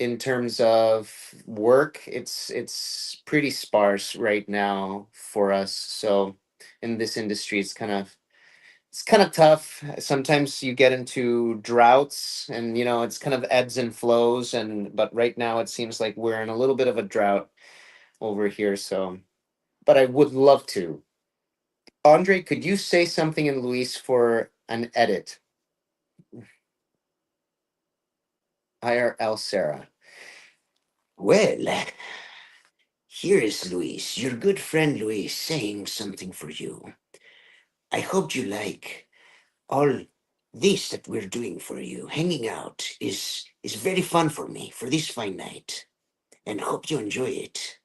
in terms of work, it's pretty sparse right now for us. So in this industry, it's kind of tough. Sometimes you get into droughts, and it's kind of ebbs and flows. And but right now, it seems like we're in a little bit of a drought over here. So, but I would love to. Andre, could you say something in Luis for an edit? IRL Sarah. Well, here is Luis, your good friend Luis, saying something for you. I hope you like all this that we're doing for you. Hanging out is very fun for me for this fine night, and hope you enjoy it.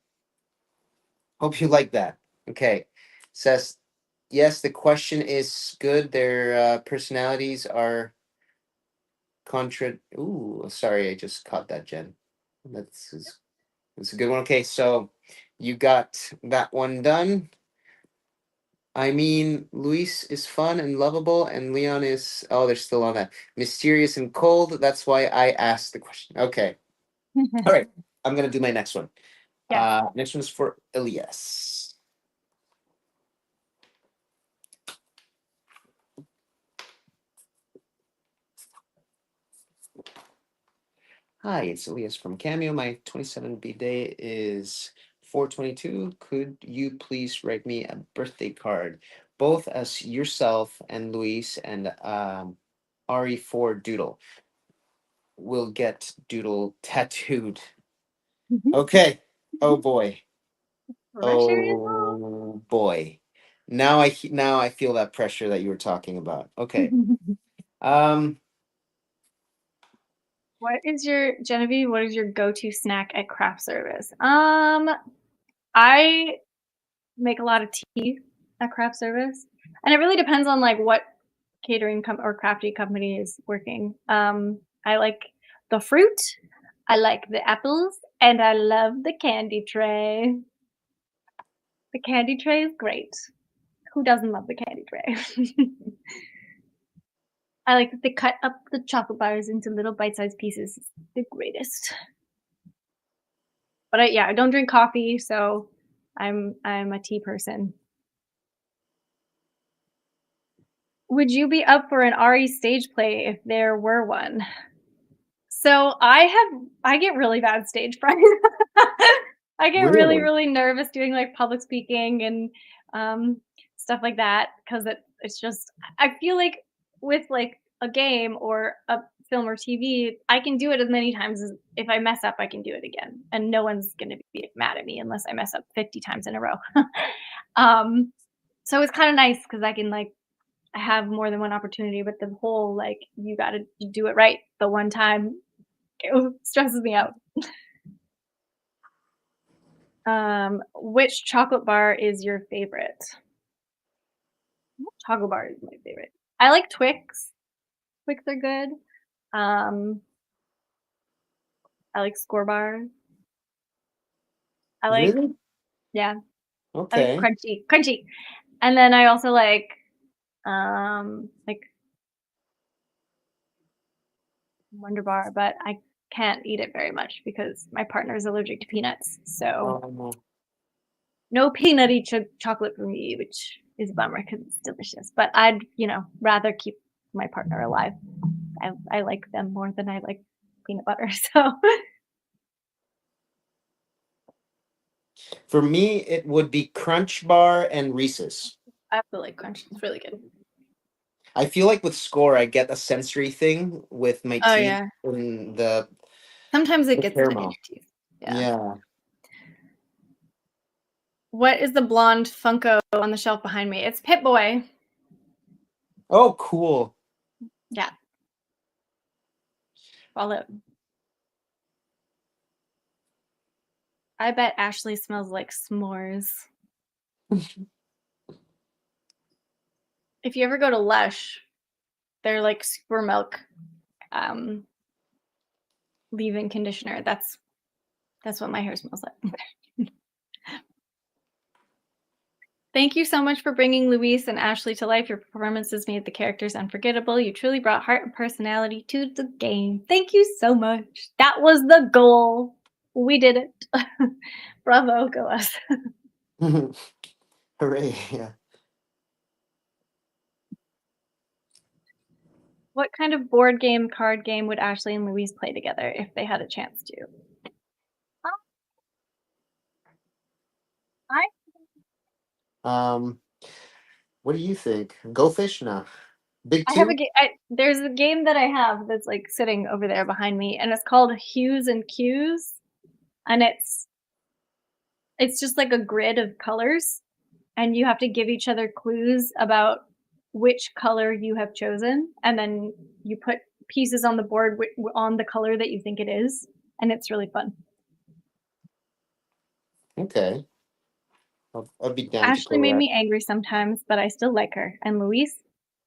Hope you like that. Okay, says yes. The question is good. Their personalities are contra. Ooh, sorry, I just caught that, Jen. That's a good one. Okay, so you got that one done. I mean, Luis is fun and lovable, and Leon is, oh, they're still on that. Mysterious and cold. That's why I asked the question. Okay. All right. I'm going to do my next one. Yeah. Next one's for Elias. Hi, it's Elias from Cameo. My 27B day is 422. Could you please write me a birthday card, both as yourself and Luis and RE4 Doodle? Will get Doodle tattooed. Okay. Oh boy. Oh boy. Now I feel that pressure that you were talking about. Okay. What is your Genevieve? What is your go-to snack at craft service? I make a lot of tea at craft service, and it really depends on like what catering or crafty company is working. I like the fruit, I like the apples, and I love the candy tray. The candy tray is great. Who doesn't love the candy tray? I like that they cut up the chocolate bars into little bite-sized pieces. It's the greatest. But I don't drink coffee, so I'm a tea person. Would you be up for an RE stage play if there were one? So I get really bad stage fright. I get really, Really? really nervous doing like public speaking and stuff like that because it's just I feel like with like a game or a film or TV, I can do it as many times as if I mess up, I can do it again, and no one's gonna be mad at me unless I mess up 50 times in a row. So it's kind of nice because I can like I have more than one opportunity, but the whole like you got to do it right the one time it stresses me out. Which chocolate bar is your favorite? Chocolate bar is my favorite. I like Twix. Twix are good. I like Score bars. I like Really? yeah. I like Okay. crunchy. And then I also like Wonder Bar, but I can't eat it very much because my partner is allergic to peanuts. So no peanutty chocolate for me, which is a bummer because it's delicious. But I'd, rather keep my partner alive. I like them more than I like peanut butter. So For me, it would be Crunch Bar and Reese's. I feel like Crunch is really good. I feel like with Score, I get a sensory thing with my Oh teeth yeah. and the Sometimes it the gets it in your caramel. teeth. Yeah. Yeah. What is the blonde Funko on the shelf behind me? It's Pit Boy. Oh, cool. Yeah. Follow. I bet Ashley smells like s'mores. If you ever go to Lush, they're like super milk leave-in conditioner. That's what my hair smells like. Thank you so much for bringing Luis and Ashley to life. Your performances made the characters unforgettable. You truly brought heart and personality to the game. Thank you so much. That was the goal. We did it. Bravo, go us. Hooray. Yeah. What kind of board game, card game would Ashley and Luis play together if they had a chance to? What do you think? Go fish now. Big I have a two? game. There's a game that I have that's like sitting over there behind me, and it's called Hues and Cues, and it's just like a grid of colors, and you have to give each other clues about which color you have chosen, and then you put pieces on the board on the color that you think it is, and it's really fun. Okay. I'll be down to Ashley play made that. me angry sometimes, but I still like her. And Luis,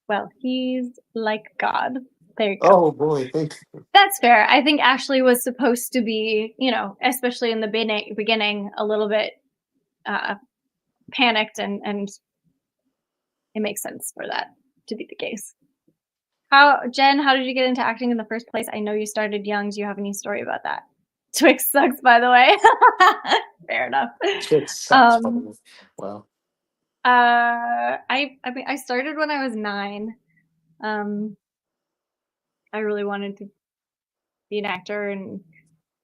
well, he's like God. There you go. Oh boy, thanks. That's fair. I think Ashley was supposed to be, especially in the beginning, a little bit panicked, and it makes sense for that to be the case. Jen, how did you get into acting in the first place? I know you started young. Do you have any story about that? Twix sucks, by the way. Fair enough. Shit sucks. Well. I started when I was 9. I really wanted to be an actor, and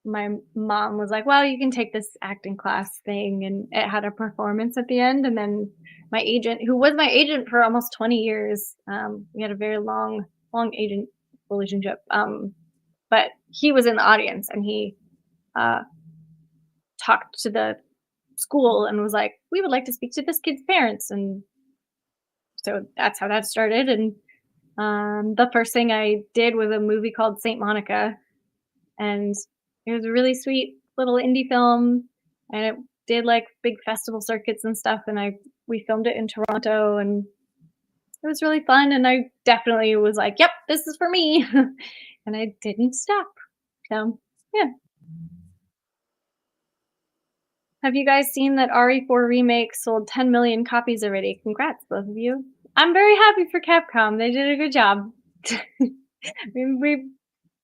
my mom was like, well, you can take this acting class thing, and it had a performance at the end. And then my agent, who was my agent for almost 20 years, we had a very long agent relationship, but he was in the audience, and he talked to the school and was like, we would like to speak to this kid's parents. And so that's how that started. And the first thing I did was a movie called Saint Monica, and it was a really sweet little indie film, and it did like big festival circuits and stuff, and we filmed it in Toronto, and it was really fun. And I definitely was like, "Yep, this is for me," and I didn't stop. So yeah. Have you guys seen that RE4 remake sold 10 million copies already? Congrats, both of you. I'm very happy for Capcom. They did a good job.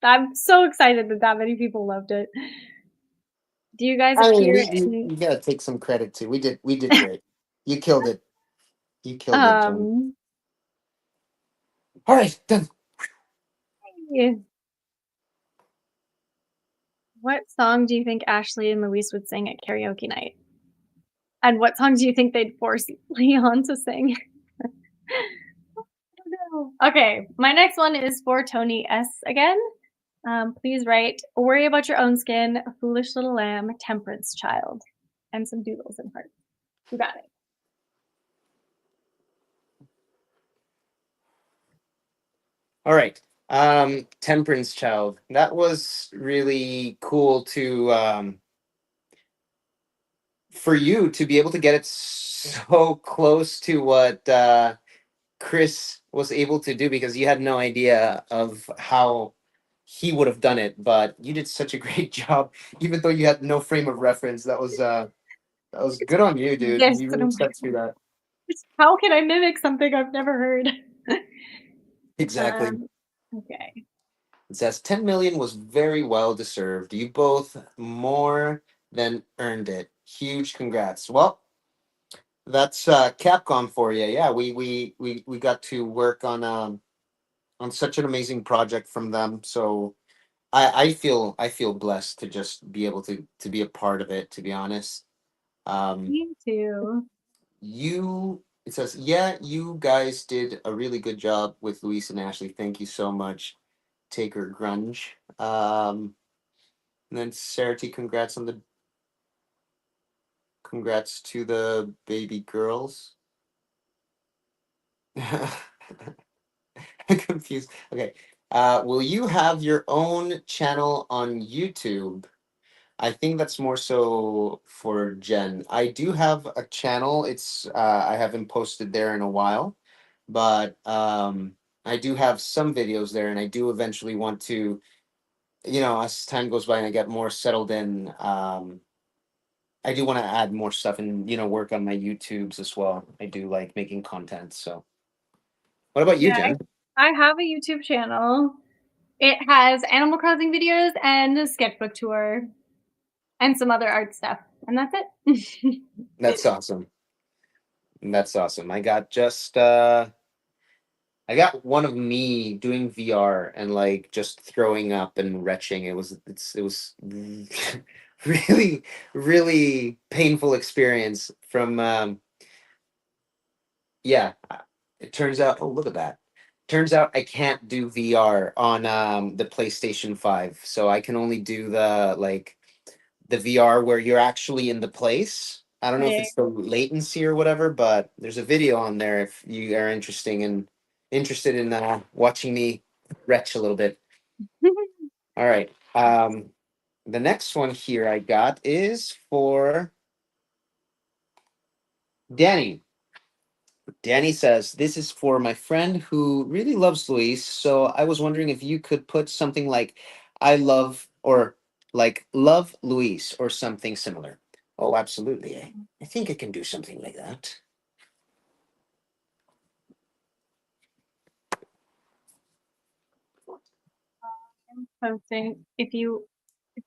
I'm so excited that many people loved it. Do you guys I mean, appear you gotta take some credit too. We did great. You killed it. You killed it, Jen. All right, done. yeah. What song do you think Ashley and Luis would sing at karaoke night? And what song do you think they'd force Leon to sing? I don't know. Okay, my next one is for Tony S. again. Please write, worry about your own skin, a foolish little lamb, temperance child, and some doodles and hearts. You got it. All right. Temperance Child. That was really cool to for you to be able to get it so close to what Chris was able to do, because you had no idea of how he would have done it, but you did such a great job, even though you had no frame of reference. That was good on you, dude. Yes, You and really I'm stepped through that. like, how can I mimic something I've never heard? Exactly. Okay. It says 10 million was very well deserved. You both more than earned it. Huge congrats. Well, that's Capcom for you. Yeah, we got to work on such an amazing project from them. So I feel blessed to just be able to be a part of it, to be honest. Me too. You it says, yeah, you guys did a really good job with Luis and Ashley. Thank you so much. Taker Grunge. And then Sarah T, congrats to the baby girls. I'm confused. Okay. Will you have your own channel on YouTube? I think that's more so for Jen. I do have a channel. It's I haven't posted there in a while, but I do have some videos there, and I do eventually want to, as time goes by and I get more settled in, I do want to add more stuff and work on my YouTubes as well. I do like making content. So, what about you, Yeah, Jen? I have a YouTube channel. It has Animal Crossing videos and a sketchbook tour and some other art stuff. And that's it. That's awesome. That's awesome. I got one of me doing VR and like just throwing up and retching. It was really really painful experience from yeah. It turns out, oh, look at that. Turns out I can't do VR on the PlayStation 5. So I can only do the VR where you're actually in the place. I don't know if Right. it's the latency or whatever, but there's a video on there if you are interested in watching me retch a little bit. All right. The next one here I got is for Danny. Danny says, this is for my friend who really loves Luis. So I was wondering if you could put something like I love or like love Luis or something similar. Oh, absolutely. I think I can do something like that. Posting if you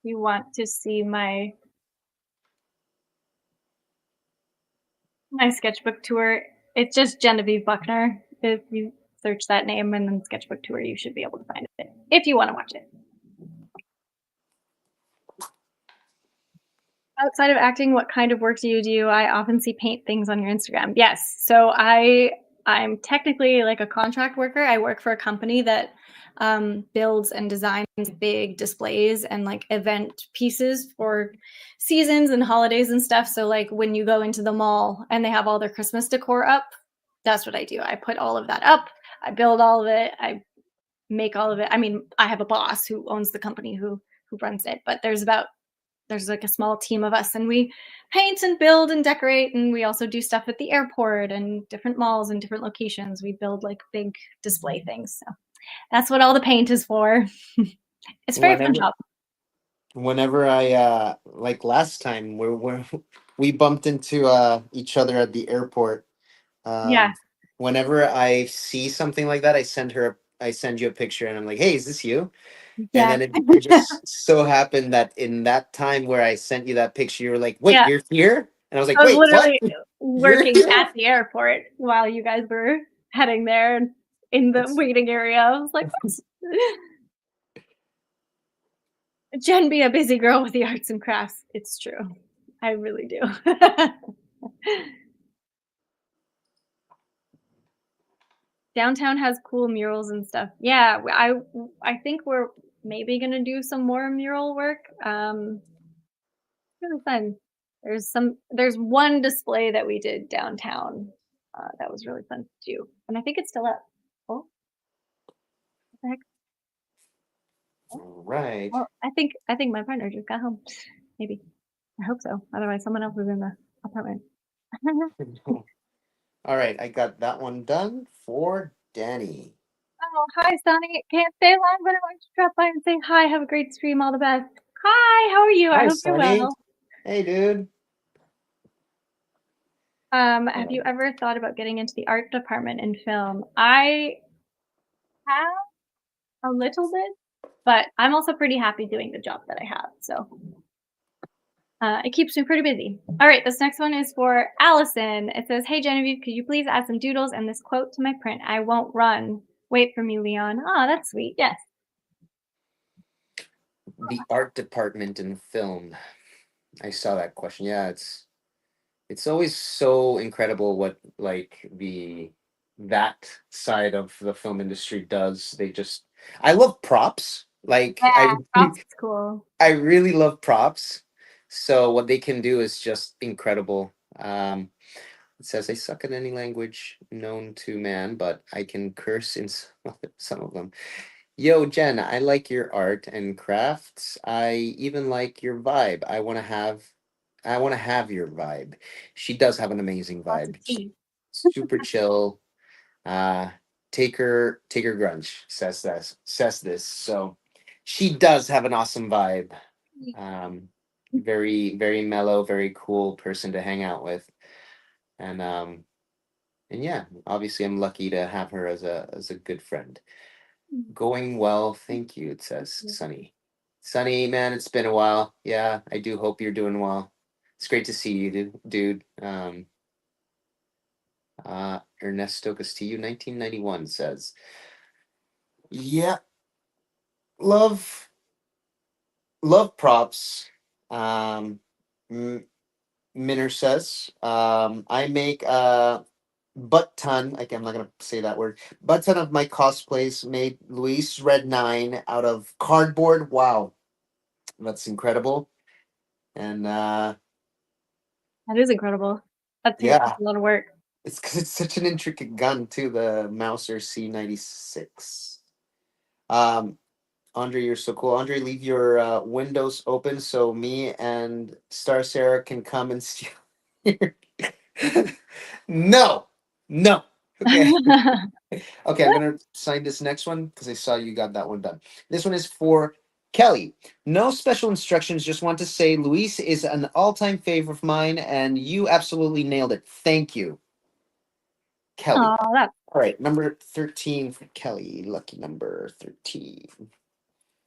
want to see my sketchbook tour, it's just Genevieve Buechner. If you search that name and then sketchbook tour, you should be able to find it if you want to watch it. Outside of acting, what kind of work do you do? I often see paint things on your Instagram. Yes. So I'm technically like a contract worker. I work for a company that builds and designs big displays and like event pieces for seasons and holidays and stuff. So like when you go into the mall and they have all their Christmas decor up, that's what I do. I put all of that up. I build all of it. I make all of it. I mean, I have a boss who owns the company who runs it, but there's there's like a small team of us, and we paint and build and decorate, and we also do stuff at the airport and different malls and different locations. We build like big display things. So that's what all the paint is for. It's a very fun job. Whenever I like last time where we bumped into each other at the airport. Yeah. Whenever I see something like that, I send you a picture and I'm like, hey, is this you? And Yeah. then it just so happened that in that time where I sent you that picture, you were like, wait, Yeah. you're here? And I was like, I was wait, what? literally You're working here? at the airport while you guys were heading there and in the That's- waiting area. I was like, what? Jen be a busy girl with the arts and crafts. It's true. I really do. Downtown has cool murals and stuff. Yeah, I think we're maybe gonna do some more mural work. Really fun. There's one display that we did downtown. That was really fun to do, and I think it's still up. Oh, what the heck? All right. Well, I think my partner just got home. Maybe. I hope so. Otherwise, someone else is in the apartment. All right, I got that one done for Danny. Oh, hi, Sonny. Can't stay long, but I want to drop by and say hi. Have a great stream. All the best. Hi, how are you? I Hi, hope you're Sonny. well. Hey, dude. Have you ever thought about getting into the art department in film? I have a little bit, but I'm also pretty happy doing the job that I have. So it keeps me pretty busy. All right, this next one is for Allison. It says, hey, Genevieve, could you please add some doodles and this quote to my print? I won't run. Wait for me, Leon. Oh, that's sweet. Yes. The art department in film. I saw that question. Yeah, it's always so incredible what like that side of the film industry does. I love props. Like Yeah, props is cool. I really love props. So what they can do is just incredible. It says I suck at any language known to man, but I can curse in some of them. Yo, Jen, I like your art and crafts. I even like your vibe. I want to have your vibe. She does have an amazing Lots of vibe. tea. Super chill. Uh take her grunge says this. So she does have an awesome vibe. Um very, very mellow, very cool person to hang out with. And yeah, obviously I'm lucky to have her as a good friend. Going well, thank you, it says Sunny. Sunny, man, it's been a while. Yeah, I do hope you're doing well. It's great to see you, dude. Ernesto Castillo, 1991 says, yeah, love props. M- Minner says, I make a butt ton. Okay, I'm not gonna say that word. Butt ton of my cosplays made Luis Red 9 out of cardboard. Wow, that's incredible. And That is incredible. That's yeah, a lot of work. it's because it's such an intricate gun too. The Mauser C96. Um, Andre, you're so cool. Andre, leave your windows open so me and Star Sarah can come and steal. No, no. Okay. Okay, I'm gonna sign this next one because I saw you got that one done. This one is for Kelly. No special instructions, just want to say Luis is an all-time favorite of mine, and you absolutely nailed it. Thank you, Kelly. Oh, that's All right, number 13 for Kelly. Lucky number 13.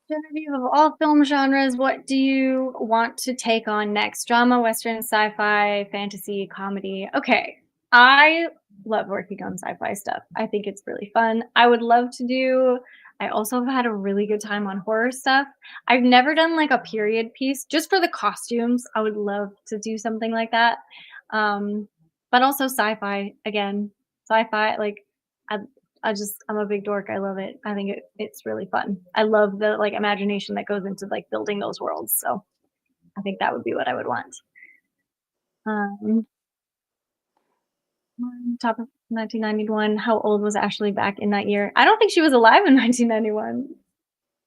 Genevieve, of all film genres, what do you want to take on next? Drama, Western, sci-fi, fantasy, comedy. Okay. I love working on sci-fi stuff. I think it's really fun. I would love to do, I also have had a really good time on horror stuff. I've never done like a period piece just for the costumes. I would love to do something like that. But also sci-fi again. Sci-fi, like I I'm a big dork. I love it. I think it's really fun. I love the like imagination that goes into like building those worlds. So I think that would be what I would want. Top of 1991. How old was Ashley back in that year? I don't think she was alive in 1991.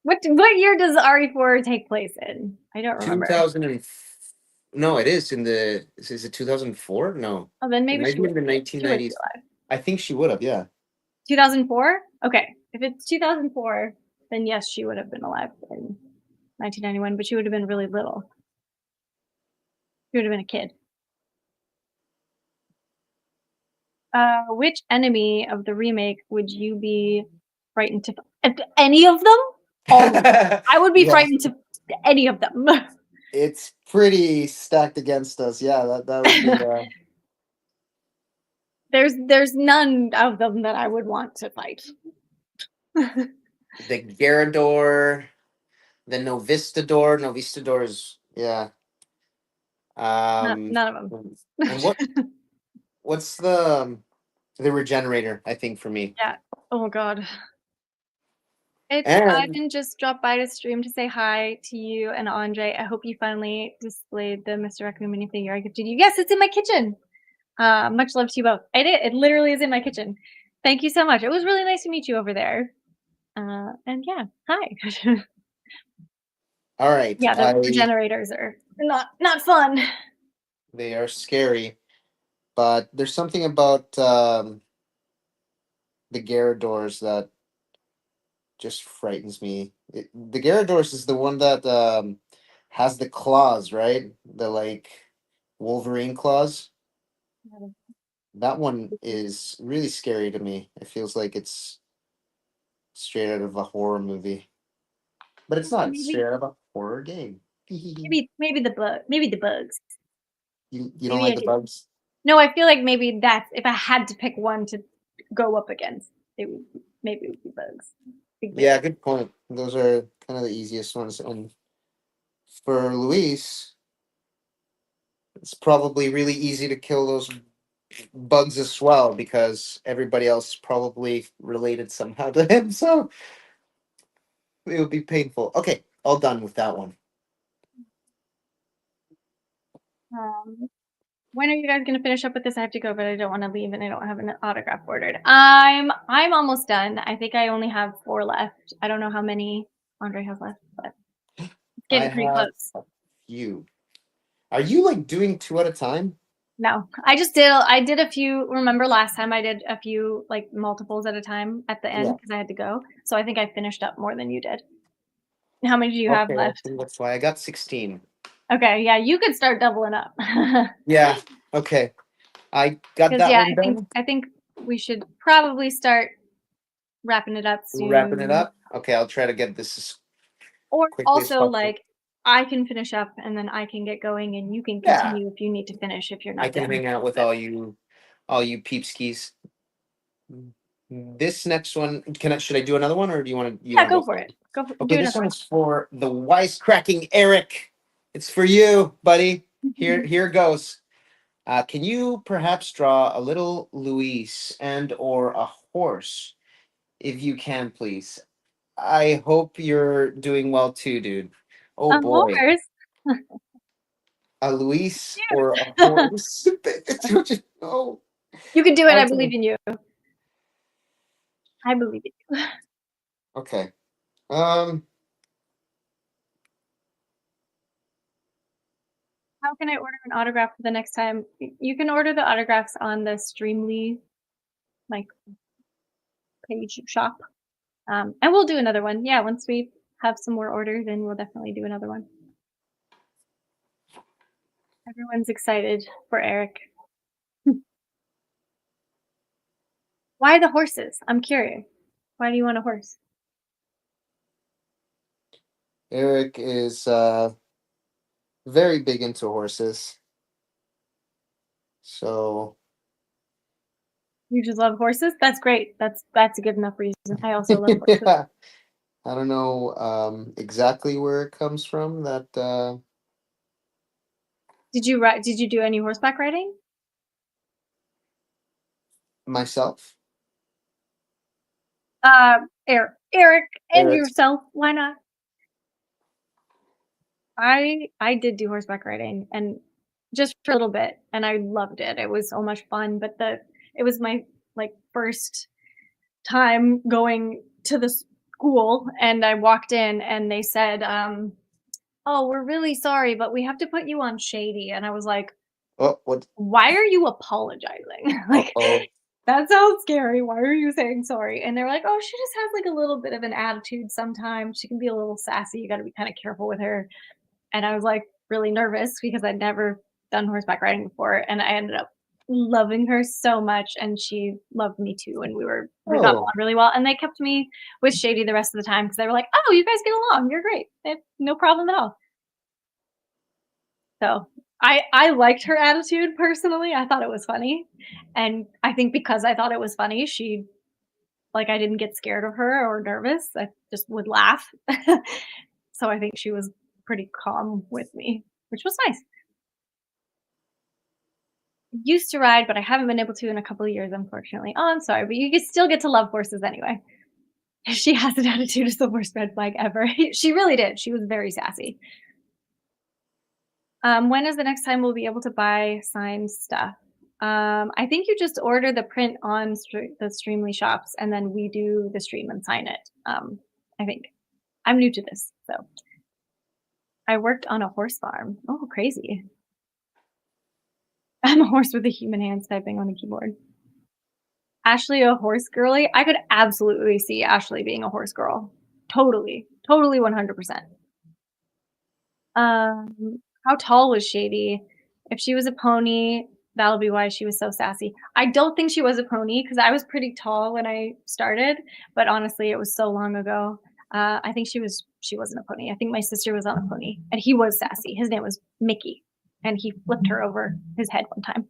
What year does RE4 take place in? I don't remember. 2000 and no, it is in the. Is it 2004? No, Oh, then it maybe might she be in would the be. She would be 1990s. alive. I think she would have. Yeah. 2004? Okay. If it's 2004, then yes, she would have been alive in 1991, but she would have been really little. She would have been a kid. Which enemy of the remake would you be frightened to? Any of them? All of them. I would be Yeah. frightened to any of them. It's pretty stacked against us. Yeah, that would be. There's none of them that I would want to fight. The Garador, the Novistador is yeah. None of them. And what's the Regenerator? I think for me. Yeah. Oh God. It's I And didn't just drop by to stream to say hi to you and Andre. I hope you finally displayed the Mr. Raccoon minifigure I gifted you. Yes, it's in my kitchen. Much love to you both. It literally is in my kitchen. Thank you so much. It was really nice to meet you over there. And yeah, hi. all right, Yeah, the regenerators are not fun. they are scary, but there's something about the Garadors that just frightens me. The Gyarados is the one that has the claws, right? The like Wolverine claws. That one is really scary to me. It feels like it's straight out of a horror movie, but it's not. It's straight out of a horror game. Maybe the bugs. You don't like the bugs? No, I feel like maybe that's if I had to pick one to go up against, it would be bugs. Yeah, good point. Those are kind of the easiest ones. And for Luis, it's probably really easy to kill those bugs as well because everybody else probably related somehow to him. So it would be painful. Okay, all done with that one. When are you guys gonna finish up with this? I have to go, but I don't want to leave, and I don't have an autograph ordered. I'm almost done. I think I only have 4 left. I don't know how many Andre has left, but it's getting pretty close. You are you like doing 2 at a time? No, I did a few. Remember last time I did a few like multiples at a time at the end because I had to go. So I think I finished up more than you did. How many do you have left? That's why I got 16. Okay, yeah, you could start doubling up. Yeah. Okay. I got that Yeah, one done. I think we should probably start wrapping it up soon. Wrapping it up. Okay, I'll try to get this. Or quickly as also possible. like I can finish up and then I can get going and you can continue if you need to finish if you're not I can done. hang out with all you peepskis. This next one, should I do another one or do you want to? Yeah, go for it. Go for Okay, this one's for the wisecracking Eric. It's for you, buddy. Here goes. Can you perhaps draw a little Luis and or a horse, if you can, please? I hope you're doing well too, dude. Oh boy, horse. a Luis or a horse? Oh. You can do it. I believe in you. I believe in you. Okay. How can I order an autograph for the next time? You can order the autographs on the Streamly like page shop. And we'll do another one. Yeah, once we have some more orders, then we'll definitely do another one. Everyone's excited for Eric. Why the horses? I'm curious. Why do you want a horse? Eric is very big into horses. So You just love horses? That's great. That's a good enough reason. I also love horses. yeah. I don't know exactly where it comes from that Did you do any horseback riding? myself. Eric and Eric. yourself. Why not? I did do horseback riding and just for a little bit and I loved it. It was so much fun, but it was my like first time going to this school, and I walked in, and they said, "Oh, we're really sorry, but we have to put you on Shady." And I was like, Oh, what? "Why are you apologizing?" Like, Oh, that sounds scary. Why are you saying sorry? And they're like, "Oh, she just has like a little bit of an attitude sometimes. She can be a little sassy. You got to be kind of careful with her." And I was like really nervous because I'd never done horseback riding before, and I ended up loving her so much, and she loved me too, and we got oh, along really well. And they kept me with Shady the rest of the time because they were like, "Oh, you guys get along. You're great. No problem at all." So I liked her attitude personally. I thought it was funny, and I think because I thought it was funny, she like I didn't get scared of her or nervous. I just would laugh. So I think she was pretty calm with me, which was nice. Used to ride, but I haven't been able to in a couple of years, unfortunately. Oh, I'm sorry, but you can still get to love horses anyway. She has an attitude is the worst red flag ever. She really did. She was very sassy. When is the next time we'll be able to buy signed stuff? I think you just order the print on the Streamly shops, and then we do the stream and sign it. I think I'm new to this, so I worked on a horse farm. Oh, crazy! I'm a horse with a human hands typing on a keyboard. Ashley, a horse girly? I could absolutely see Ashley being a horse girl. Totally, totally, 100%. How tall was Shady? If she was a pony, that'll be why she was so sassy. I don't think she was a pony because I was pretty tall when I started, but honestly, it was so long ago. I think she wasn't a pony. I think my sister was on a pony, and he was sassy. His name was Mickey, and he flipped her over his head one time.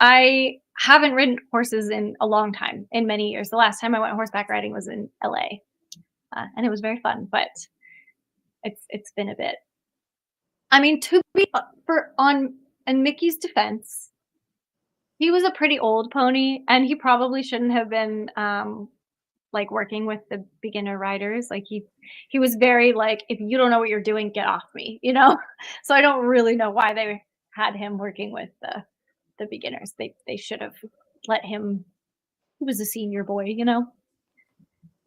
I haven't ridden horses in a long time, in many years. The last time I went horseback riding was in LA, and it was very fun, but it's been a bit. I mean, to be for on in Mickey's defense, he was a pretty old pony, and he probably shouldn't have been like working with the beginner riders. Like he was very like, if you don't know what you're doing, get off me, you know. So I don't really know why they had him working with the beginners. They should have let him. He was a senior boy, you know.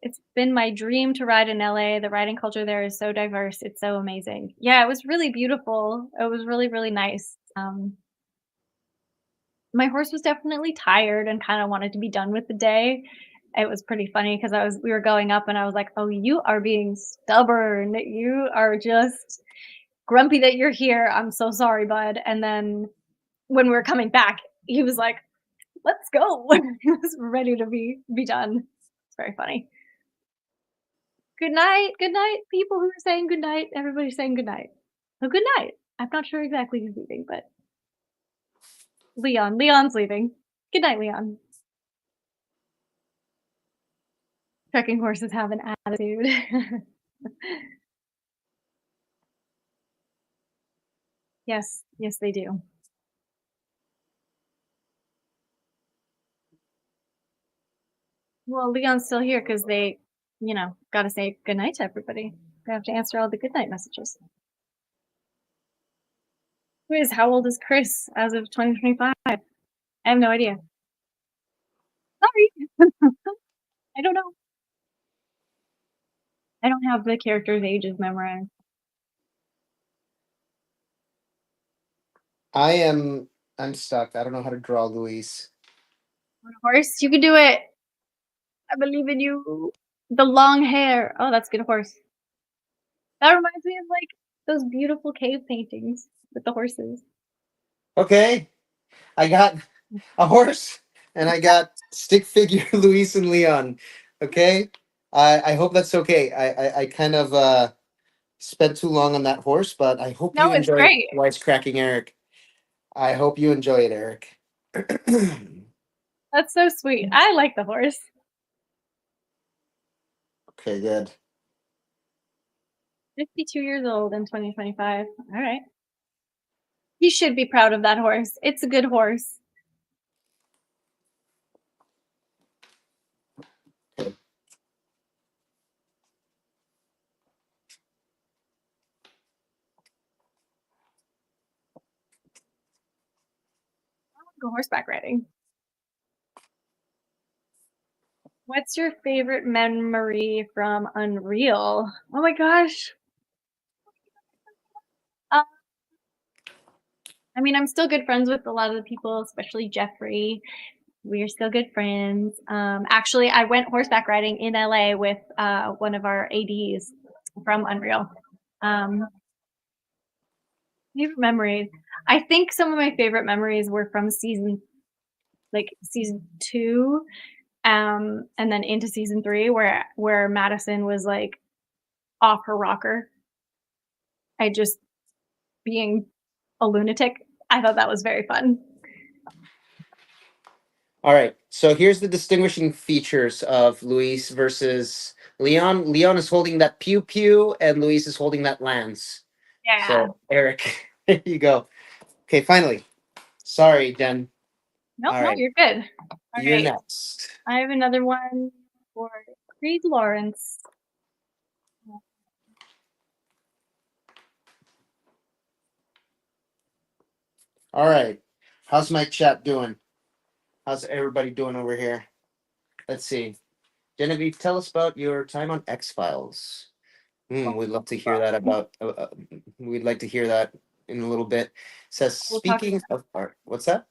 It's been my dream to ride in LA. The riding culture there is so diverse. It's so amazing. Yeah, it was really beautiful. It was really, really nice. My horse was definitely tired and kind of wanted to be done with the day. It was pretty funny because we were going up and I was like, "Oh, you are being stubborn. You are just grumpy that you're here. I'm so sorry, bud." And then when we were coming back, he was like, "Let's go." He was ready to be done. It's very funny. Good night, people who are saying good night. Everybody's saying good night. So good night. I'm not sure exactly who's leaving, but Leon. Leon's leaving. Good night, Leon. Trekking horses have an attitude. Yes, yes, they do. Well, Leon's still here because they, gotta say good night to everybody. They have to answer all the good night messages. How old is Chris as of 2025? I have no idea. Sorry. I don't know. I don't have the characters' ages memorized. I'm stuck. I don't know how to draw Luis. Horse, you can do it. I believe in you. The long hair. Oh, that's a good horse. That reminds me of like those beautiful cave paintings with the horses. Okay, I got a horse and I got stick figure Luis and Leon. Okay, I hope that's okay. I kind of spent too long on that horse, but I hope you No, it's enjoyed great. wisecracking, Eric. I hope you enjoy it, Eric. That's so sweet. I like the horse. Okay, good. 52 years old in 2025. All right. He should be proud of that horse. It's a good horse. I want to go horseback riding. What's your favorite memory from Unreal? Oh my gosh. Uh, I mean, I'm still good friends with a lot of the people, especially Jeffrey. We are still good friends. Actually, I went horseback riding in LA with one of our ADs from Unreal. Favorite memories. I think some of my favorite memories were from season 2, and then into season 3, where Madison was like off her rocker. I just being a lunatic. I thought that was very fun. All right. So here's the distinguishing features of Luis versus Leon. Leon is holding that pew pew, and Luis is holding that lance. Yeah. So Eric, there you go. Okay, finally. Sorry, Jen. Nope, All no, right, you're good. All you're right. next. I have another one for Creed Lawrence. All right. How's my chat doing? How's everybody doing over here? Let's see. Genevieve, tell us about your time on X Files. We'd love to hear that about. We'd like to hear that in a little bit. Says We'll talk. speaking of art. What's that?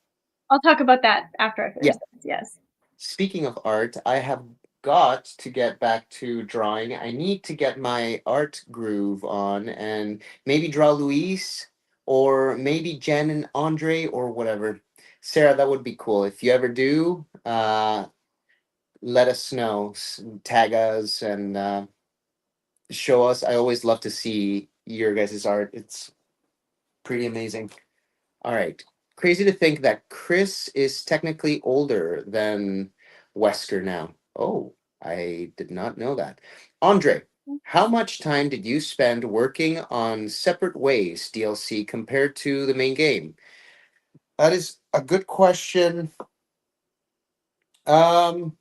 I'll talk about that after I finish Yeah. this. Yes. Speaking of art, I have got to get back to drawing. I need to get my art groove on and maybe draw Luis or maybe Jen and Andre or whatever. Sarah, that would be cool. If you ever do, let us know. Tag us and show us. I always love to see your guys' art. It's pretty amazing. All right. Crazy to think that Chris is technically older than Wesker now. Oh, I did not know that. Andre, how much time did you spend working on Separate Ways DLC compared to the main game? That is a good question. Um,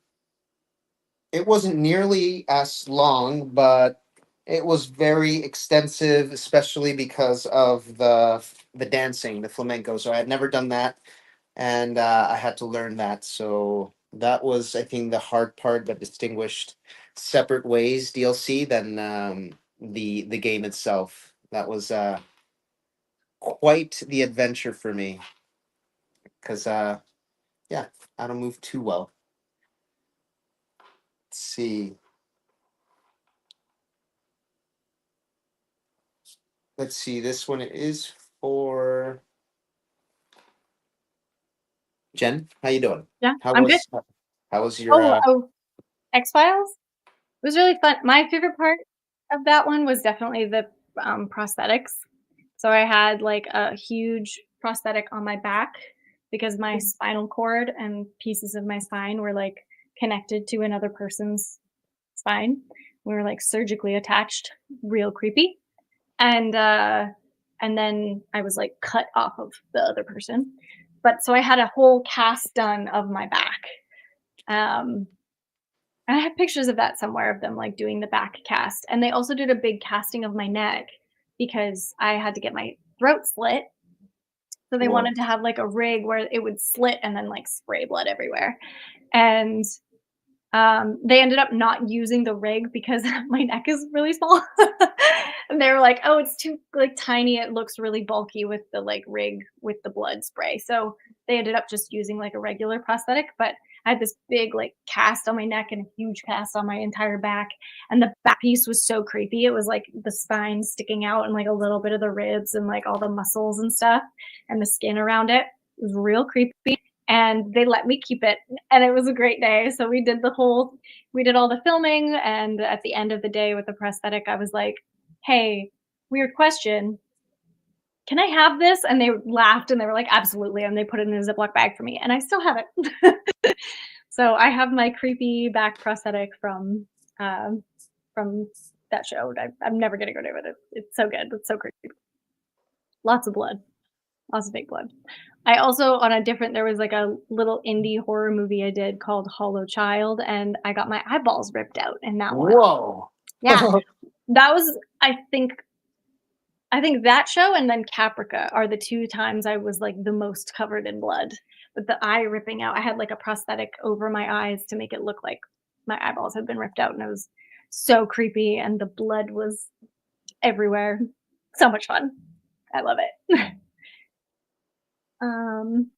it wasn't nearly as long, but it was very extensive, especially because of the dancing, the flamenco. So I had never done that, and I had to learn that. So that was, I think, the hard part that distinguished Separate Ways DLC than the game itself. That was quite the adventure for me because yeah, I don't move too well. Let's see. Let's see. This one is for Jen. How you doing? Yeah, How I'm good. was how was your Oh, X-Files. It was really fun. My favorite part of that one was definitely the prosthetics. So I had like a huge prosthetic on my back because my spinal cord and pieces of my spine were like connected to another person's spine. We were like surgically attached, real creepy. And then I was like cut off of the other person. But so I had a whole cast done of my back. Um, I have pictures of that somewhere of them like doing the back cast. And they also did a big casting of my neck because I had to get my throat slit. So they Whoa. wanted to have like a rig where it would slit and then like spray blood everywhere. And they ended up not using the rig because my neck is really small. And they were like, oh, it's too like tiny. It looks really bulky with the like rig with the blood spray. So they ended up just using like a regular prosthetic. But I had this big like cast on my neck and a huge cast on my entire back. And the back piece was so creepy. It was like the spine sticking out and like a little bit of the ribs and like all the muscles and stuff and the skin around it. It was real creepy. And they let me keep it, and it was a great day. So we did all the filming, and at the end of the day with the prosthetic, I was like, hey, weird question, can I have this? And they laughed and they were like, absolutely. And they put it in a Ziploc bag for me, and I still have it. So I have my creepy back prosthetic from that show. I'm never gonna go rid of it. It's so good. It's so creepy. Lots of blood. Lots of fake blood. I also, on a different, there was like a little indie horror movie I did called Hollow Child, and I got my eyeballs ripped out in that one. Whoa. Yeah, that was, I think that show and then Caprica are the 2 times I was like the most covered in blood. But the eye ripping out, I had like a prosthetic over my eyes to make it look like my eyeballs had been ripped out, and it was so creepy, and the blood was everywhere. So much fun. I love it. um,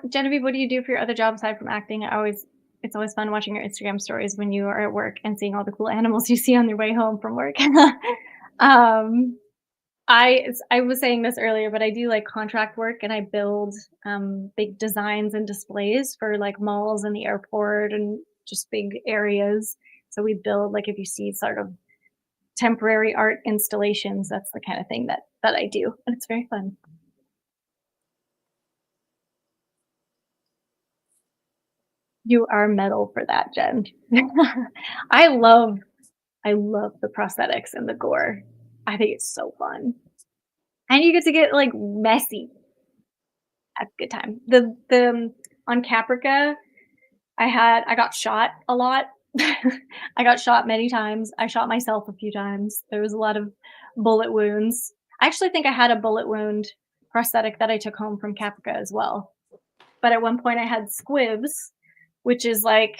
Genevieve, what do you do for your other job aside from acting? It's always fun watching your Instagram stories when you are at work and seeing all the cool animals you see on your way home from work. um, I was saying this earlier, but I do like contract work and I build big designs and displays for like malls and the airport and just big areas. So we build like if you see sort of temporary art installations, that's the kind of thing that I do, and it's very fun. You are metal for that, Jen. I love I love the prosthetics and the gore. I think it's so fun. And you get to get like messy. That's a good time. The on Caprica, I got shot a lot. I got shot many times. I shot myself a few times. There was a lot of bullet wounds. I actually think I had a bullet wound prosthetic that I took home from Caprica as well. But at one point I had squibs, which is like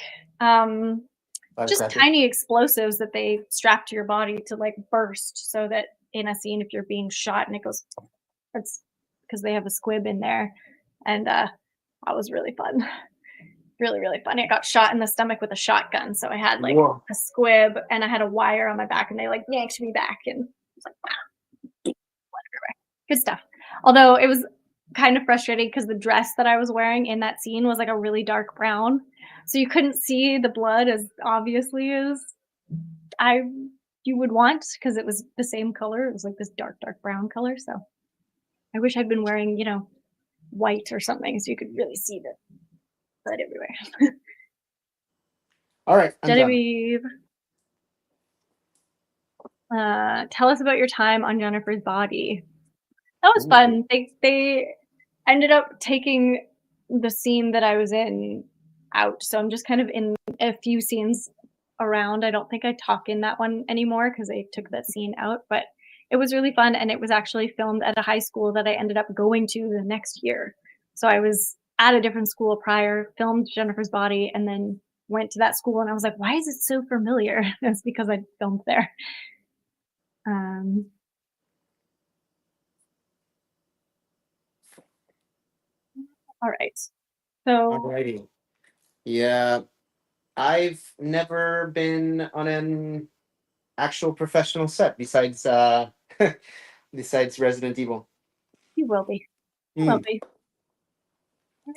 just tiny explosives that they strap to your body to like burst so that in a scene if you're being shot and it goes, it's because they have a squib in there. And that was really fun. Really, really fun. I got shot in the stomach with a shotgun. So I had like a squib and I had a wire on my back and they like yanked me back and it was like, wow, whatever. Good stuff. Although it was kind of frustrating because the dress that I was wearing in that scene was like a really dark brown. So you couldn't see the blood as obviously as you would want because it was the same color. It was like this dark, dark brown color. So I wish I'd been wearing, white or something so you could really see the blood everywhere. All right, I'm Genevieve, tell us about your time on Jennifer's Body. That was fun. They ended up taking the scene that I was in out, so I'm just kind of in a few scenes around. I don't think I talk in that one anymore because they took that scene out, but it was really fun, and it was actually filmed at a high school that I ended up going to the next year. So I was at a different school prior, filmed Jennifer's Body, and then went to that school, and I was like, why is it so familiar? It's because I filmed there. All right. So Alrighty. Yeah, I've never been on an actual professional set besides besides Resident Evil. you will be. You will be.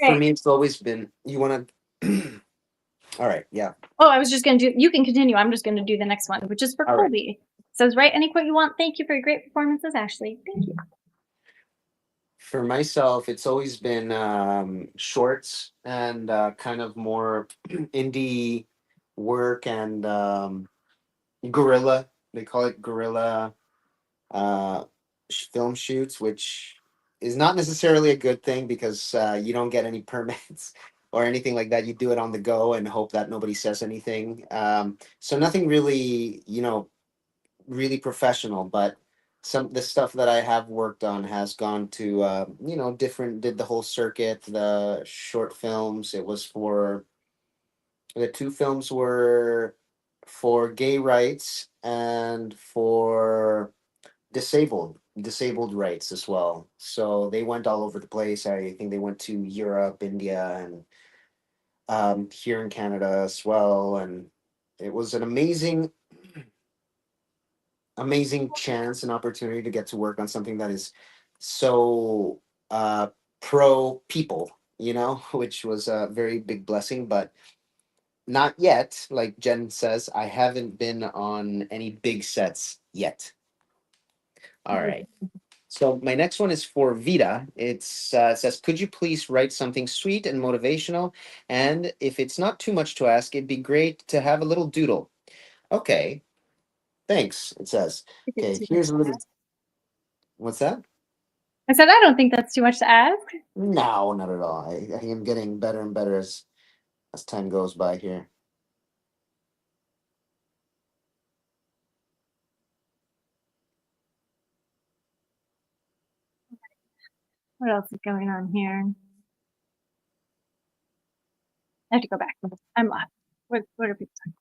For me, it's always been you want to. All right, yeah. Oh, I was just going to do, you can continue. I'm just going to do the next one, which is for Colby. Right. Says, write any quote you want. Thank you for your great performances, Ashley. Thank you. For myself, it's always been shorts and kind of more indie work and guerrilla. They call it guerrilla film shoots, which is not necessarily a good thing because you don't get any permits or anything like that. You do it on the go and hope that nobody says anything. So nothing really, really professional, but some the stuff that I have worked on has gone to different did the whole circuit, the short films. It was for the two films were for gay rights and for disabled rights as well. So they went all over the place. I think they went to Europe, India, and here in Canada as well. And it was an amazing chance and opportunity to get to work on something that is so pro people, which was a very big blessing. But not yet. Like Jen says, I haven't been on any big sets yet. All right. So my next one is for Vita. It says, could you please write something sweet and motivational? And if it's not too much to ask, it'd be great to have a little doodle. Okay. Thanks. It says. Okay. Here's a little. What's that? I said, I don't think that's too much to ask. No, not at all. I am getting better and better as time goes by here. What else is going on here? I have to go back. I'm lost. What are people talking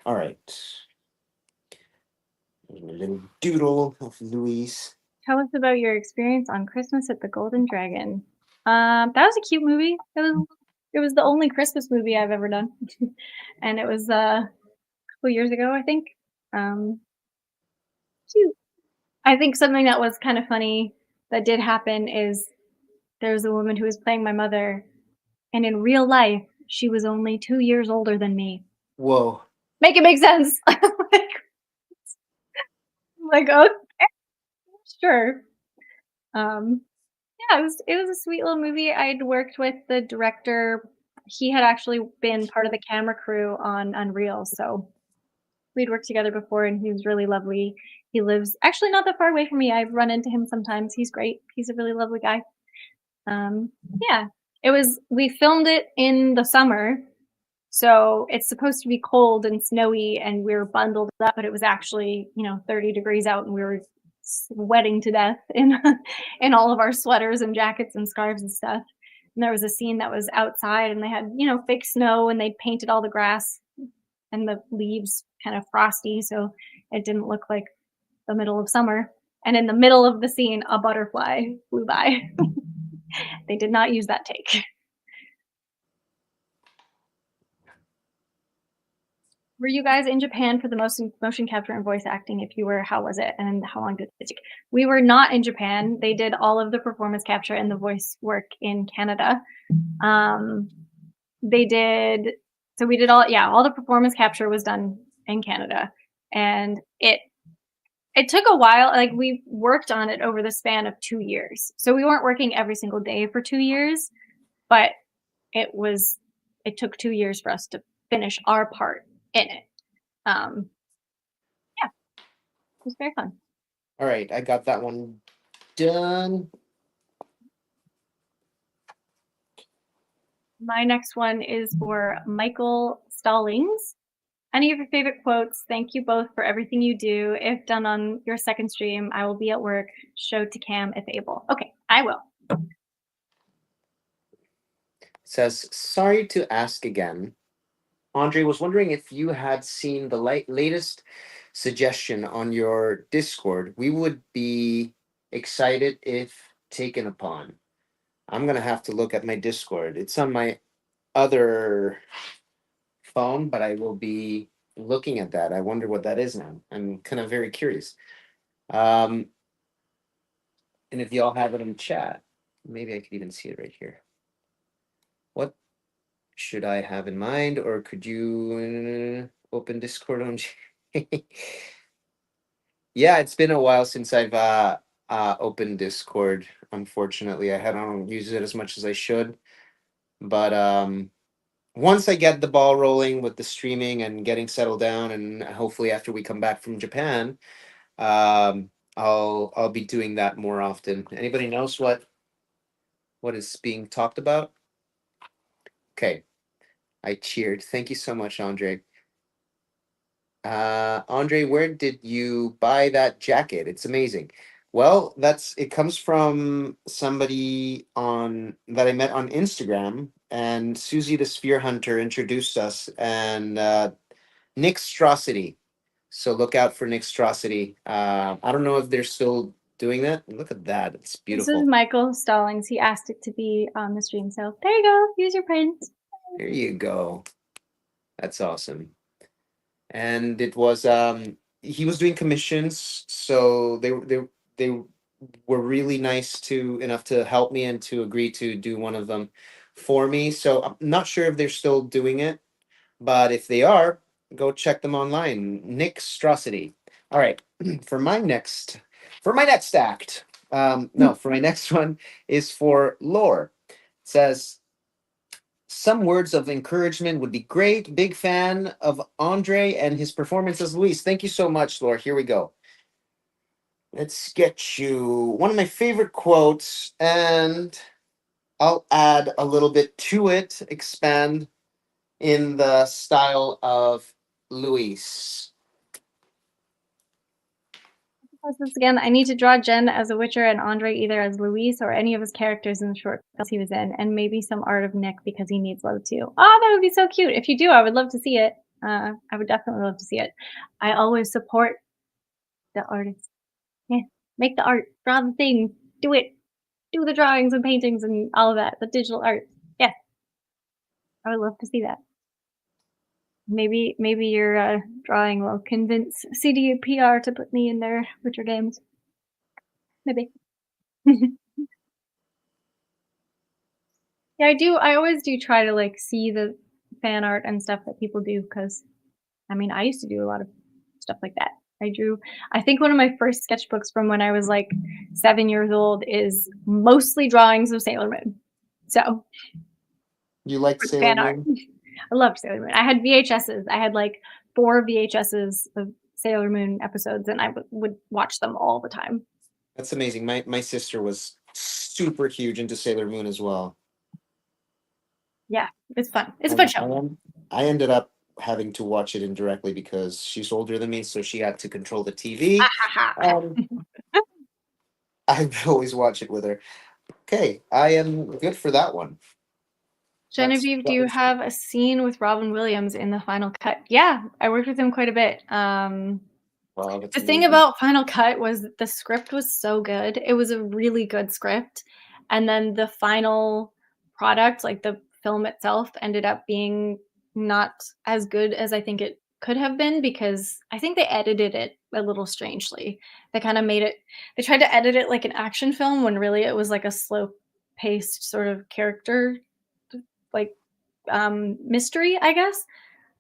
All right. A little doodle of Louise. Tell us about your experience on Christmas at the Golden Dragon. That was a cute movie. It was the only Christmas movie I've ever done, and it was a couple years ago, I think. Cute. I think something that was kind of funny that did happen is there was a woman who was playing my mother, and in real life, she was only 2 years older than me. Whoa. Make it make sense. like okay, sure. Yeah, it was a sweet little movie. I'd worked with the director. He had actually been part of the camera crew on Unreal, so we'd worked together before, and he was really lovely. He lives actually not that far away from me. I run into him sometimes. He's great. He's a really lovely guy. Yeah, we filmed it in the summer, so it's supposed to be cold and snowy, and we were bundled up, but it was actually 30 degrees out, and we were sweating to death in in all of our sweaters and jackets and scarves and stuff. And there was a scene that was outside, and they had fake snow, and they painted all the grass and the leaves kind of frosty, so it didn't look like the middle of summer. And in the middle of the scene, a butterfly flew by. They did not use that take. Were you guys in Japan for the motion capture and voice acting? If you were, how was it? And how long did it take? We were not in Japan. They did all of the performance capture and the voice work in Canada. We did all the performance capture was done in Canada. And it took a while. Like, we worked on it over the span of 2 years. So we weren't working every single day for 2 years, but it took 2 years for us to finish our part in it. Yeah, it was very fun. All right, I got that one done. My next one is for Michael Stallings. Any of your favorite quotes? Thank you both for everything you do. If done on your second stream, I will be at work. Show to Cam if able. Okay, I will. Says, sorry to ask again. Andre was wondering if you had seen the latest suggestion on your Discord. We would be excited if taken upon. I'm going to have to look at my Discord. It's on my other phone, but I will be looking at that. I wonder what that is now. I'm kind of very curious. And if y'all have it in chat, maybe I could even see it right here. What should I have in mind, or could you open Discord on? Yeah, it's been a while since I've opened Discord. Unfortunately, I don't use it as much as I should. But once I get the ball rolling with the streaming and getting settled down, and hopefully after we come back from Japan, I'll be doing that more often. Anybody knows what is being talked about? Okay, I cheered. Thank you so much, Andre. Andre, where did you buy that jacket? It's amazing. Well, it comes from somebody that I met on Instagram, and Susie the Sphere Hunter introduced us, and Nick Strosity. So look out for Nick Strosity. I don't know if they're still doing that. Look at that. It's This beautiful. is Michael Stallings. He asked it to be on the stream. So there you go. Use your print. There you go. That's awesome. And it was he was doing commissions, so they were really nice enough to help me and to agree to do one of them for me. So I'm not sure if they're still doing it, but if they are, go check them online. Nick Strosity. All right, for my next act. No, for my next one is for Lore. It says, some words of encouragement would be great. Big fan of Andre and his performance as Luis. Thank you so much, Laura. Here we go. Let's get you one of my favorite quotes, and I'll add a little bit to it, expand in the style of Luis. What's this again? I need to draw Jen as a Witcher and Andre either as Luis or any of his characters in the short films he was in, and maybe some art of Nick because he needs love too. Oh, that would be so cute. If you do, I would love to see it. I would definitely love to see it. I always support the artists. Yeah, make the art, draw the things, do it, do the drawings and paintings and all of that, the digital art. Yeah, I would love to see that. Maybe your drawing will convince CDPR to put me in their Witcher games. Maybe. Yeah, I do. I always do try to like see the fan art and stuff that people do because I mean, I used to do a lot of stuff like that. I think one of my first sketchbooks from when I was like 7 years old is mostly drawings of Sailor Moon. So, You like for Sailor fan art. Moon? I loved Sailor Moon. I had VHSs. I had like 4 VHSs of Sailor Moon episodes, and I would watch them all the time. That's amazing. My sister was super huge into Sailor Moon as well. Yeah, it's fun. It's a fun I, show. I ended up having to watch it indirectly because she's older than me, so she had to control the TV. I would always watch it with her. Okay, I am good for that one. Genevieve, do you have a scene with Robin Williams in the Final Cut? Yeah, I worked with him quite a bit. Wow, The thing about Final Cut was the script was so good. It was a really good script. And then the final product, like the film itself, ended up being not as good as I think it could have been because I think they edited it a little strangely. They kind of made it, they tried to edit it like an action film when really it was like a slow paced sort of character, like mystery, I guess.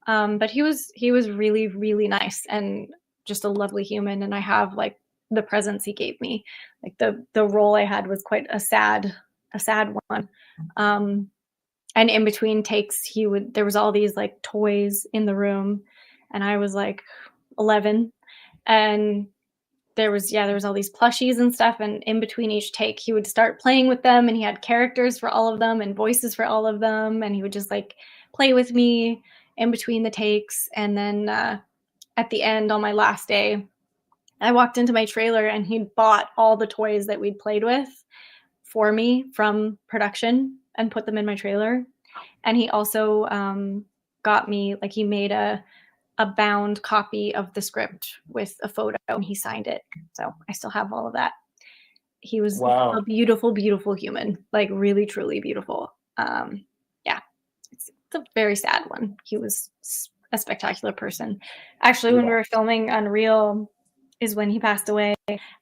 But he was really really nice and just a lovely human, and I have like the presents he gave me. Like the role I had was quite a sad one. And in between takes, there was all these like toys in the room, and I was like 11, and there was all these plushies and stuff, and in between each take he would start playing with them, and he had characters for all of them and voices for all of them, and he would just like play with me in between the takes. And then at the end, on my last day, I walked into my trailer and he'd bought all the toys that we'd played with for me from production and put them in my trailer. And he also got me, like, he made a bound copy of the script with a photo and he signed it. So I still have all of that. He was a beautiful, beautiful human, like really, truly beautiful. Yeah, it's a very sad one. He was a spectacular person. Actually, when we were filming Unreal is when he passed away,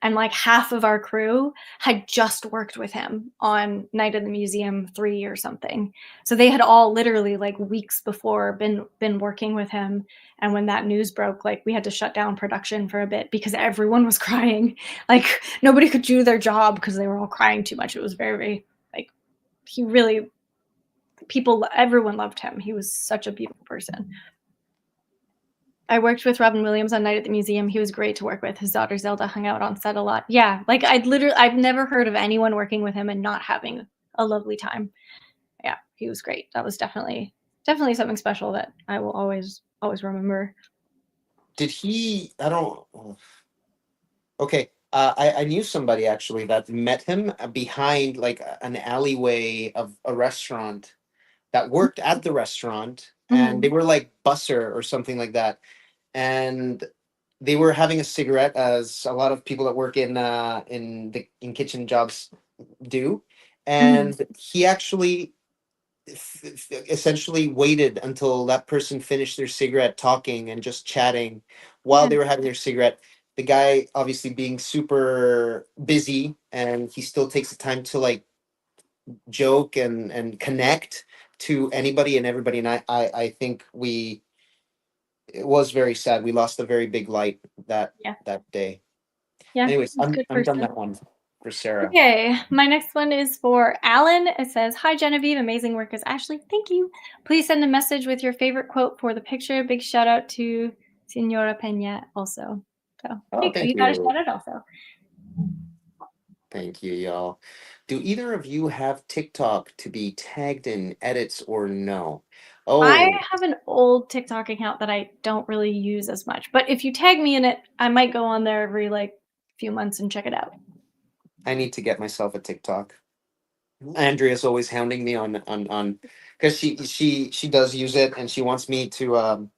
and like half of our crew had just worked with him on Night of the Museum 3 or something. So they had all literally like weeks before been working with him. And when that news broke, like we had to shut down production for a bit because everyone was crying. Like nobody could do their job because they were all crying too much. It was very, very like, everyone loved him. He was such a beautiful person. I worked with Robin Williams on Night at the Museum. He was great to work with. His daughter Zelda hung out on set a lot. Yeah, like I've never heard of anyone working with him and not having a lovely time. Yeah, he was great. That was definitely something special that I will always remember. Did he? I don't. Okay, I knew somebody actually that met him behind like an alleyway of a restaurant that worked at the restaurant, and they were like busser or something like that, and they were having a cigarette as a lot of people that work in kitchen jobs do, and he actually essentially waited until that person finished their cigarette talking and just chatting while they were having their cigarette. The guy obviously being super busy, and he still takes the time to like joke and connect to anybody and everybody. And I think it was very sad. We lost a very big light that day. Yeah. Anyways, I'm done that one for Sarah. Okay, my next one is for Alan. It says, "Hi Genevieve, amazing work as Ashley. Thank you. Please send a message with your favorite quote for the picture. Big shout out to Senora Peña also." So you got a shout out also. Thank you, y'all. Do either of you have TikTok to be tagged in edits or no? Oh, I have an old TikTok account that I don't really use as much, but if you tag me in it, I might go on there every like few months and check it out. I need to get myself a TikTok. Andrea's always hounding me on because she does use it and she wants me to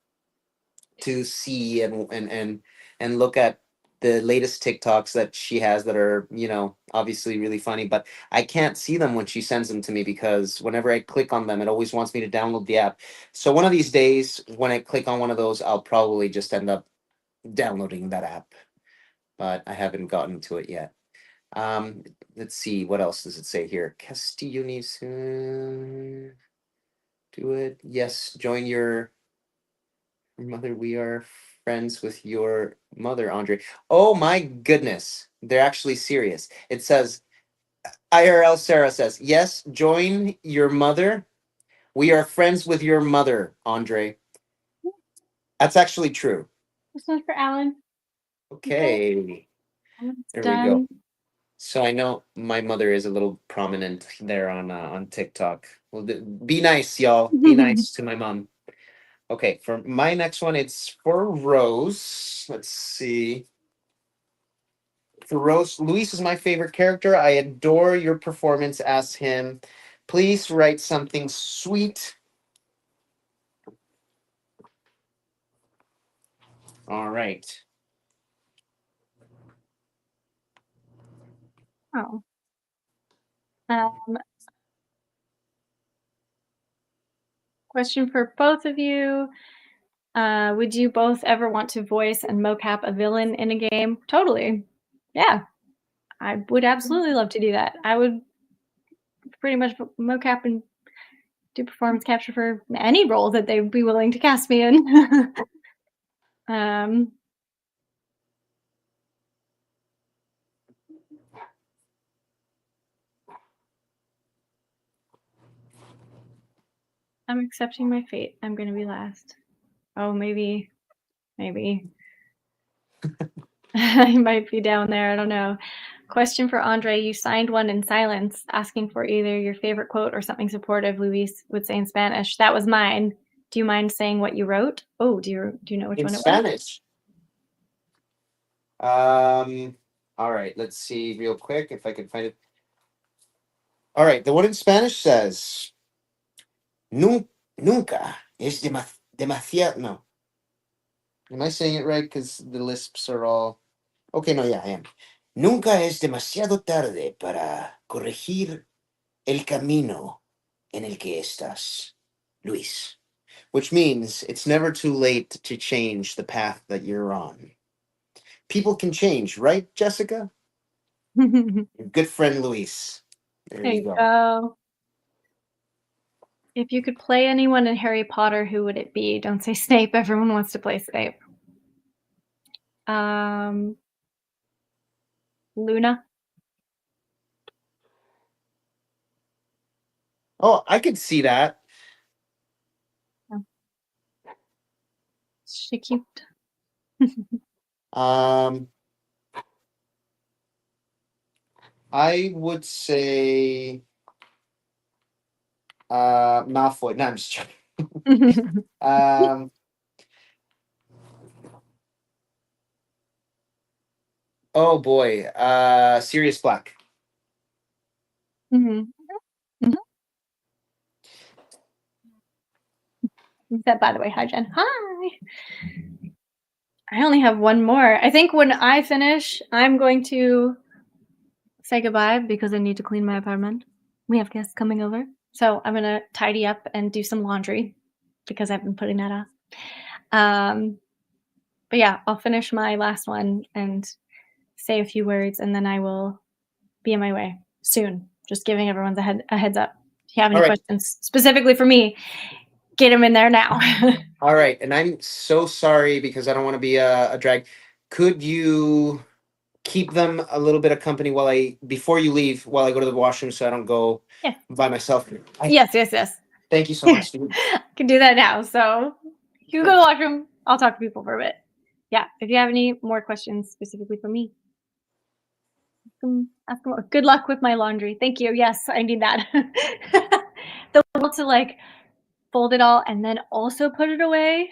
see and look at the latest TikToks that she has that are, you know, obviously really funny, but I can't see them when she sends them to me because whenever I click on them, it always wants me to download the app. So one of these days, when I click on one of those, I'll probably just end up downloading that app, but I haven't gotten to it yet. Um, let's see, what else does it say here? Castillo needs to do it. Yes, join your mother. We are friends with your mother, Andre. Oh my goodness. They're actually serious. It says, IRL Sarah says, yes, join your mother. We are friends with your mother, Andre. That's actually true. This one's for Alan. Okay. Alan's There we go. done. So I know my mother is a little prominent there on TikTok. Well, be nice, y'all. Be nice to my mom. Okay, for my next one, it's for Rose. Let's see. For Rose, Luis is my favorite character. I adore your performance as him. Please write something sweet. All right. Oh. Um, question for both of you. Would you both ever want to voice and mocap a villain in a game? Totally. Yeah. I would absolutely love to do that. I would pretty much mocap and do performance capture for any role that they'd be willing to cast me in. I'm accepting my fate. I'm going to be last. Oh, maybe. I might be down there. I don't know. Question for Andre. You signed one in silence, asking for either your favorite quote or something supportive Luis would say in Spanish. That was mine. Do you mind saying what you wrote? Oh, do you know which In one it was? Spanish. All right, let's see real quick if I can find it. All right, the one in Spanish says, Nunca es demasiado. No. Am I saying it right? Because the lisps are all. Okay, no, yeah, I am. Nunca es demasiado tarde para corregir el camino en el que estás, Luis. Which means it's never too late to change the path that you're on. People can change, right, Jessica? Your good friend Luis. There you go. go. If you could play anyone in Harry Potter, who would it be? Don't say Snape. Everyone wants to play Snape. Luna. Oh, I could see that. She cute. I would say Malfoy. No, I'm just joking. Oh boy. Sirius Black. Mm-hmm. Mm-hmm. That, by the way, hi Jen. Hi. I only have one more. I think when I finish, I'm going to say goodbye because I need to clean my apartment. We have guests coming over. So I'm going to tidy up and do some laundry because I've been putting that off. But yeah, I'll finish my last one and say a few words, and then I will be on my way soon. Just giving everyone a heads up. If you have any questions specifically for me, get them in there now. All right. And I'm so sorry because I don't want to be a drag. Could you keep them a little bit of company before you leave, while I go to the washroom so I don't go by myself? Yes. Thank you so much, dude. I can do that now. So you can go to the washroom. I'll talk to people for a bit. Yeah. If you have any more questions specifically for me, ask them. Good luck with my laundry. Thank you. Yes, I need that. The will to like fold it all and then also put it away.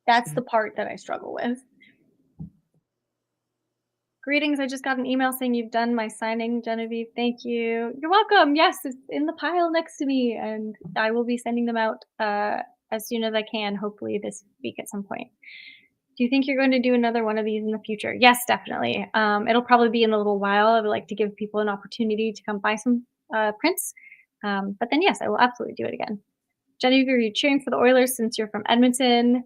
That's the part that I struggle with. Greetings. I just got an email saying you've done my signing, Genevieve. Thank you. You're welcome. Yes, it's in the pile next to me, and I will be sending them out as soon as I can, hopefully this week at some point. Do you think you're going to do another one of these in the future? Yes, definitely. It'll probably be in a little while. I would like to give people an opportunity to come buy some prints. But then, yes, I will absolutely do it again. Genevieve, are you cheering for the Oilers since you're from Edmonton?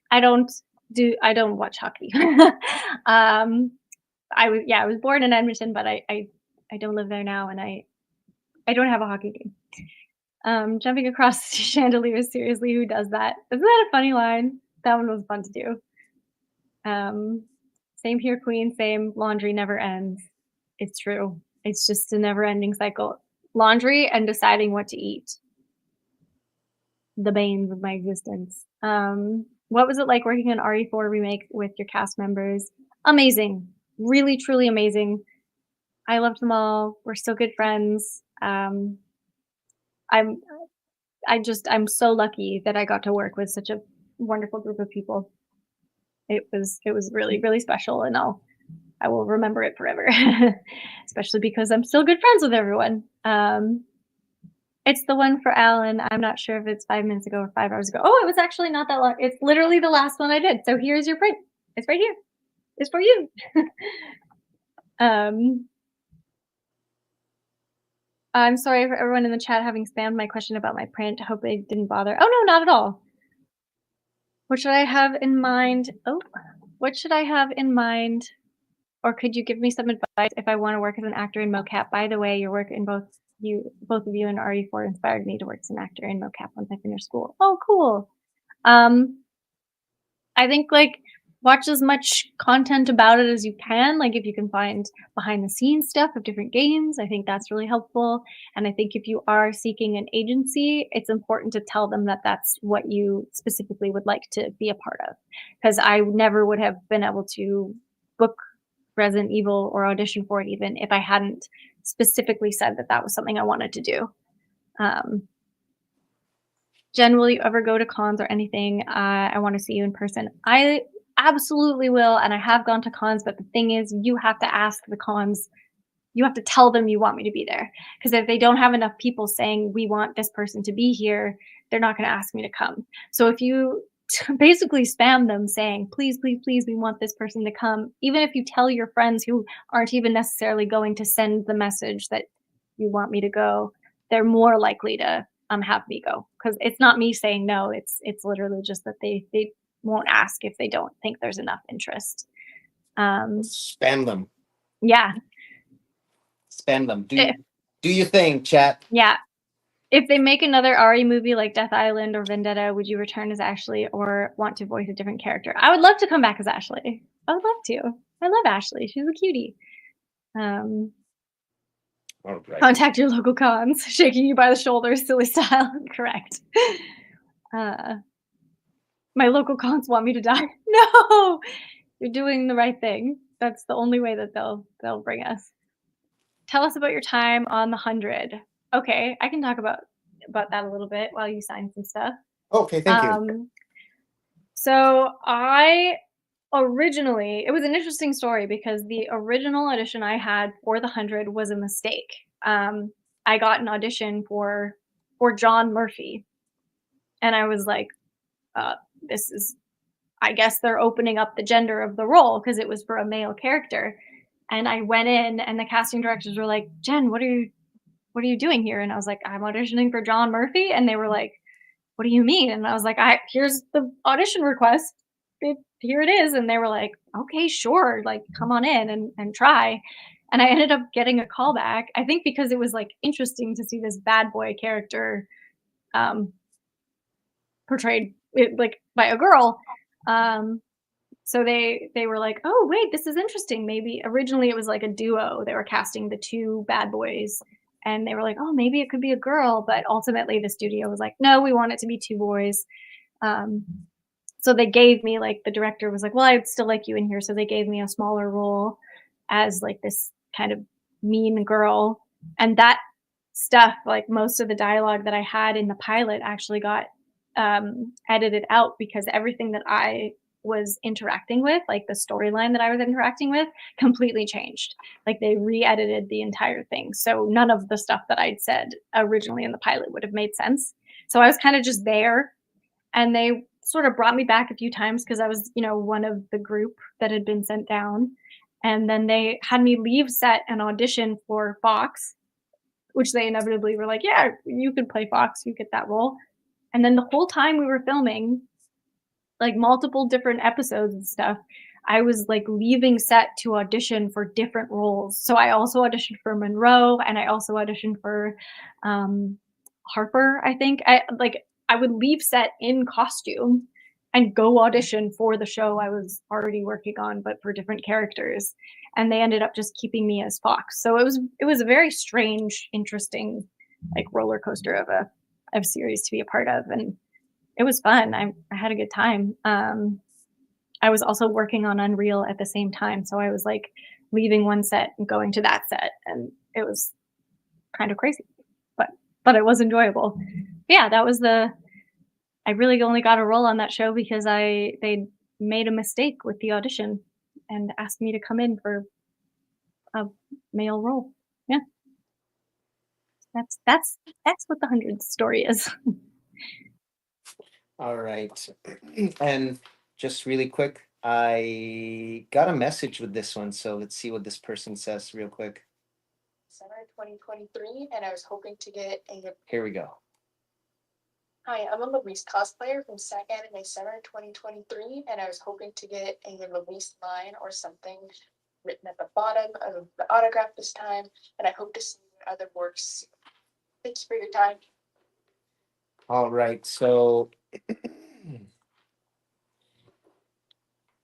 I don't watch hockey. I was born in Edmonton, but I don't live there now, and I don't have a hockey game. Jumping across chandeliers, seriously, who does that? Isn't that a funny line? That one was fun to do. Same here, Queen, same. Laundry never ends. It's true. It's just a never-ending cycle. Laundry and deciding what to eat. The banes of my existence. What was it like working on RE4 remake with your cast members? Amazing. Really, truly amazing. I loved them all. We're still good friends. I'm so lucky that I got to work with such a wonderful group of people. It was really, really special, and I will remember it forever, especially because I'm still good friends with everyone. It's the one for Alan. I'm not sure if it's 5 minutes ago or 5 hours ago. Oh, it was actually not that long. It's literally the last one I did. So here's your print. It's right here. It's for you. I'm sorry for everyone in the chat having spammed my question about my print. I hope they didn't bother. Oh, no, not at all. What should I have in mind? Oh, what should I have in mind? Or could you give me some advice if I want to work as an actor in Mocap? By the way, your work in both of you in RE4 inspired me to work as an actor in Mocap once I finished school. Oh, cool. I think watch as much content about it as you can. Like if you can find behind the scenes stuff of different games, I think that's really helpful. And I think if you are seeking an agency, it's important to tell them that that's what you specifically would like to be a part of. Because I never would have been able to book Resident Evil or audition for it even if I hadn't specifically said that that was something I wanted to do. Jen, will you ever go to cons or anything? I want to see you in person. I absolutely will, and I have gone to cons, but the thing is, you have to ask the cons. You have to tell them you want me to be there. Because if they don't have enough people saying, we want this person to be here, they're not going to ask me to come. So if you basically spam them saying, please, please, please, we want this person to come, even if you tell your friends who aren't even necessarily going to send the message that you want me to go, they're more likely to have me go. Because it's not me saying no, it's literally just that they won't ask if they don't think there's enough interest. Spam them. Yeah. Spam them. Do your thing, chat. Yeah. If they make another Ari movie like Death Island or Vendetta, would you return as Ashley or want to voice a different character? I would love to come back as Ashley. I would love to. I love Ashley. She's a cutie. All right. Contact your local cons. Shaking you by the shoulders, silly style. Correct. My local cons want me to die. No! You're doing the right thing. That's the only way that they'll bring us. Tell us about your time on the 100. Okay, I can talk about that a little bit while you sign some stuff. Okay, thank you. So I originally, it was an interesting story because the original audition I had for the 100 was a mistake. I got an audition for John Murphy, and I was like, this is, I guess they're opening up the gender of the role because it was for a male character. And I went in, and the casting directors were like, Jen, what are you doing here? And I was like, I'm auditioning for John Murphy. And they were like, what do you mean? And I was like, here's the audition request. Here it is. And they were like, okay, sure. Like, come on in and try. And I ended up getting a call back. I think because it was like interesting to see this bad boy character portrayed like by a girl. So they were like, oh, wait, this is interesting. Maybe originally it was like a duo. They were casting the two bad boys. And they were like, oh, maybe it could be a girl. But ultimately, the studio was like, no, we want it to be two boys. So they gave me, like, the director was like, well, I'd still like you in here. So they gave me a smaller role as, like, this kind of mean girl. And that stuff, like, most of the dialogue that I had in the pilot actually got edited out because everything that I was interacting with, like the storyline that I was interacting with, completely changed. Like they re-edited the entire thing. So none of the stuff that I'd said originally in the pilot would have made sense. So I was kind of just there, and they sort of brought me back a few times because I was, one of the group that had been sent down. And then they had me leave set and audition for Fox, which they inevitably were like, yeah, you could play Fox, you get that role. And then the whole time we were filming, like multiple different episodes and stuff, I was like leaving set to audition for different roles. So I also auditioned for Monroe, and I also auditioned for Harper, I think. I would leave set in costume and go audition for the show I was already working on, but for different characters. And they ended up just keeping me as Fox. So it was a very strange, interesting, like roller coaster of a series to be a part of, and it was fun. I had a good time. I was also working on Unreal at the same time, so I was like leaving one set and going to that set, and it was kind of crazy, but it was enjoyable. Yeah, that was I really only got a role on that show because they made a mistake with the audition and asked me to come in for a male role. Yeah, that's what the 100 story is. All right. And just really quick, I got a message with this one, so let's see what this person says real quick. Summer 2023, and I was hoping to get a. Here we go. Hi, I'm a Luis cosplayer from SAC Anime Summer 2023, and I was hoping to get a Luis line or something written at the bottom of the autograph this time, and I hope to see other works. Thanks for your time. All right, so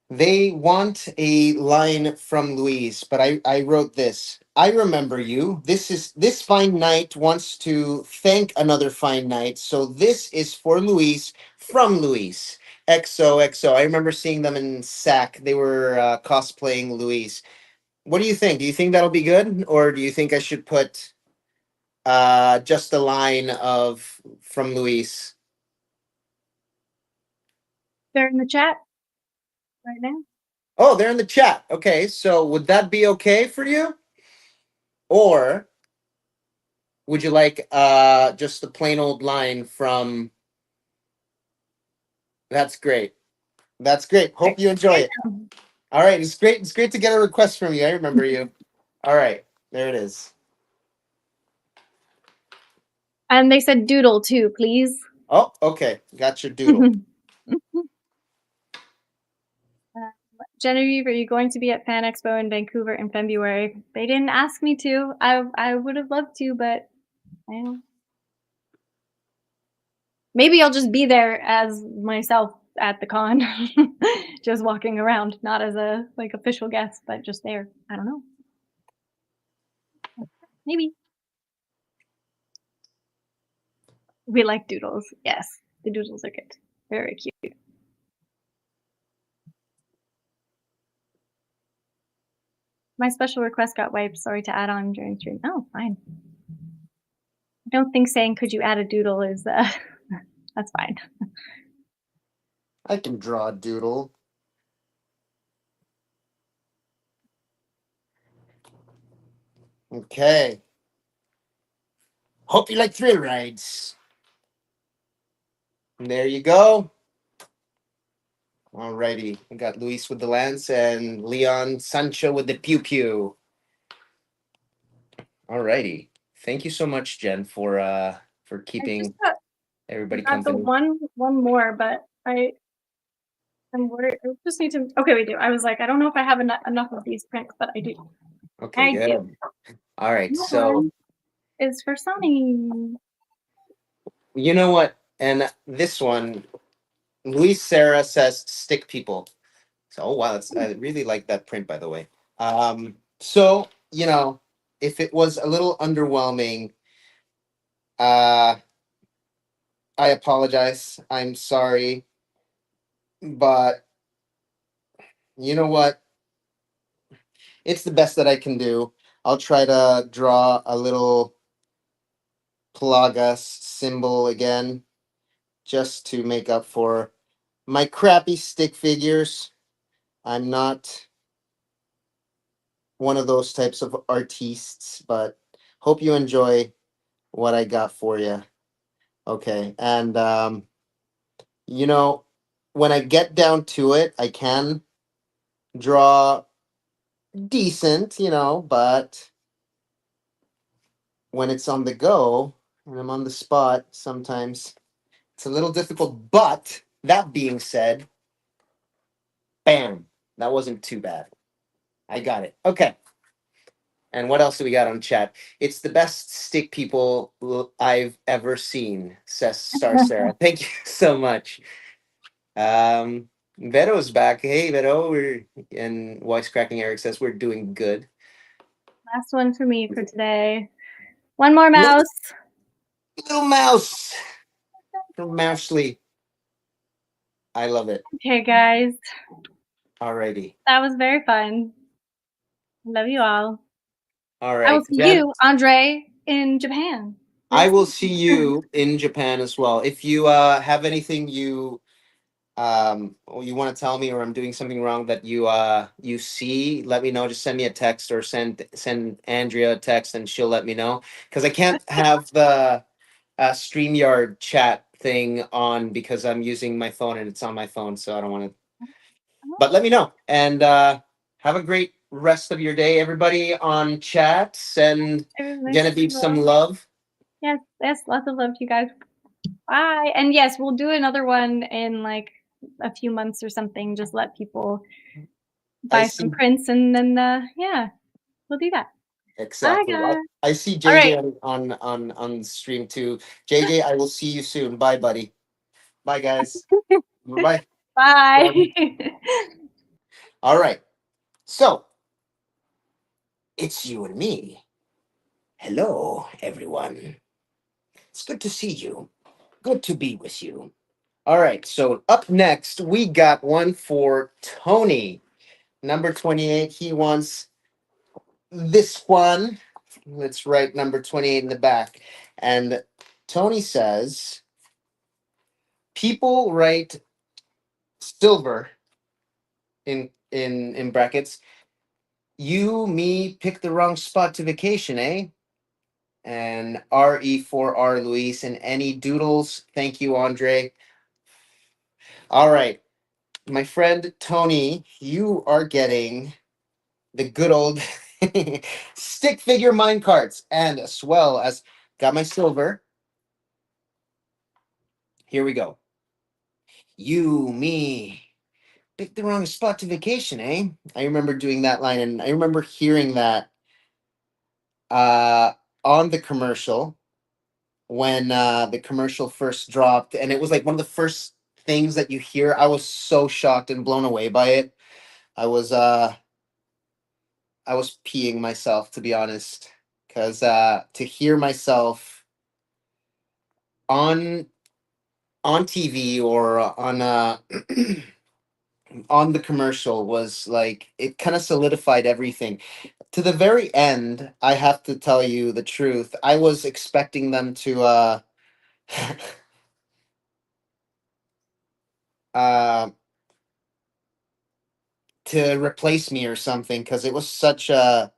they want a line from Louise, but I wrote this. I remember you. This fine knight wants to thank another fine knight. So this is for Louise from Louise. XOXO. I remember seeing them in SAC. They were cosplaying Louise. What do you think? Do you think that'll be good? Or do you think I should put just a line of from Louise? They're in the chat right now. Oh, they're in the chat. Okay, so would that be okay for you? Or would you like just the plain old line from That's great. That's great. Hope you enjoy it. All right, it's great. It's great to get a request from you. I remember you. All right, there it is. And they said doodle too, please. Oh, okay. Got your doodle. Genevieve, are you going to be at Fan Expo in Vancouver in February? They didn't ask me to. I would have loved to, but I don't. Maybe I'll just be there as myself at the con, just walking around, not as a like official guest, but just there. I don't know. Maybe. We like doodles. Yes, the doodles are good. Very cute. My special request got wiped. Sorry to add on during stream. Oh, fine. I don't think saying could you add a doodle is that's fine. I can draw a doodle. Okay. Hope you like thrill rides. And there you go. Alrighty. We got Luis with the lance and Leon Sancho with the pew pew. Alrighty. Thank you so much, Jen, for keeping everybody got company. the one more, but I'm worried. I just need to. Okay, we do. I was like, I don't know if I have enough of these prints, but I do. Okay, I good. do. All right, This so one is for Sonny. you know what? And this one, Luis Sarah says stick people. So oh wow, I really like that print, by the way. So if it was a little underwhelming, I apologize. I'm sorry, but you know what? It's the best that I can do. I'll try to draw a little plagas symbol again, just to make up for my crappy stick figures. I'm not one of those types of artists, but hope you enjoy what I got for you. Okay. And, you know, when I get down to it, I can draw decent, but when it's on the go and I'm on the spot, sometimes it's a little difficult. But that being said, bam, that wasn't too bad. I got it. Okay. And what else do we got on chat? It's the best stick people I've ever seen, says Star Sarah. Thank you so much. Vero's back. Hey, Vero. And Voice Cracking Eric says we're doing good. Last one for me for today. One more Little, mouse. little mouse from Mousely. I love it. Okay, guys. Alrighty. That was very fun. Love you all. All I will right. see Jen, you, Andre, in Japan. I will see you in Japan as well. If you have anything or you want to tell me, or I'm doing something wrong that you see, let me know. Just send me a text or send Andrea a text and she'll let me know, because I can't have the StreamYard chat thing on because I'm using my phone and it's on my phone, so I don't want to. But let me know, and have a great rest of your day, everybody on chat. Send Genevieve some love. Yes, lots of love to you guys. Bye. And yes, we'll do another one in like a few months or something. Just let people buy some prints, and then yeah, we'll do that. Exactly. Bye, guys. I see All right. JJ on stream too. JJ, I will see you soon. Bye, buddy. Bye, guys. Bye. Bye. All right. So it's you and me. Hello, everyone. It's good to see you. Good to be with you. All right. So up next, we got one for Tony, number 28. He wants this one. Let's write number 28 in the back. And Tony says, people write silver in brackets. You, me, picked the wrong spot to vacation, eh? And RE4R Luis, and any doodles. Thank you, Andre. All right. My friend Tony, you are getting the good old stick figure mine carts, and as well as got my silver. Here we go. You, me, picked the wrong spot to vacation, eh? I remember doing that line, and I remember hearing that uh, on the commercial when the commercial first dropped, and it was like one of the first things that you hear. I was so shocked and blown away by it. I was uh, I was peeing myself, to be honest, because to hear myself on TV or on the commercial was like, it kind of solidified everything. To the very end, I have to tell you the truth. I was expecting them to uh to replace me or something, because it was such a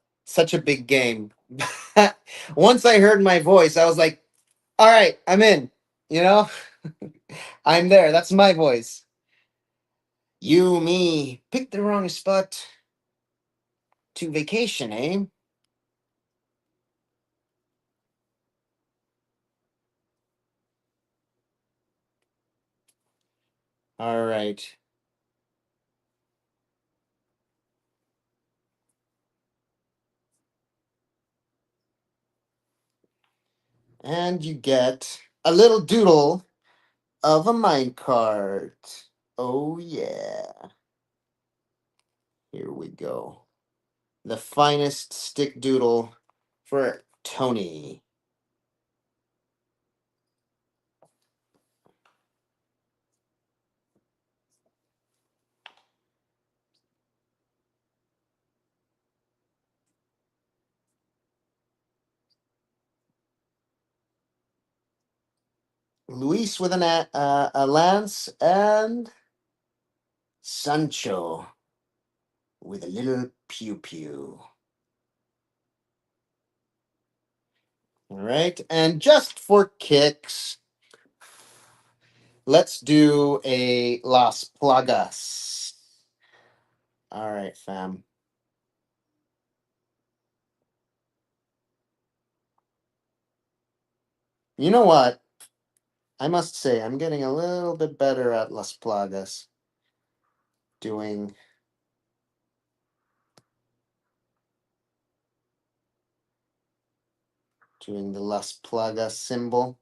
big game. Once I heard my voice, I was like, all right, I'm in, you know. I'm there, that's my voice. You, me, picked the wrong spot to vacation, eh? All right. And you get a little doodle of a minecart. Oh yeah. Here we go. The finest stick doodle for Tony. Luis with a lance, and Sancho with a little pew pew. All right, and just for kicks, let's do a Las Plagas. All right, fam. You know what? I must say, I'm getting a little bit better at Las Plagas. Doing the Las Plagas symbol.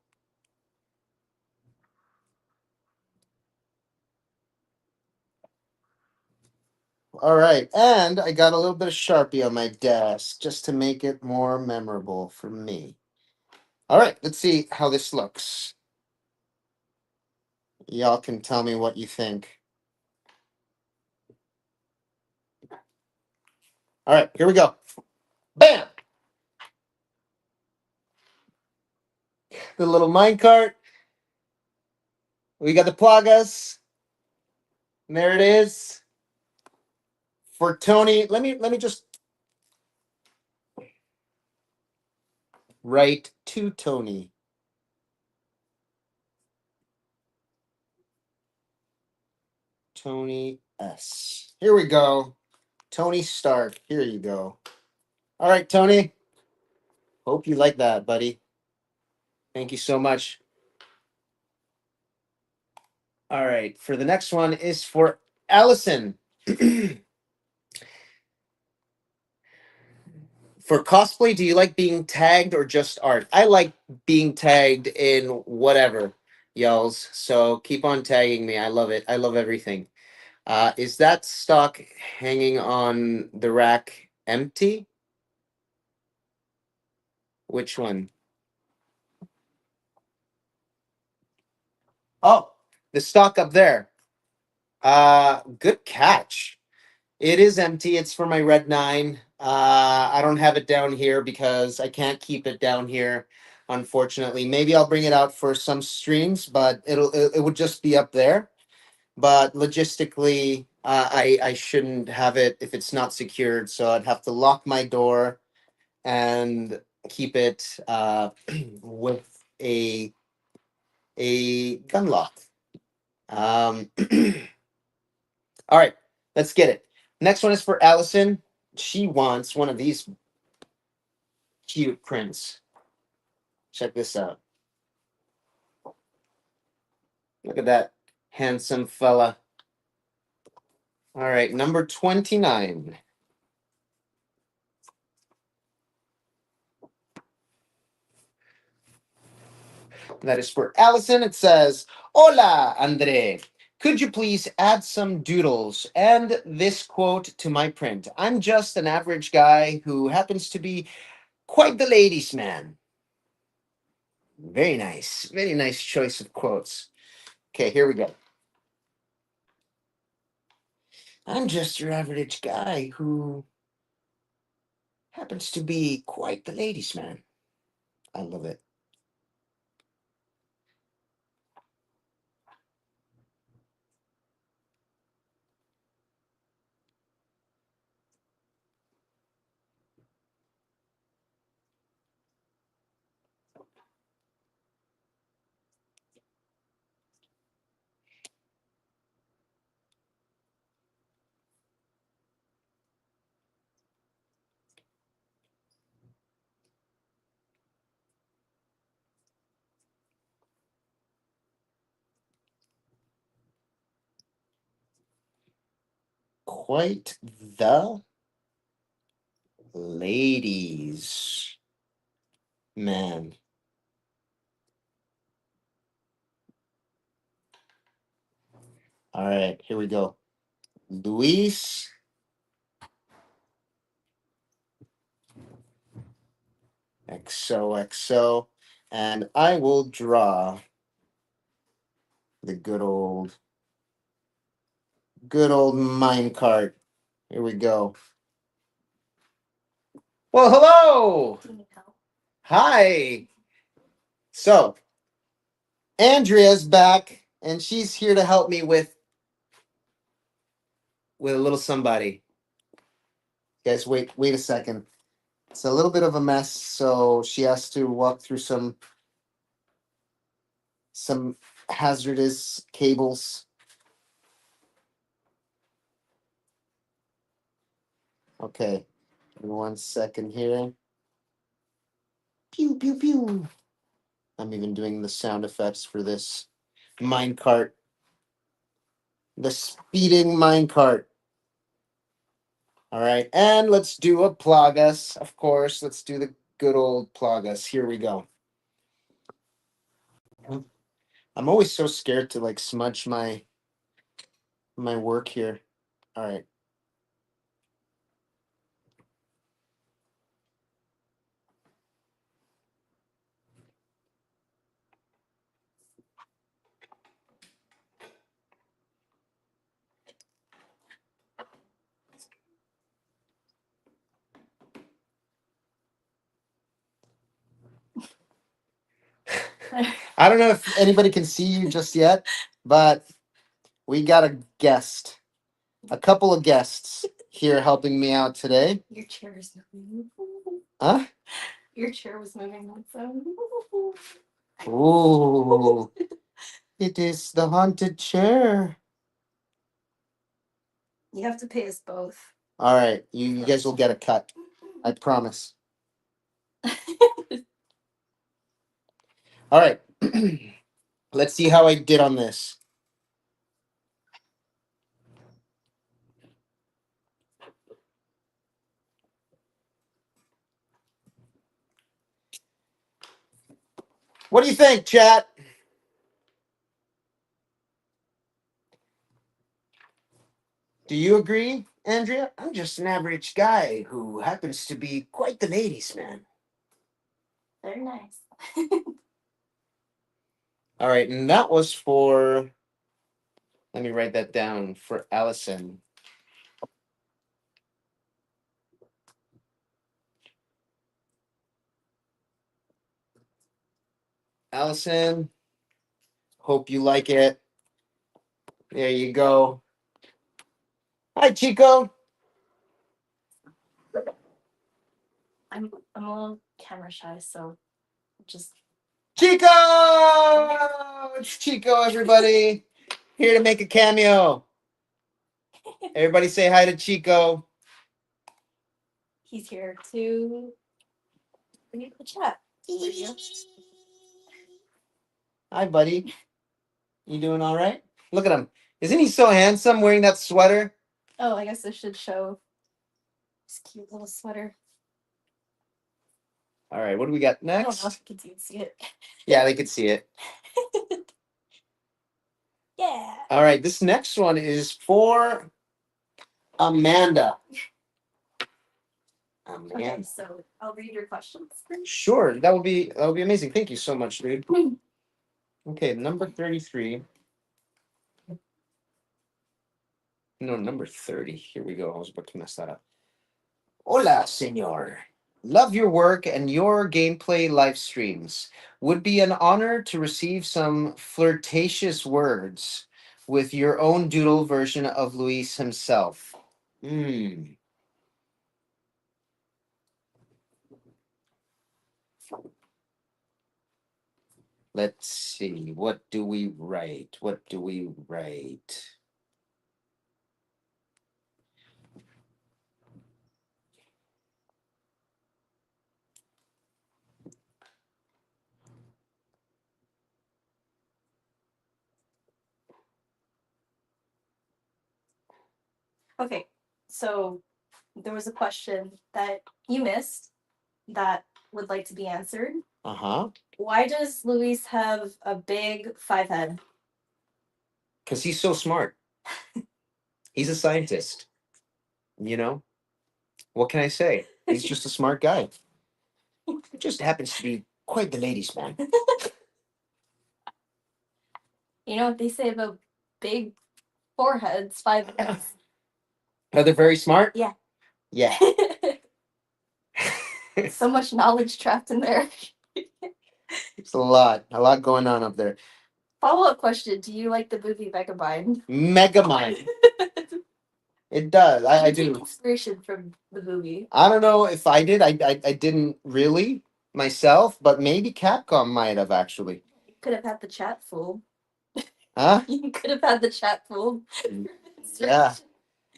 All right, and I got a little bit of Sharpie on my desk just to make it more memorable for me. All right, let's see how this looks. Y'all can tell me what you think. All right, here we go. Bam! The little minecart. We got the Plagas. And there it is. For Tony, let me just write to Tony. Tony S. Here we go. Tony Stark. Here you go. All right, Tony. Hope you like that, buddy. Thank you so much. All right, for the next one is for Allison. For cosplay, do you like being tagged or just art? I like being tagged in whatever, yells. So keep on tagging me. I love it. I love everything. Is that stock hanging on the rack empty? Which one? Oh, the stock up there. Good catch. It is empty. It's for my Red 9. I don't have it down here because I can't keep it down here, unfortunately. Maybe I'll bring it out for some streams, but it would just be up there. But logistically, I shouldn't have it if it's not secured. So I'd have to lock my door and keep it with a gun lock. All right, let's get it. Next one is for Allison. She wants one of these cute prints. Check this out. Look at that handsome fella. All right, number 29. That is for Allison. It says, Hola, André. Could you please add some doodles and this quote to my print? I'm just an average guy who happens to be quite the ladies' man. Very nice. Very nice choice of quotes. Okay, here we go. I'm just your average guy who happens to be quite the ladies' man. I love it. Quite the ladies' man. All right, here we go. Luis XOXO, and I will draw the good old minecart. Here we go. Well, hello. Hi. So, Andrea's back, and she's here to help me with with a little somebody. Guys, wait a second. It's a little bit of a mess, so she has to walk through some hazardous cables. Okay, give me 1 second here. Pew pew pew. I'm even doing the sound effects for this minecart. The speeding minecart. All right, and let's do a plagas. Of course, let's do the good old plagas. Here we go. I'm always so scared to like smudge my work here. All right. I don't know if anybody can see you just yet, but we got a guest, a couple of guests here helping me out today. Your chair is moving. Huh? Your chair was moving. So. Ooh, it is the haunted chair. You have to pay us both. All right, you guys will get a cut. I promise. All right. Let's see how I did on this. What do you think, chat? Do you agree, Andrea? I'm just an average guy who happens to be quite the ladies' man. Very nice. All right, and that was for, let me write that down, for Allison. Allison, hope you like it. There you go. Hi, Chico. I'm a little camera shy, so just Chico! It's Chico, everybody. Here to make a cameo. Everybody say hi to Chico. he's here to read the chat. Hi, buddy. You doing all right? Look at him. Isn't he so handsome wearing that sweater? Oh, I guess I should show this cute little sweater. All right, what do we got I don't know next? if kids can see it. Yeah, they could see it. Yeah. All right, this next one is for Amanda. Okay, so I'll read your questions. Sure, that would be amazing. Thank you so much, dude. Okay, number 33. No, number 30. Here we go. I was about to mess that up. Hola, señor. Love your work and your gameplay live streams. Would be an honor to receive some flirtatious words with your own doodle version of Luis himself. Hmm. Let's see. What do we write? What do we write? Okay, so there was a question that you missed that would like to be answered. Uh-huh. Why does Luis have a big 5 head? Because he's so smart. He's a scientist. You know? What can I say? He's just a smart guy. Just happens to be quite the ladies' man. You know what they say about big foreheads, 5 heads? Are they very smart? Yeah. Yeah. So much knowledge trapped in there. It's a lot going on up there. Follow-up question, do you like the movie Megamind? Megamind. It does. I You take do. inspiration from the movie. I don't know if I did. I didn't really myself, but maybe Capcom might have actually. You could have had the chat fooled. Huh? You could have had the chat fooled. Yeah.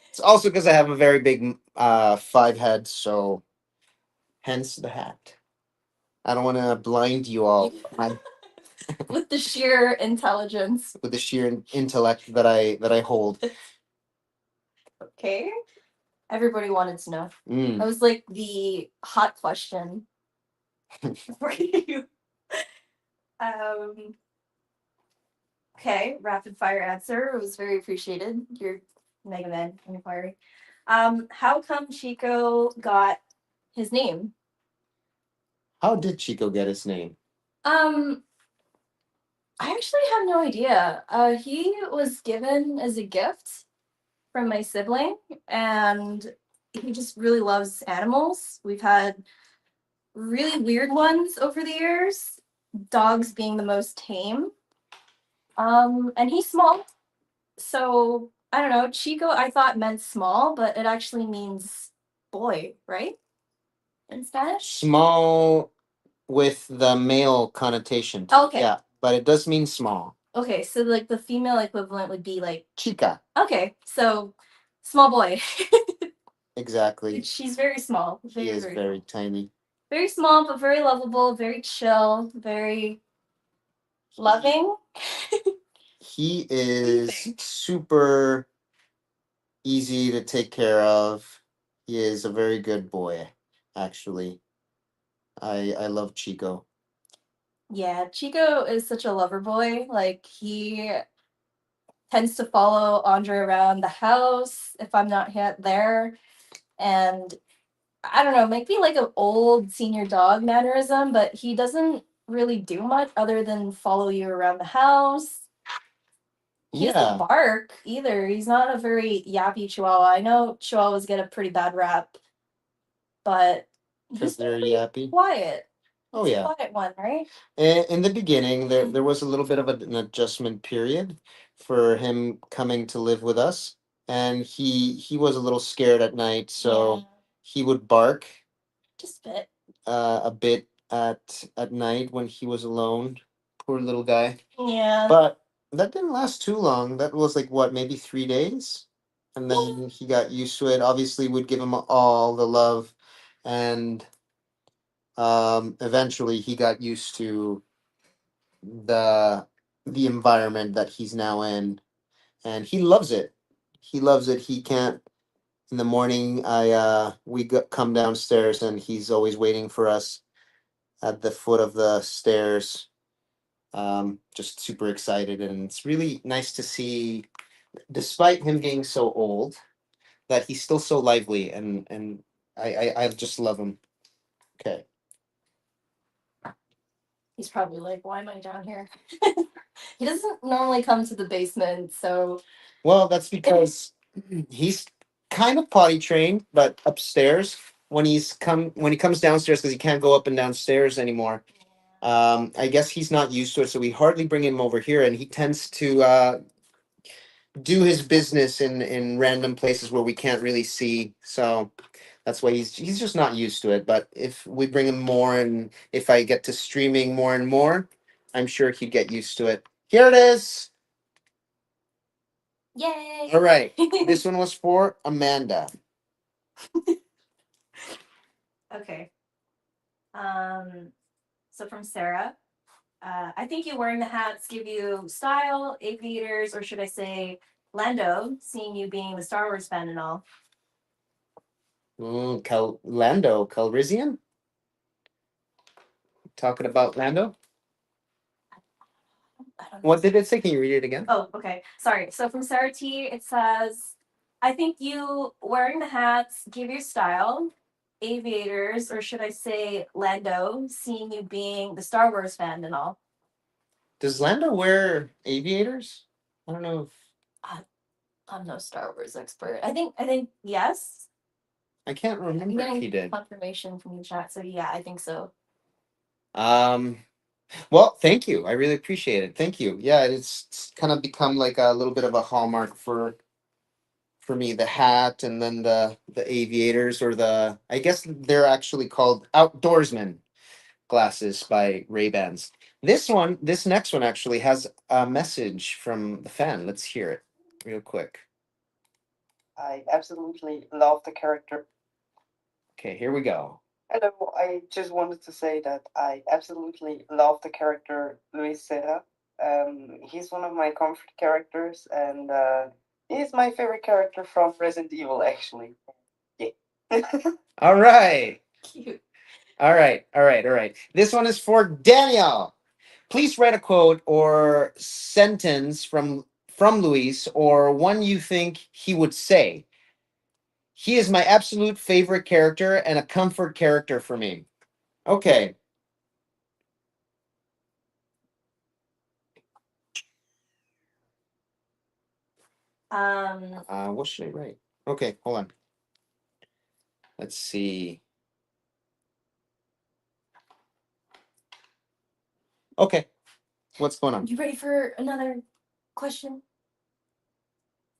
It's also because I have a very big 5 head, so hence the hat. I don't want to blind you all With the sheer intelligence. with the sheer intellect that I hold. Okay. Everybody wanted to know. Mm. That was like the hot question for you. Um, okay, rapid fire answer. It was very appreciated. You're Mega Man inquiry. How come Chico got his name? How did Chico get his name? Um, I actually have no idea. He was given as a gift from my sibling, and he just really loves animals. We've had really weird ones over the years, dogs being the most tame. And he's small, so I don't know. Chico, I thought meant small, but it actually means boy, right? In Spanish. Small with the male connotation. Okay. Yeah, but it does mean small. Okay, so like the female equivalent would be like Chica. okay, so small boy. Exactly. She's very small. He is very tiny. Very small, but very lovable, very chill, very loving. He is super easy to take care of. He is a very good boy, actually. I love Chico. Yeah, Chico is such a lover boy. Like he tends to follow Andre around the house if I'm not yet there. And I don't know, might be like an old senior dog mannerism, but he doesn't really do much other than follow you around the house. He doesn't bark either. He's not a very yappy Chihuahua. I know Chihuahuas get a pretty bad rap, but Because he's they're pretty yappy. quiet. Oh He's yeah. a quiet one, right? In the beginning, there was a little bit of an adjustment period for him coming to live with us, and he was a little scared at night, so Yeah, he would bark just a bit. a bit at night when he was alone. Poor little guy. Yeah. But that didn't last too long. That was like what, maybe 3 days, and then he got used to it. Obviously, would give him all the love, and eventually he got used to the the environment that he's now in, and he loves it. He loves it. He can't. In the morning, come downstairs, and he's always waiting for us at the foot of the stairs. Just super excited, and it's really nice to see, despite him being so old, that he's still so lively, and I just love him. Okay. He's probably like, why am I down here? He doesn't normally come to the basement, so Well, that's because he's kind of potty trained, but upstairs when he comes downstairs because he can't go up and downstairs anymore. I guess he's not used to it, so we hardly bring him over here, and he tends to do his business in random places where we can't really see. So that's why he's just not used to it. But if we bring him more, and if I get to streaming more and more, I'm sure he'd get used to it. Here it is. yay! All right. This one was for Amanda. Okay. So from Sarah, I think you wearing the hats give you style, aviators, or should I say Lando, seeing you being the Star Wars fan and all. Lando Calrissian. Talking about Lando. I don't know. What did it say? Can you read it again? Oh, okay. Sorry. So from Sarah T, it says, I think you wearing the hats give your style, aviators, or should I say Lando, seeing you being the Star Wars fan and all. Does Lando wear aviators? I don't know if I'm no Star Wars expert. I think yes. I can't I'm remember if he getting did. confirmation from the chat, so yeah, I think so. Well, thank you. I really appreciate it. Thank you. Yeah, it's kind of become like a little bit of a hallmark for for me. The hat, and then the aviators, or I guess they're actually called outdoorsman glasses by Ray-Bans. This next one actually has a message from the fan. Let's hear it real quick. I absolutely love the character. Okay, here we go. Hello, I just wanted to say that I absolutely love the character Luis Serra. He's one of my comfort characters, and he's my favorite character from Resident Evil, actually. Yeah. All right. Cute. All right. All right. All right. This one is for Daniel. Please write a quote or sentence from Luis, or one you think he would say. He is my absolute favorite character and a comfort character for me. Okay. What should I write? Okay, hold on. Let's see. Okay. What's going on? You ready for another question?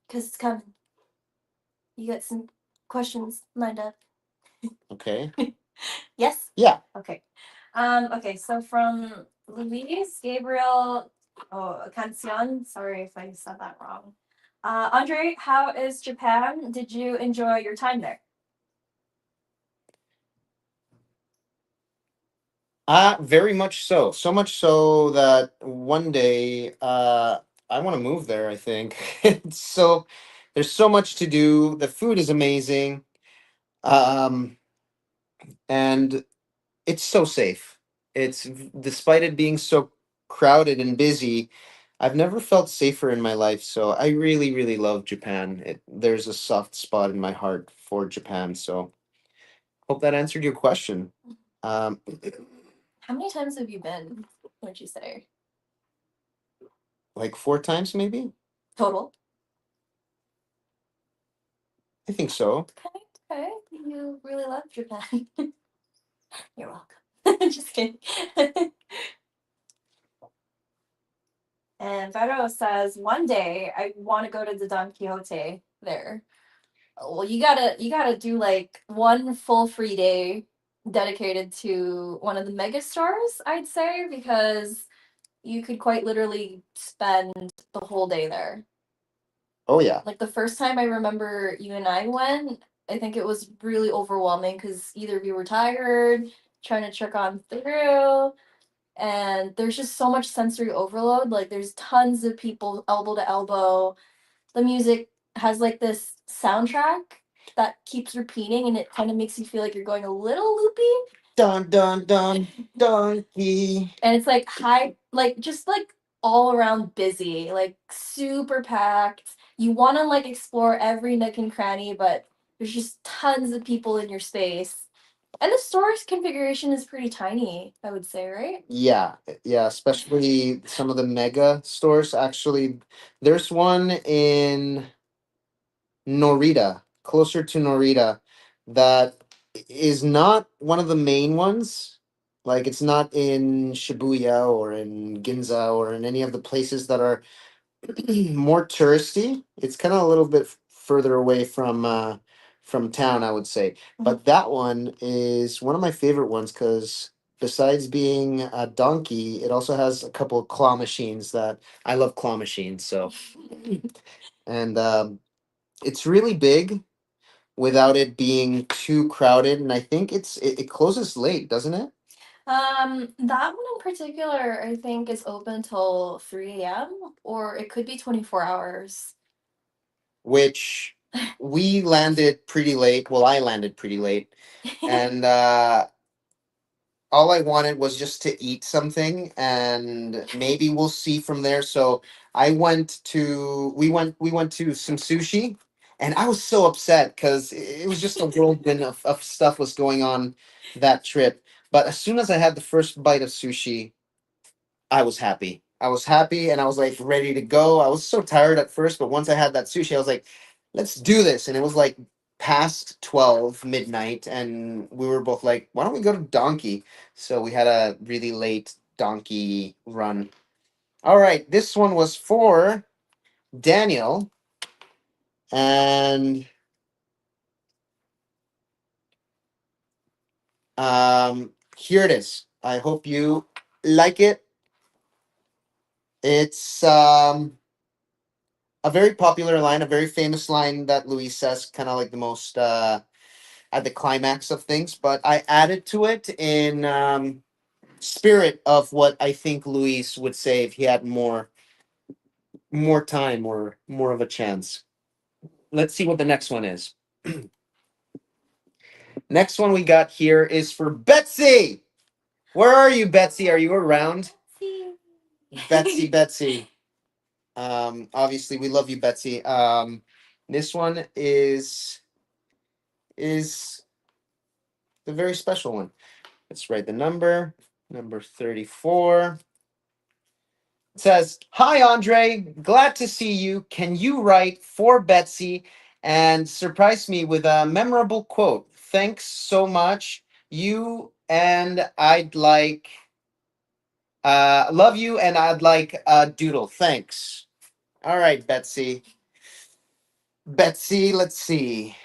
Because it's coming. You got some questions lined up. Okay. Yes? Yeah. Okay. Okay, so from Luis Gabriel Cancion, sorry if I said that wrong. Andre, how is Japan? Did you enjoy your time there? Very much so. So much so that one day I want to move there, I think. So there's so much to do. The food is amazing. Um and it's so safe. It's despite it being so crowded and busy, I've never felt safer in my life. So I really, really love Japan. There's a soft spot in my heart for Japan. So hope that answered your question. Um, How many times have you been, would you say? like 4 times, maybe. Total? I think so. Okay. You really love Japan. You're welcome. Just kidding. And Vero says, one day I want to go to the Don Quixote there. Well, you gotta do like one full free day dedicated to one of the mega stores, I'd say, because you could quite literally spend the whole day there. Oh yeah. Like the first time I remember you and I went, I think it was really overwhelming because either we were tired, trying to trick on through, and there's just so much sensory overload. Like there's tons of people elbow to elbow. The music has like this soundtrack that keeps repeating and it kind of makes you feel like you're going a little loopy. Dun dun dun donkey. And it's like high, like just like all around busy, like super packed. You want to like explore every nook and cranny, but there's just tons of people in your space. And the store's configuration is pretty tiny, I would say, right? Yeah, yeah, especially some of the mega stores. Actually, there's one in Norita, closer to Norita, that is not one of the main ones. Like it's not in Shibuya or in Ginza or in any of the places that are more touristy. It's kind of a little bit further away from town, I would say. But that one is one of my favorite ones because besides being a donkey, it also has a couple of claw machines that I love claw machines. So and it's really big without it being too crowded, and I think it closes late, doesn't it? That one in particular, I think is open till 3 a.m. or it could be 24 hours. Which we landed pretty late. Well, I landed pretty late, and all I wanted was just to eat something, and maybe we'll see from there. So we went to some sushi, and I was so upset because it was just a whirlwind of stuff was going on that trip. But as soon as I had the first bite of sushi, I was happy. I was happy and I was like ready to go. I was so tired at first, but once I had that sushi, I was like, let's do this. And it was like past 12 midnight, and we were both like, why don't we go to Donkey? So we had a really late Donkey run. All right, this one was for Daniel. And here it is. I hope you like it. It's a very popular line, a very famous line that Luis says, kind of like the most at the climax of things. But I added to it in spirit of what I think Luis would say if he had more time or more of a chance. Let's see what the next one is. Next one we got here is for Betsy. Where are you, Betsy? Are you around? Betsy. Obviously we love you, Betsy. This one is the very special one. Let's write the number 34. It says, "Hi, Andre. Glad to see you. Can you write for Betsy and surprise me with a memorable quote? Thanks so much. You and I'd like, love you and I'd like a doodle. Thanks." All right, Betsy. Betsy, let's see.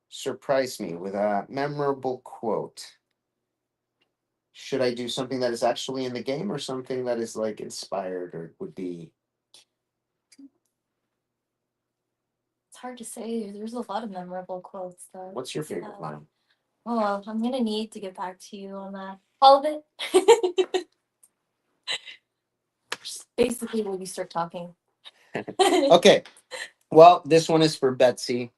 Surprise me with a memorable quote. Should I do something that is actually in the game or something that is like inspired or would be? It's hard to say. There's a lot of memorable quotes though. What's your favorite line? Oh, I'm gonna need to get back to you on that. All of it. Just basically when you start talking. Okay. Well, this one is for Betsy.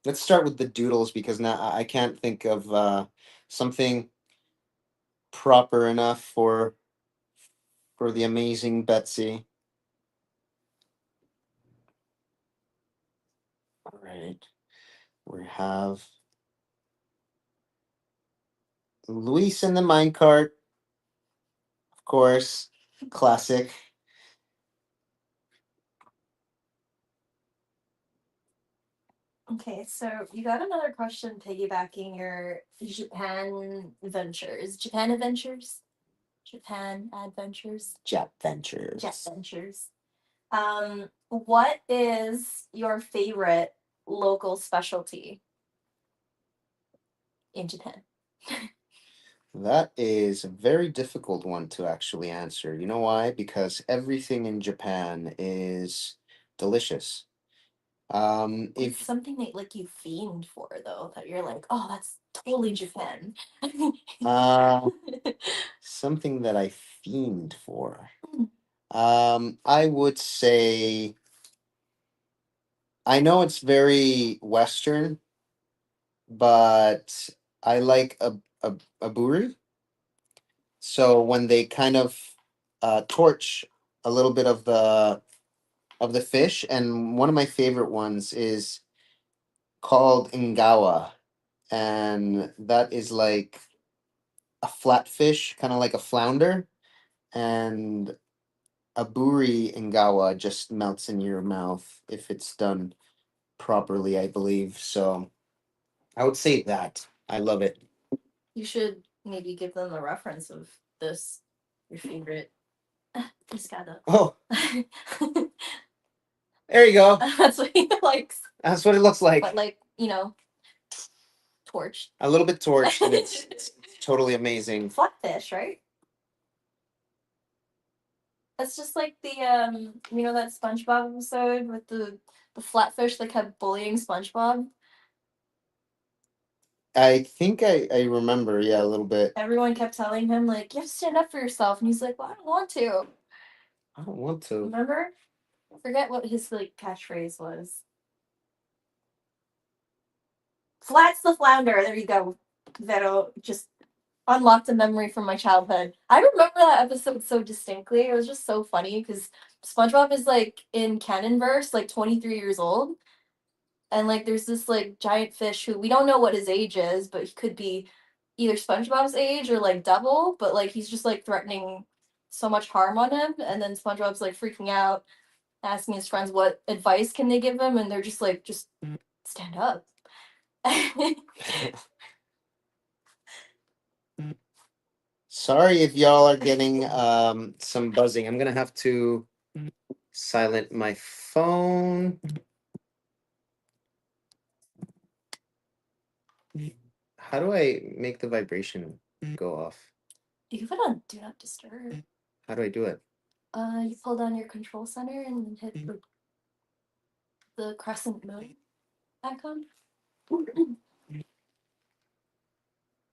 Let's start with the doodles because now I can't think of something proper enough for the amazing Betsy. All right. We have Luis in the minecart. Of course, classic. Okay, so you got another question piggybacking your Japan adventures. Japan adventures? Japan adventures? Jet Ventures. Jet ventures. What is your favorite local specialty in Japan? That is a very difficult one to actually answer. You know why? Because everything in Japan is delicious. It's If something that like you fiend for though, that you're like, oh, that's totally Japan. something that I fiend for, I would say I know it's very Western, but I like a buri. So when they kind of torch a little bit of the fish, and one of my favorite ones is called Ngawa, and that is like a flatfish, kind of like a flounder, and a buri Ngawa just melts in your mouth if it's done properly, I believe. So I would say that. I love it. You should maybe give them the reference of this, your favorite pescado. Oh, there you go. That's what he likes. That's what it looks like. But like, you know, torched. A little bit torched, and it's totally amazing. Flatfish, right? That's just like the you know that SpongeBob episode with the flatfish that kept bullying SpongeBob. I think I remember, yeah, a little bit. Everyone kept telling him like, you have to stand up for yourself, and he's like, well, I don't want to. I don't want to. Remember? I forget what his like catchphrase was. Flat's the flounder. There you go. That'll just unlocked a memory from my childhood. I remember that episode so distinctly. It was just so funny because SpongeBob is like in Canonverse, like 23 years old. And like there's this like giant fish who we don't know what his age is, but he could be either SpongeBob's age or like double, but like he's just like threatening so much harm on him. And then SpongeBob's like freaking out, asking his friends what advice can they give him, and they're just like, just stand up. Sorry if y'all are getting some buzzing. I'm gonna have to silent my phone. How do I make the vibration go off? You can put on Do Not Disturb. How do I do it? You pull down your control center and hit the crescent moon icon.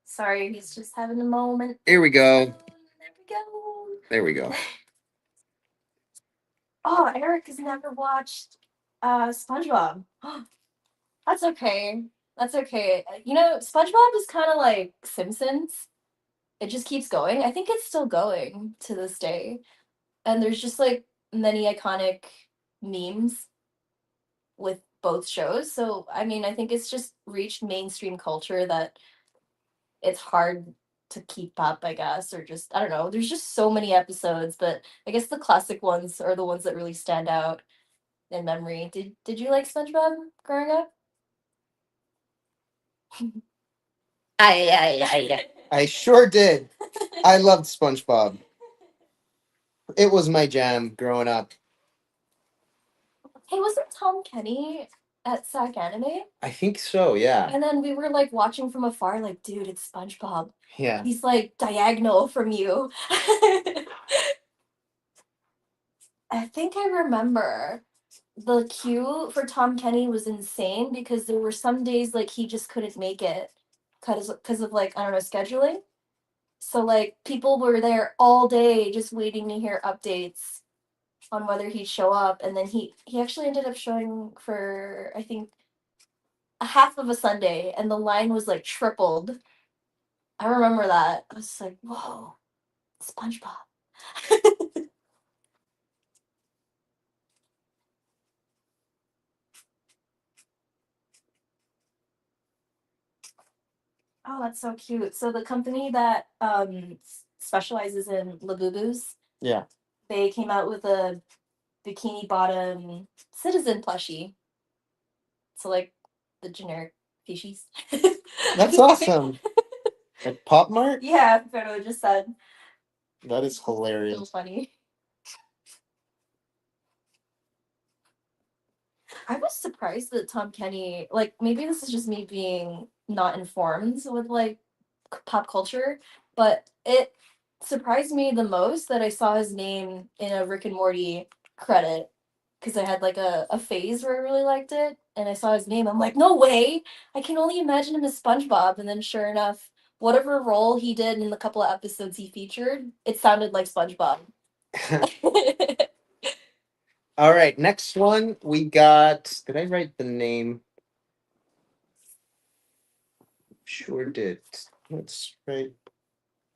Sorry, he's just having a moment. Here we go. There we go. There we go. Oh, Eric has never watched SpongeBob. That's okay. That's okay. You know, SpongeBob is kind of like Simpsons. It just keeps going. I think it's still going to this day. And there's just like many iconic memes with both shows. So, I mean, I think it's just reached mainstream culture that it's hard to keep up, I guess, or just, I don't know. There's just so many episodes, but I guess the classic ones are the ones that really stand out in memory. Did you like SpongeBob growing up? I sure did. I loved SpongeBob. It was my jam growing up. Hey, wasn't Tom Kenny at SAC Anime? I think so, yeah. And then we were like watching from afar, like, dude, it's SpongeBob. Yeah. He's like diagonal from you. I think I remember the queue for Tom Kenny was insane because there were some days like he just couldn't make it because of like, I don't know, scheduling. So like people were there all day just waiting to hear updates on whether he'd show up, and then he actually ended up showing for I think a half of a Sunday, and the line was like tripled. I remember that. I was like, whoa, SpongeBob. Oh, that's so cute. So the company that specializes in Labubus, Yeah. they came out with a bikini bottom citizen plushie. So like the generic fishies. That's awesome. Like Pop Mart? Yeah, Fero just said. That is So hilarious. funny. I was surprised that Tom Kenny, like maybe this is just me being not informed with like pop culture, but it surprised me the most that I saw his name in a Rick and Morty credit because I had like a phase where I really liked it and I saw his name. I'm like, no way! I can only imagine him as SpongeBob. And then sure enough, whatever role he did in the couple of episodes he featured, it sounded like SpongeBob. All right, next one we got. Did I write the name? Sure did. Let's write.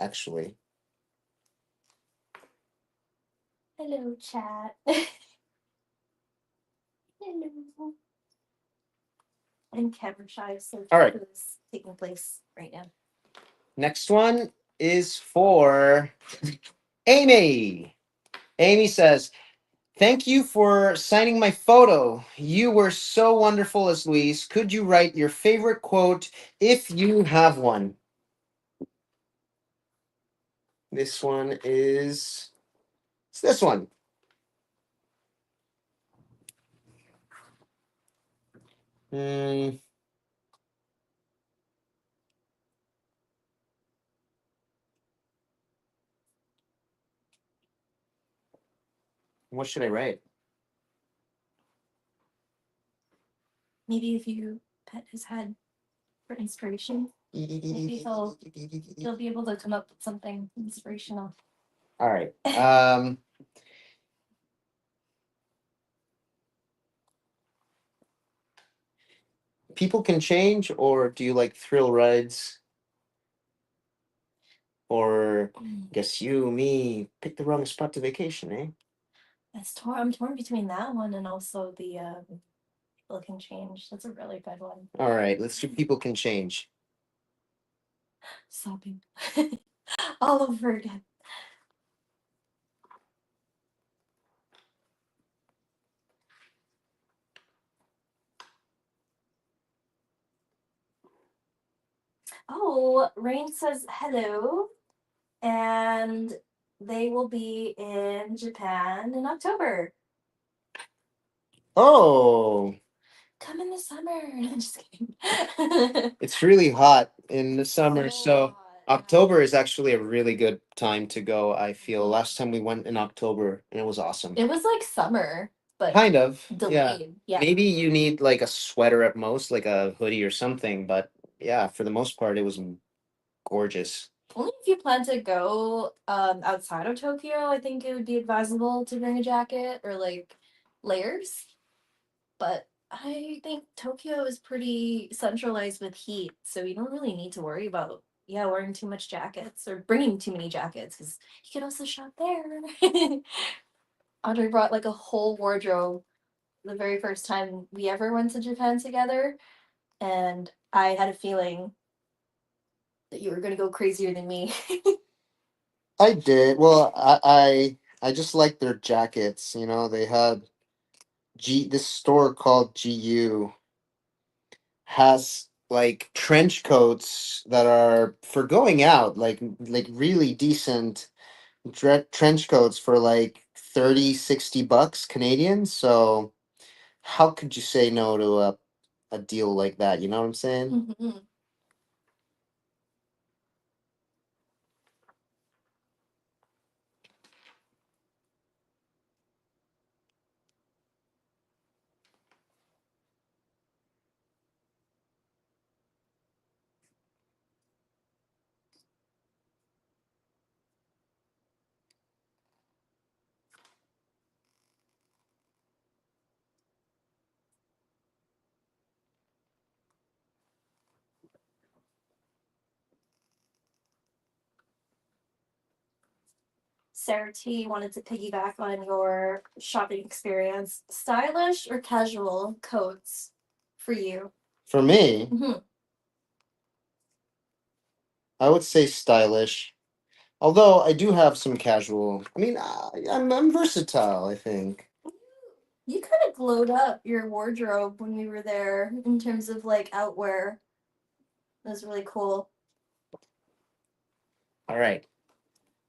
Actually, Hello, chat. Hello. And Kevin Shy, so all right. is taking place right now. Next one is for Amy. Amy says, "Thank you for signing my photo. You were so wonderful as Luis. Could you write your favorite quote if you have one?" This one is it's this one. Hmm. What should I write? Maybe if you pet his head for inspiration, maybe he'll be able to come up with something inspirational. All right. People can change, or do you like thrill rides? Or guess you, me, pick the wrong spot to vacation, eh? I'm torn between that one and also the people can change. That's a really good one. All right, let's do people can change. Sobbing all over again. Oh, Rain says hello. and they will be in Japan in October. Oh, Come in the summer. I'm just kidding. it's really hot in the summer, so hot, October is actually a really good time to go. I feel last time we went in October and it was awesome. It was like summer, but Kind of, yeah. delayed. Yeah. Maybe you need like a sweater at most, like a hoodie or something, but yeah, for the most part, it was gorgeous. Only if you plan to go outside of Tokyo, I think it would be advisable to bring a jacket or like layers. But I think Tokyo is pretty centralized with heat, so you don't really need to worry about wearing too much jackets or bringing too many jackets because you can also shop there. Andre brought like a whole wardrobe the very first time we ever went to Japan together, and I had a feeling that you were gonna go crazier than me. I did. Well, I just like their jackets. You know, they had this store called GU has like trench coats that are for going out, like really decent trench coats for like 30, 60 bucks Canadian. So how could you say no to a deal like that? You know what I'm saying? Mhm. Sarah T wanted to piggyback on your shopping experience. Stylish or casual coats for you? For me, Mhm. I would say stylish. Although I do have some casual. I mean, I'm versatile, I think. You kind of glowed up your wardrobe when we were there in terms of like outwear. It was really cool. All right.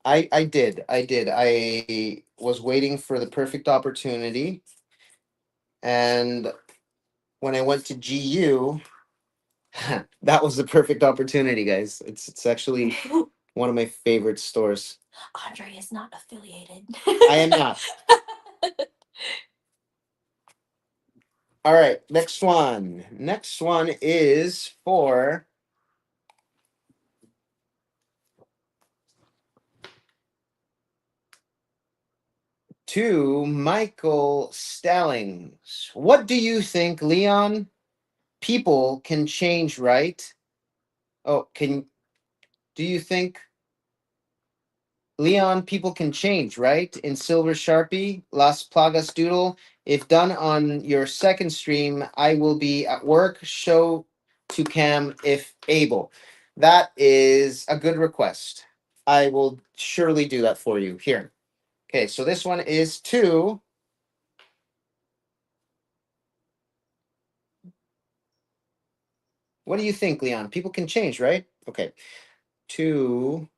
I did. I did. I was waiting for the perfect opportunity. And when I went to GU, that was the perfect opportunity, guys. It's actually one of my favorite stores. Andre is not affiliated. I am not. All right, next one. Next one is for to Michael Stallings. What do you think, Leon? People can change, right? Oh, do you think Leon, people can change, right? In Silver Sharpie, Las Plagas Doodle. If done on your second stream, I will be at work. Show to Cam if able. That is a good request. I will surely do that for you. Here. Okay, so this one is to. What do you think, Leon? People can change, right? Okay. To.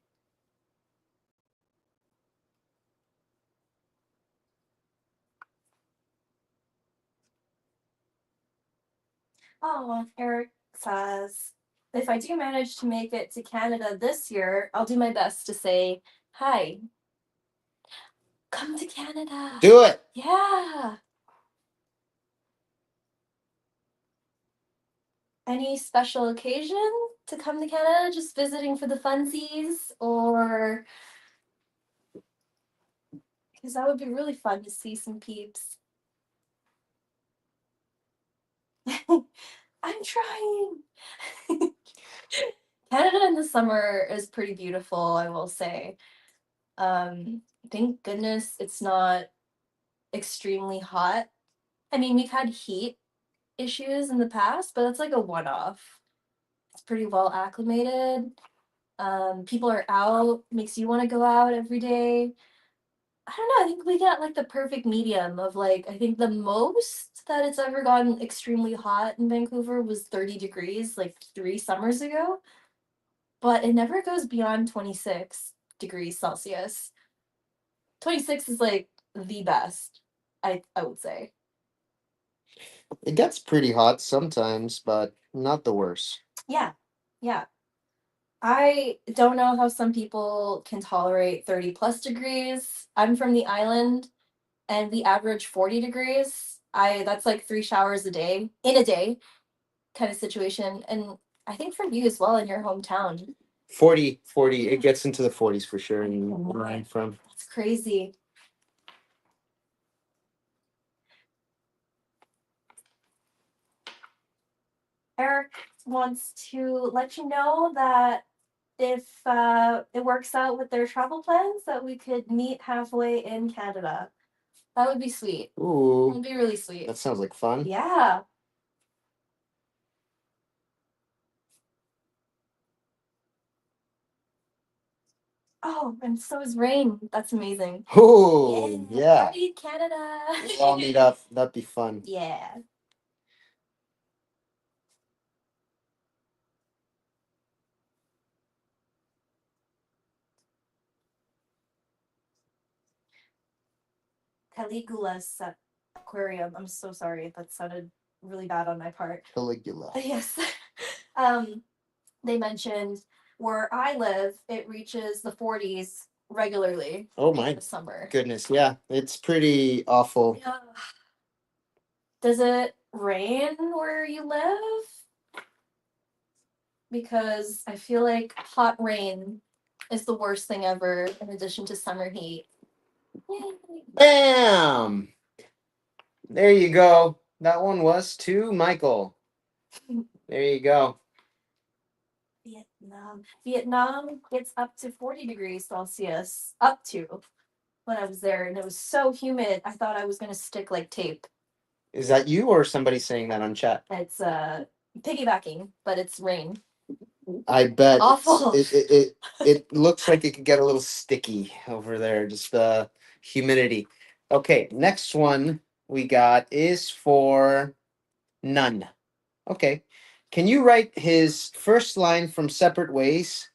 Oh, Eric says, if I do manage to make it to Canada this year, I'll do my best to say hi. Come to Canada. Do it. Yeah. Any special occasion to come to Canada? Just visiting for the funsies? Or because that would be really fun to see some peeps. I'm trying. Canada in the summer is pretty beautiful, I will say. Thank goodness it's not extremely hot. I mean, we've had heat issues in the past, but it's like a one-off. It's pretty well acclimated. People are out, makes you want to go out every day. I don't know, I think we got like the perfect medium of like, I think the most that it's ever gotten extremely hot in Vancouver was 30 degrees like 3 summers ago, but it never goes beyond 26. degrees Celsius. 26 is like the best, I would say. It gets pretty hot sometimes, but not the worst. Yeah. Yeah. I don't know how some people can tolerate 30 plus degrees. I'm from the island and we average 40 degrees. That's like 3 showers a day in a day kind of situation. And I think for you as well in your hometown. 40, it gets into the 40s for sure in where I'm from. That's crazy. Eric wants to let you know that if it works out with their travel plans, that we could meet halfway in Canada. That would be sweet. It Ooh, would be really sweet. that sounds like fun. Yeah. Oh, and so is Rain. That's amazing. Oh, yeah. Party Canada. We'll all meet up. That'd be fun. Yeah. Caligula's aquarium. I'm so sorry. That sounded really bad on my part. Caligula. Yes. They mentioned where I live, it reaches the 40s regularly. Oh in my the summer. goodness. Yeah, it's pretty awful. Yeah. Does it rain where you live? Because I feel like hot rain is the worst thing ever in addition to summer heat. Yay. Bam! There you go. That one was to Michael. There you go. Vietnam gets up to 40 degrees Celsius, up to when I was there, and it was so humid. I thought I was going to stick like tape. Is that you or somebody saying that on chat? It's piggybacking, but it's rain. I bet. Awful. It looks like it could get a little sticky over there. Just the humidity. Okay, next one we got is for none. Okay. Can you write his first line from Separate Ways?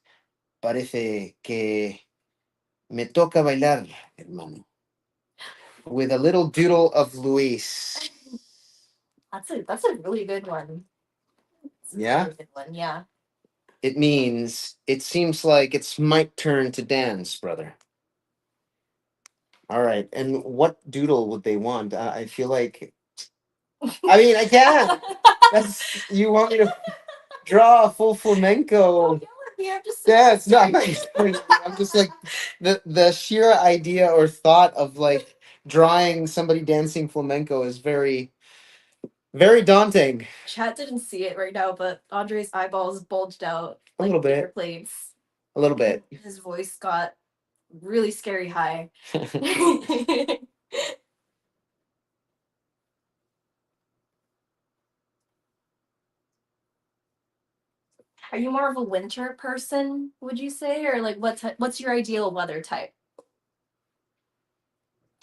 Parece que me toca bailar, hermano. With a little doodle of Luis. That's a really good one. Yeah? Really good one, yeah. It means it seems like it's my turn to dance, brother. All right. And what doodle would they want? I feel like. I mean, I can. That's you want me to draw a full flamenco. I'm just Yeah, it's not. I'm just like the sheer idea or thought of like drawing somebody dancing flamenco is very, very daunting. Chat didn't see it right now, but Andre's eyeballs bulged out A like little bit. paper plates. A little bit. His voice got really scary high. Are you more of a winter person, would you say, or like what's your ideal weather type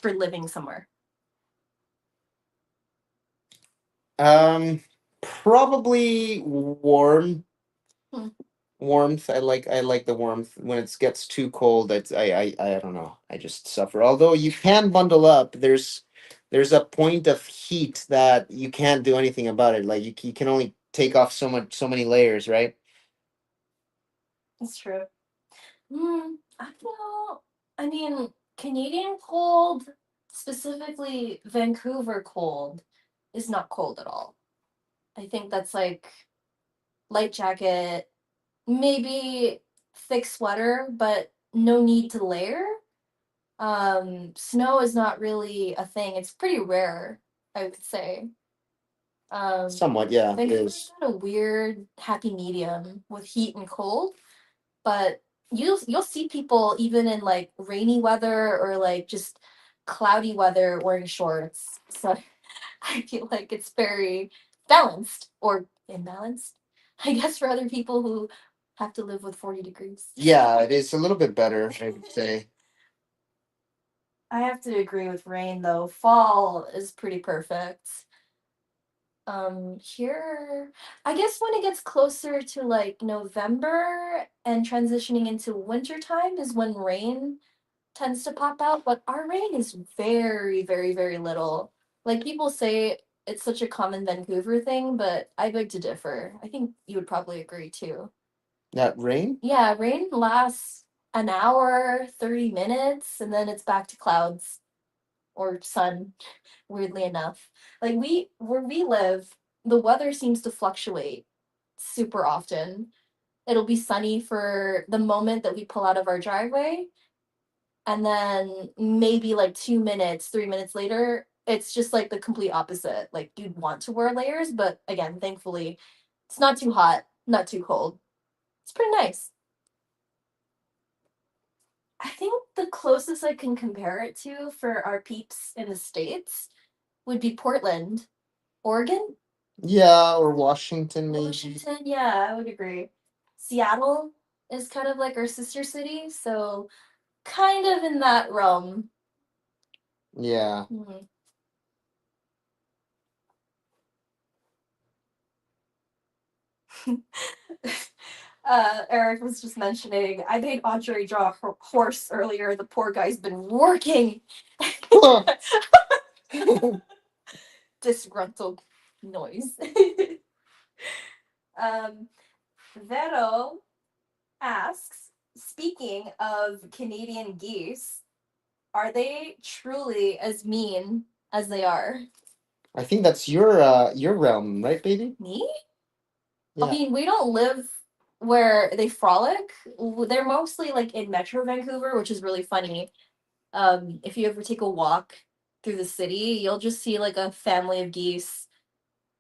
for living somewhere? Probably warm. Hmm. Warmth. I like the warmth. When it gets too cold, I don't know. I just suffer. Although you can bundle up, there's a point of heat that you can't do anything about it. Like you can only take off so many layers, right? That's true. I don't know. I mean, Canadian cold, specifically Vancouver cold, is not cold at all. I think that's like light jacket, maybe thick sweater, but no need to layer. Snow is not really a thing. It's pretty rare, I would say. Somewhat, yeah. It Vancouver's is. got a weird happy medium with heat and cold, but you'll see people even in like rainy weather or like just cloudy weather wearing shorts. So I feel like it's very balanced or imbalanced, I guess, for other people who have to live with 40 degrees. Yeah, it is a little bit better, I would say. I have to agree with Rain though. Fall is pretty perfect. Here, I guess when it gets closer to like November and transitioning into winter time is when rain tends to pop out, but our rain is very, very, very little. Like people say it's such a common Vancouver thing, but I beg to differ. I think you would probably agree too. That rain? Yeah, rain lasts an hour, 30 minutes, and then it's back to clouds or sun, weirdly enough. Like where we live, the weather seems to fluctuate super often. It'll be sunny for the moment that we pull out of our driveway, and then maybe like 2 minutes, 3 minutes later, it's just like the complete opposite. Like you'd want to wear layers, but again, thankfully, it's not too hot, not too cold. It's pretty nice. I think the closest I can compare it to for our peeps in the States would be Portland, Oregon. Yeah, or Washington maybe. Washington, yeah, I would agree. Seattle is kind of like our sister city, so kind of in that realm. Yeah. Mhm. Eric was just mentioning, I made Andre draw a horse earlier. The poor guy's been working. Disgruntled noise. um, Vero asks, speaking of Canadian geese, are they truly as mean as they are? I think that's your realm, right, baby? Me? Yeah. I mean, we don't live where they frolic. They're mostly like in Metro Vancouver, which is really funny. If you ever take a walk through the city, you'll just see like a family of geese,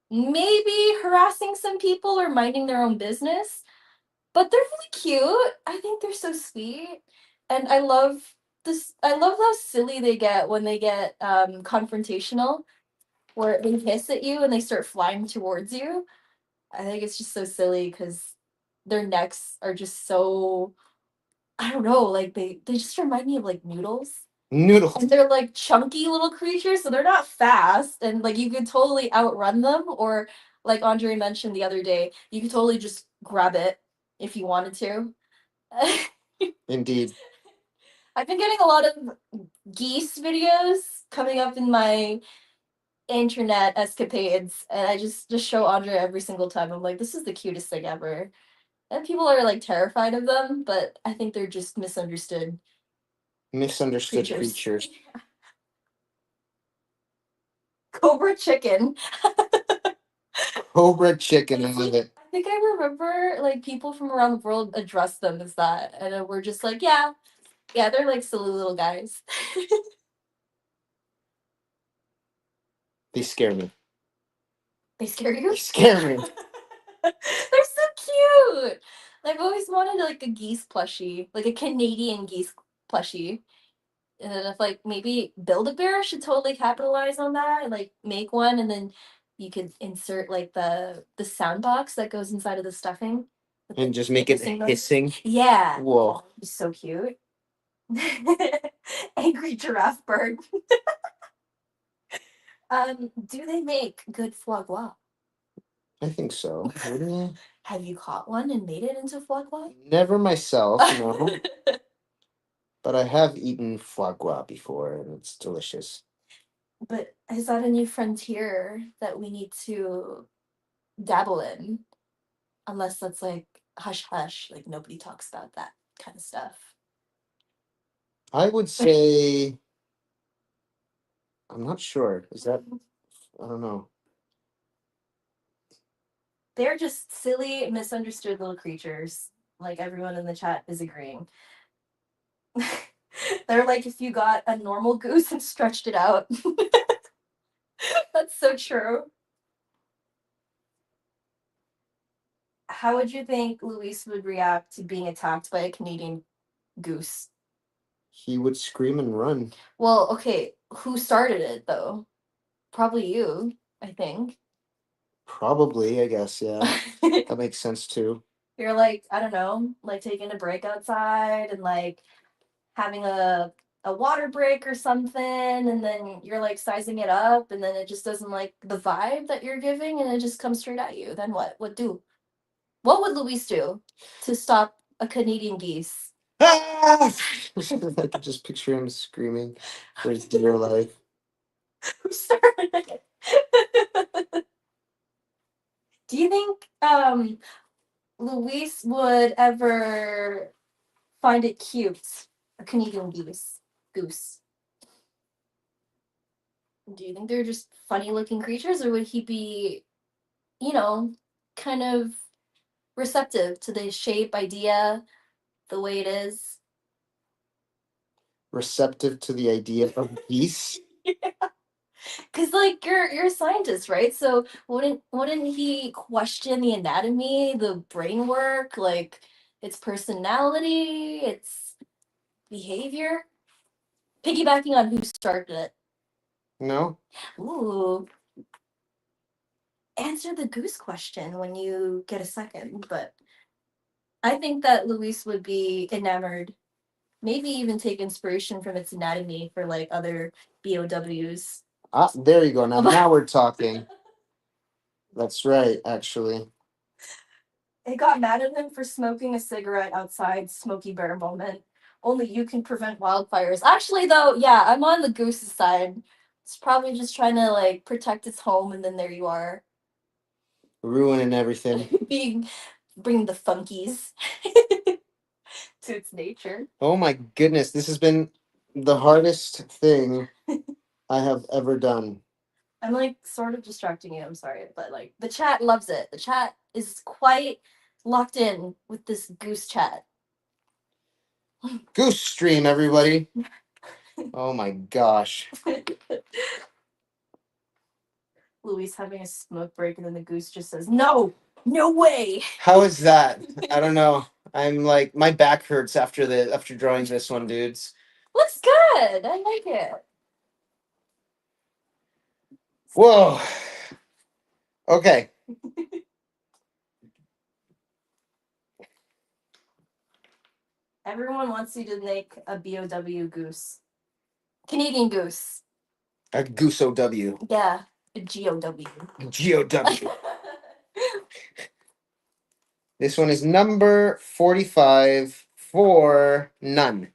maybe harassing some people or minding their own business. But they're really cute. I think they're so sweet. And I love this. I love how silly they get when they get confrontational, where they hiss at you and they start flying towards you. I think it's just so silly because their necks are just so, I don't know, like they just remind me of like noodles. Noodle. And they're like chunky little creatures, so they're not fast, and like you could totally outrun them, or like Andre mentioned the other day, you could totally just grab it if you wanted to. Indeed. I've been getting a lot of geese videos coming up in my internet escapades, and I just show Andre every single time. I'm like, this is the cutest thing ever. And people are like terrified of them, but I think they're just misunderstood Misunderstood creatures. creatures. Cobra chicken. Cobra chicken, I love it. I think I remember like people from around the world address them as that, and we're just like, yeah, yeah, they're like silly little guys. They scare me. They scare They you? scare me. They're so cute. I've always wanted like a geese plushie, like a Canadian geese plushie. And if like maybe Build-A-Bear should totally capitalize on that, and like make one, and then you could insert like the sound box that goes inside of the stuffing. with And the- just the make it noise. hissing. Yeah. Whoa. Oh, he's so cute. Angry giraffe bird. Do they make good foie gras? I think so. Wouldn't you? Have you caught one and made it into foie gras? Never myself, no. But I have eaten foie gras before, and it's delicious. But is that a new frontier that we need to dabble in? Unless that's like hush hush, like nobody talks about that kind of stuff. I would say, I'm not sure. Is that, I don't know. They're just silly, misunderstood little creatures. Like everyone in the chat is agreeing. They're like if you got a normal goose and stretched it out. That's so true. How would you think Luis would react to being attacked by a Canadian goose? He would scream and run. Well, okay, who started it though? Probably you, I think. Probably, I guess, yeah. That makes sense too. You're like, I don't know, like taking a break outside and like having a a water break or something, and then you're like sizing it up, and then it just doesn't like the vibe that you're giving, and it just comes straight at you. Then what? What would Luis do to stop a Canadian geese? Ah! I could just picture him screaming for his dear life. Who started it? Do you think Luis would ever find it cute, a Canadian goose? Do you think they're just funny looking creatures, or would he be, you know, kind of receptive to the shape idea, the way it is? Receptive to the idea of geese? Because like you're a scientist, right? So wouldn't he question the anatomy, the brain work, like its personality, its behavior? Piggybacking on who started it. No? Ooh. Answer the goose question when you get a second, but I think that Luis would be enamored. Maybe even take inspiration from its anatomy for like other BOWs. Ah, there you go. Now we're talking. That's right, actually. It got mad at him for smoking a cigarette outside Smokey Bear moment. Only you can prevent wildfires. Actually, though, yeah, I'm on the goose's side. It's probably just trying to like protect its home, and then there you are, Ruining everything. bringing the funkies to its nature. Oh my goodness, this has been the hardest thing I have ever done. I'm like sort of distracting you. I'm sorry, but like the chat loves it. The chat is quite locked in with this goose chat. Goose stream, everybody. Oh my gosh. Luis having a smoke break, and then the goose just says, "No, no way." How is that? I don't know. I'm like, my back hurts after drawing this one, dudes. Looks good. I like it. Whoa. Okay. Everyone wants you to make a BOW goose. Canadian goose. A goose OW. Yeah, a GOW. GOW. This one is number 45 for none.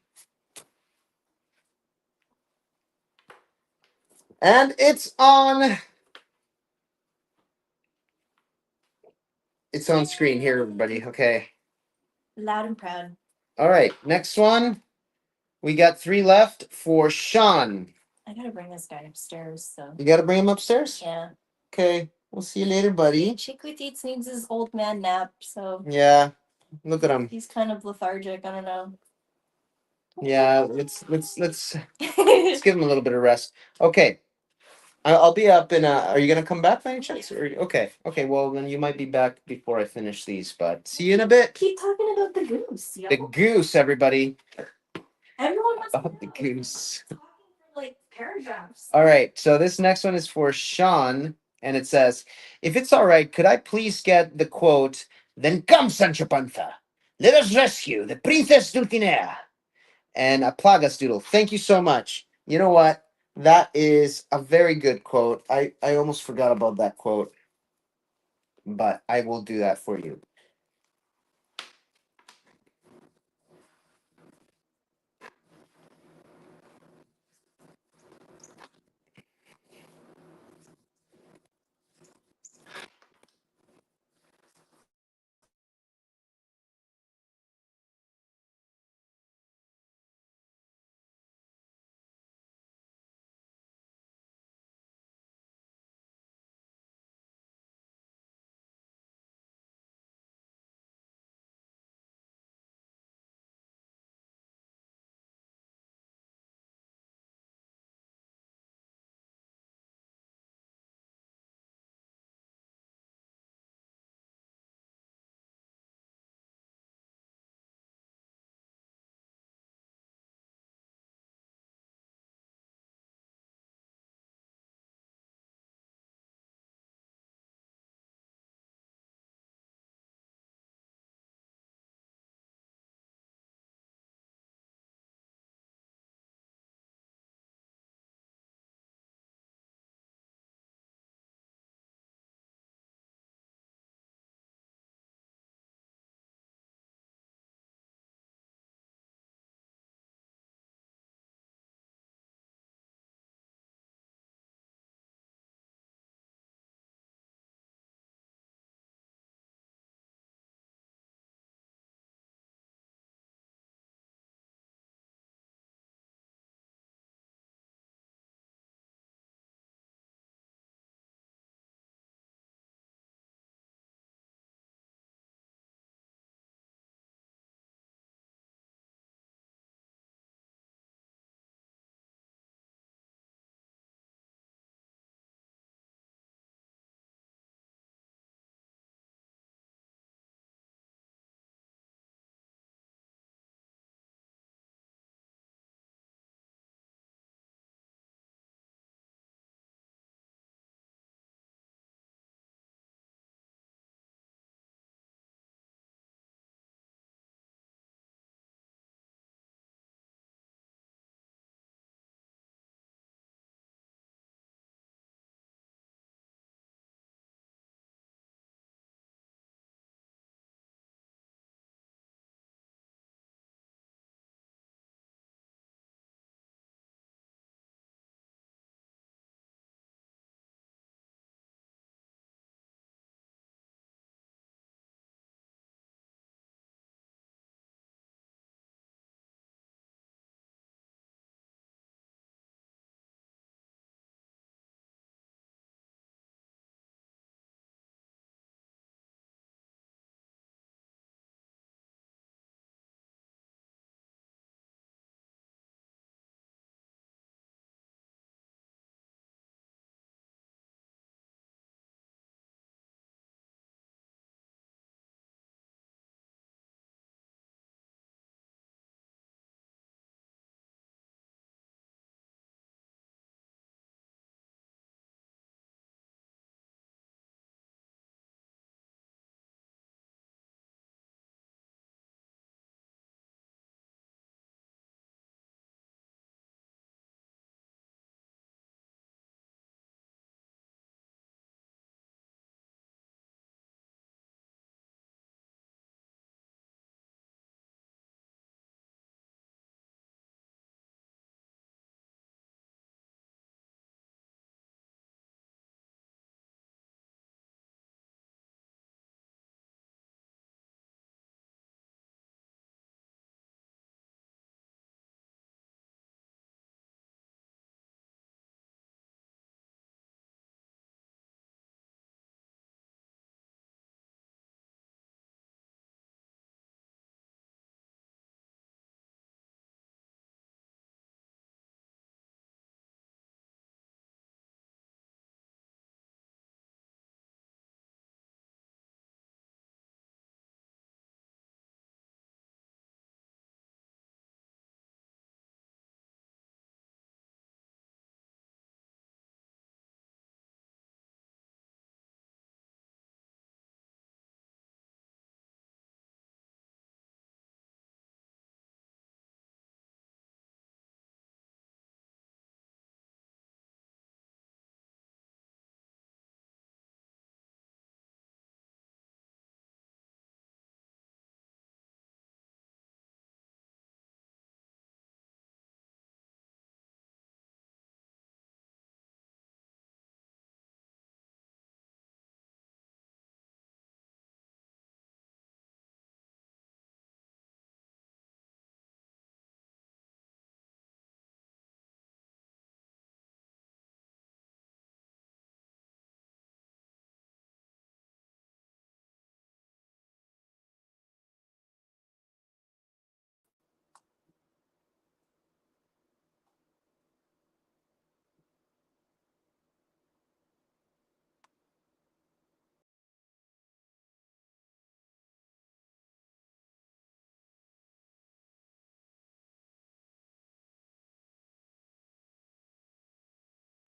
And it's on. It's on screen here, everybody. Okay. Loud and proud. All right. Next one. We got 3 left for Sean. I gotta bring this guy upstairs, so. You got to bring him upstairs? Yeah. Okay. We'll see you later, buddy. Chiquitits needs his old man nap, so. Yeah. Look at him. He's kind of lethargic. I don't know. Yeah. Let's give him a little bit of rest. Okay. I'll be up in. Are you gonna come back by any chance? Or, okay. Okay. Well, then you might be back before I finish these. But see you in a bit. Keep talking about the goose. Yo. The goose, everybody. Everyone wants About to the know. goose. Talking for like paragraphs. All right. So this next one is for Sean, and it says, "If it's all right, could I please get the quote? Then come, Sancho Panza. Let us rescue the Princess Dulcinea." And a Plagas Doodle. Thank you so much. You know what? That is a very good quote. I almost forgot about that quote, but I will do that for you.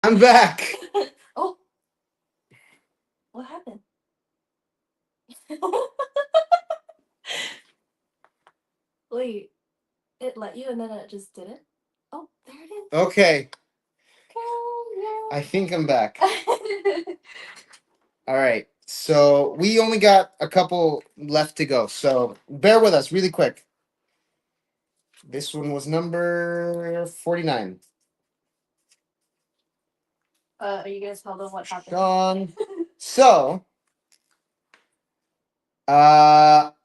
I'm back. Oh. What happened? Wait. It let you and then it just didn't? Oh, there it is. Okay. I think I'm back. All right. So we only got a couple left to go. So bear with us really quick. This one was number 49. Are you guys tell them what happened? Sean. So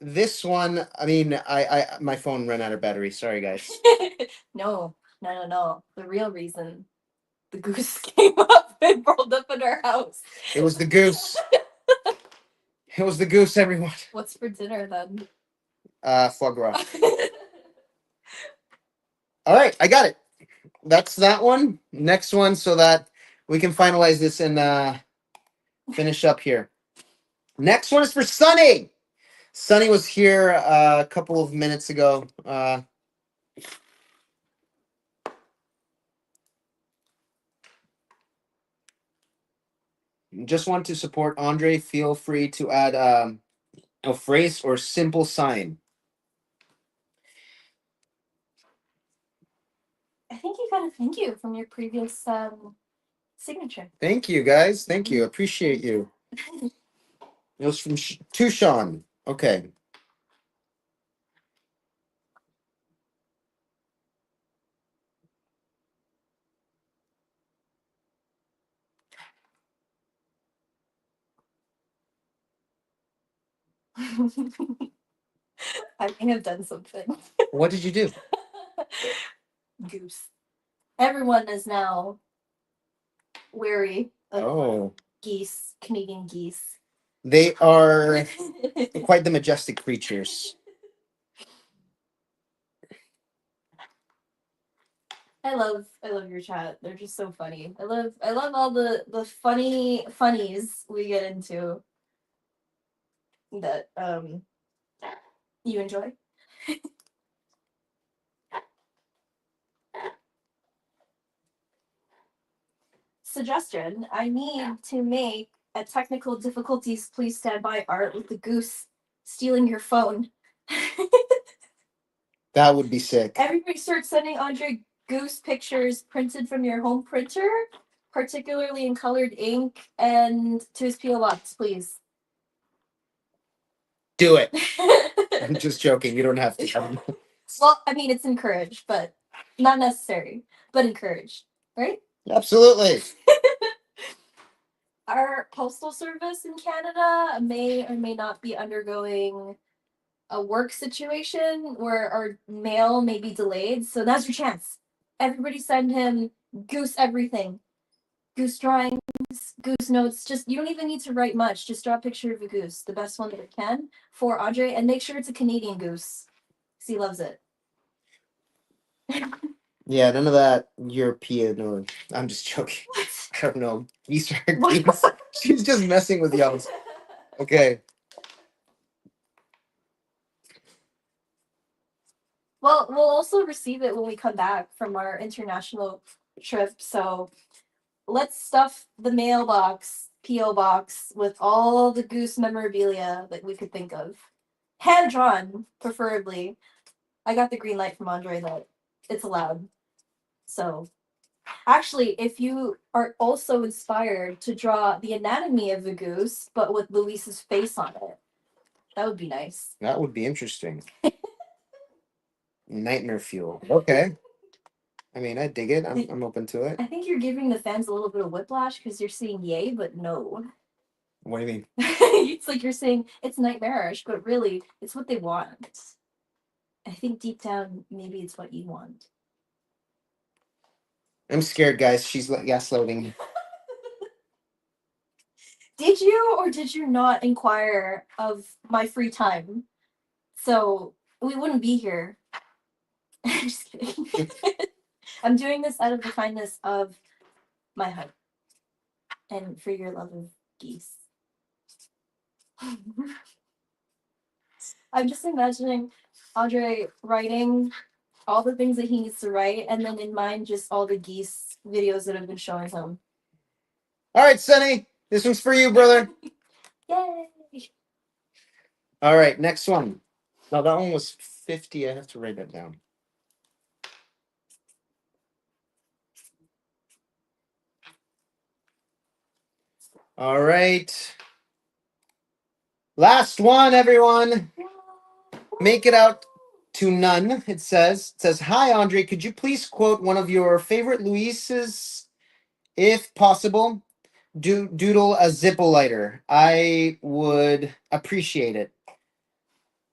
this one, I mean, I my phone ran out of battery. Sorry guys. No. The real reason the goose came up and rolled up in our house. It was the goose. It was the goose, everyone. What's for dinner then? Foie gras. All right, I got it. That's that one. Next one, so that we can finalize this and finish up here. Next one is for Sunny. Sunny was here a couple of minutes ago. Just want to support Andre. Feel free to add a phrase or simple sign. I think you got a thank you from your previous signature. Thank you, guys. Thank you. Appreciate you. It was from to Sean. Okay. I may have done something. What did you do? Goose. Everyone is now wary of Oh, geese, Canadian geese. they are quite the majestic creatures. I love your chat. They're just so funny. I love all the funnies we get into that you enjoy. Suggestion: I need to make a technical difficulties. Please stand by art with the goose stealing your phone. That would be sick. Everybody start sending Andre goose pictures printed from your home printer, particularly in colored ink, and to his PO box, please. Do it. I'm just joking. You don't have to. Well, I mean, it's encouraged, but not necessary, but encouraged, right? Absolutely. Our postal service in Canada may or may not be undergoing a work situation where our mail may be delayed. So now's your chance. Everybody send him goose everything. Goose drawings, goose notes. Just you don't even need to write much. Just draw a picture of a goose, the best one that you can for Andre, and make sure it's a Canadian goose. 'Cause he loves it. Yeah, none of that European or I'm just joking. What? I don't know. Easter egg What? games. She's just messing with y'all. Okay. Well, we'll also receive it when we come back from our international trip. So let's stuff the mailbox, PO box, with all the goose memorabilia that we could think of. Hand drawn, preferably. I got the green light from Andre that it's allowed. So, actually, if you are also inspired to draw the anatomy of the goose, but with Luis's face on it, that would be nice. That would be interesting. Nightmare fuel. Okay. I mean, I dig it. I'm open to it. I think you're giving the fans a little bit of whiplash because you're saying yay, but no. What do you mean? It's like you're saying it's nightmarish, but really, it's what they want. I think deep down, maybe it's what you want. I'm scared, guys. She's gaslighting. Did you or did you not inquire of my free time? So we wouldn't be here. Just kidding. I'm doing this out of the kindness of my heart and for your love of geese. I'm just imagining Andre writing all the things that he needs to write, and then in mind, just all the geese videos that have been showing him. All right, Sonny. This one's for you, brother. Yay! All right, next one. No, that one was 50. I have to write that down. All right. Last one, everyone. Make it out to none. It says, "Hi, Andre. Could you please quote one of your favorite Luises, if possible? Doodle a Zippo lighter. I would appreciate it.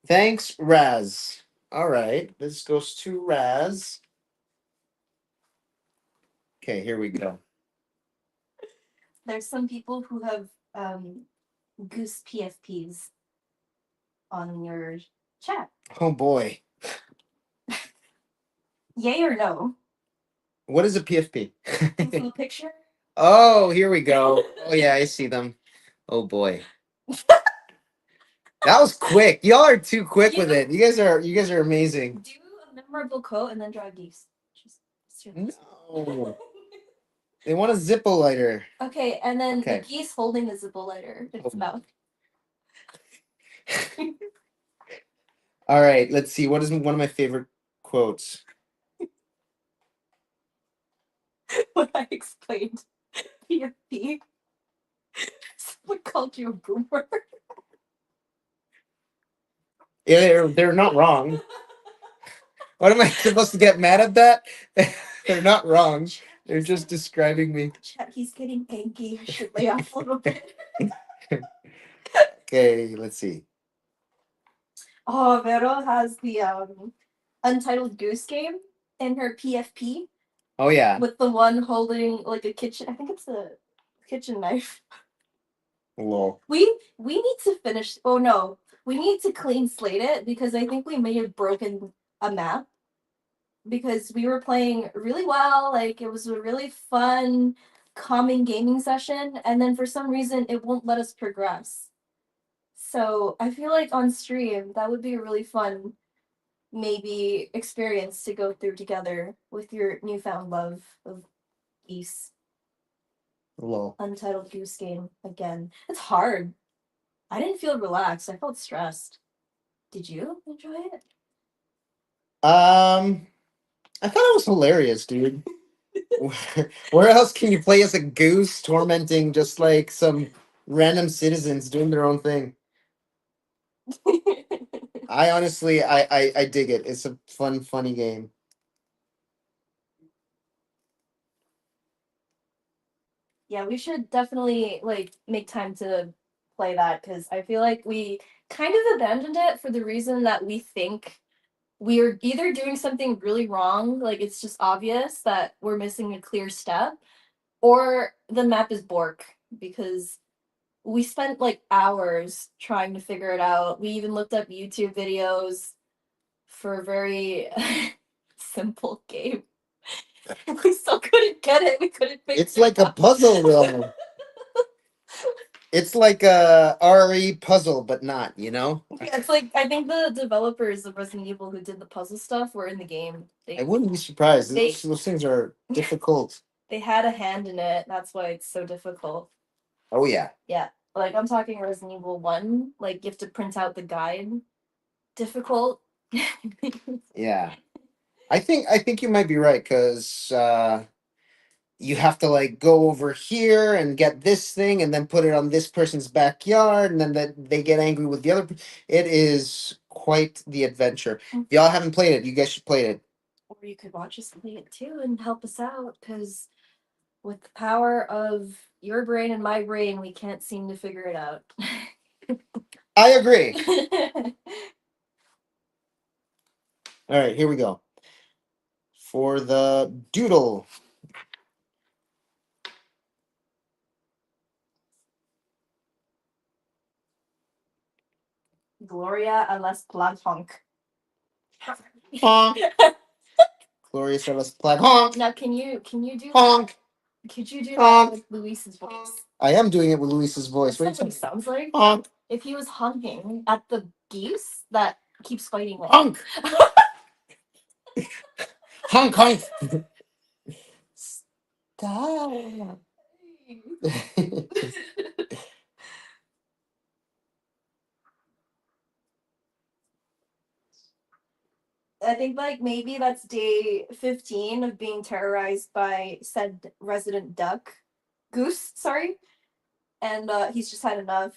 Thanks, Raz." All right, this goes to Raz. Okay, here we go. There's some people who have goose PFPs on your chat. Oh boy, Yay or no? what is a PFP? This little picture. Oh, here we go. Oh yeah, I see them. Oh boy. That was quick. Y'all are too quick with it. You guys are amazing. Do a memorable quote and then draw geese. No. They want a Zippo lighter. Okay, and then Okay. the geese holding the Zippo lighter in its mouth. All right, let's see. What is one of my favorite quotes? When I explained PFP, someone called you a boomer. Yeah, they're not wrong. What am I supposed to get mad at that? They're not wrong. They're just describing me. Chat, he's getting angry. I should lay off a little bit. Okay, let's see. Oh, Vero has the Untitled Goose Game in her PFP Oh yeah. with the one holding like a kitchen. I think it's a kitchen knife. Lol. We need to finish. Oh no, we need to clean slate it because I think we may have broken a map. Because we were playing really well, like it was a really fun, calming gaming session, and then for some reason it won't let us progress. So I feel like on stream that would be a really fun, maybe experience to go through together with your newfound love of geese. Lol. Untitled Goose Game again. It's hard. I didn't feel relaxed. I felt stressed. Did you enjoy it? I thought it was hilarious, dude. Where else can you play as a goose tormenting just like some random citizens doing their own thing? I honestly, I dig it. It's a fun, funny game. Yeah, we should definitely like make time to play that because I feel like we kind of abandoned it for the reason that we think we are either doing something really wrong, like it's just obvious that we're missing a clear step, or the map is bork because we spent like hours trying to figure it out. We even looked up YouTube videos for a very simple game. We still couldn't get it. We couldn't figure It's like a puzzle, though. It's like a RE puzzle, but not, you know? Yeah, it's like I think the developers of Resident Evil who did the puzzle stuff were in the game. I wouldn't be surprised. They- Those things are difficult. They had a hand in it. That's why it's so difficult. Oh, yeah. Yeah, like I'm talking Resident Evil 1. Like you have to print out the guide. Difficult. Yeah. I think you might be right, because you have to like go over here and get this thing and then put it on this person's backyard, and then they get angry with the other. It is quite the adventure. If y'all haven't played it, you guys should play it. Or you could watch us play it too and help us out because with the power of your brain and my brain, we can't seem to figure it out. I agree. All right, here we go. For the doodle. Gloria a las Plaghonk. Honk. Glorious Ellis Plague. Honk. Now can you do Honk. could you do Honk. that with Luis's voice? I am doing it with Luis's voice. That's what he sounds like. Honk. If he was honking at the geese that keeps fighting with Honk. Honk honk. Stop. I think like maybe that's day 15 of being terrorized by said resident goose, sorry. And he's just had enough.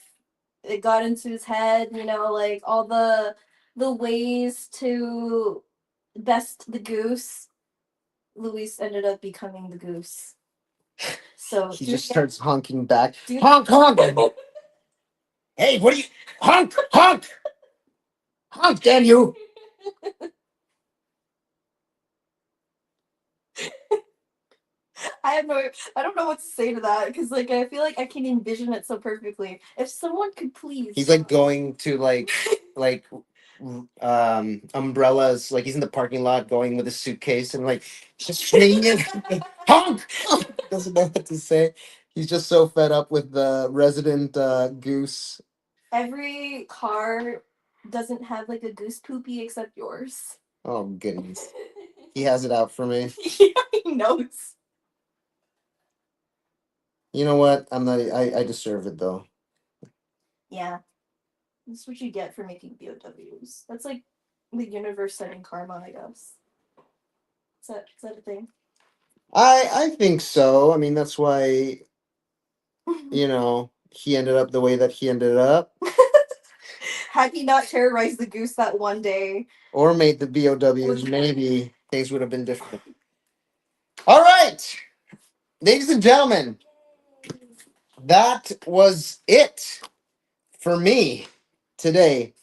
It got into his head, you know, like all the ways to best the goose. Luis ended up becoming the goose. So He just starts honking back. Dude. Honk, honk. Hey, what are you? Honk, honk. Honk, damn you. I don't know what to say to that because like I feel like I can envision it so perfectly. If someone could please. He's like going to like umbrellas, like he's in the parking lot going with a suitcase and like just swinging. Honk! Doesn't know what to say. He's just so fed up with the resident goose. Every car doesn't have like a goose poopy except yours. Oh goodness. He has it out for me. Yeah, he knows. You know what? I deserve it though. Yeah. That's what you get for making BOWs. That's like the universe setting karma, I guess. Is that a thing? I think so. I mean, that's why, you know, he ended up the way that he ended up. Had he not terrorized the goose that one day. Or made the BOWs, maybe things would have been different. All right, ladies and gentlemen, that was it for me today.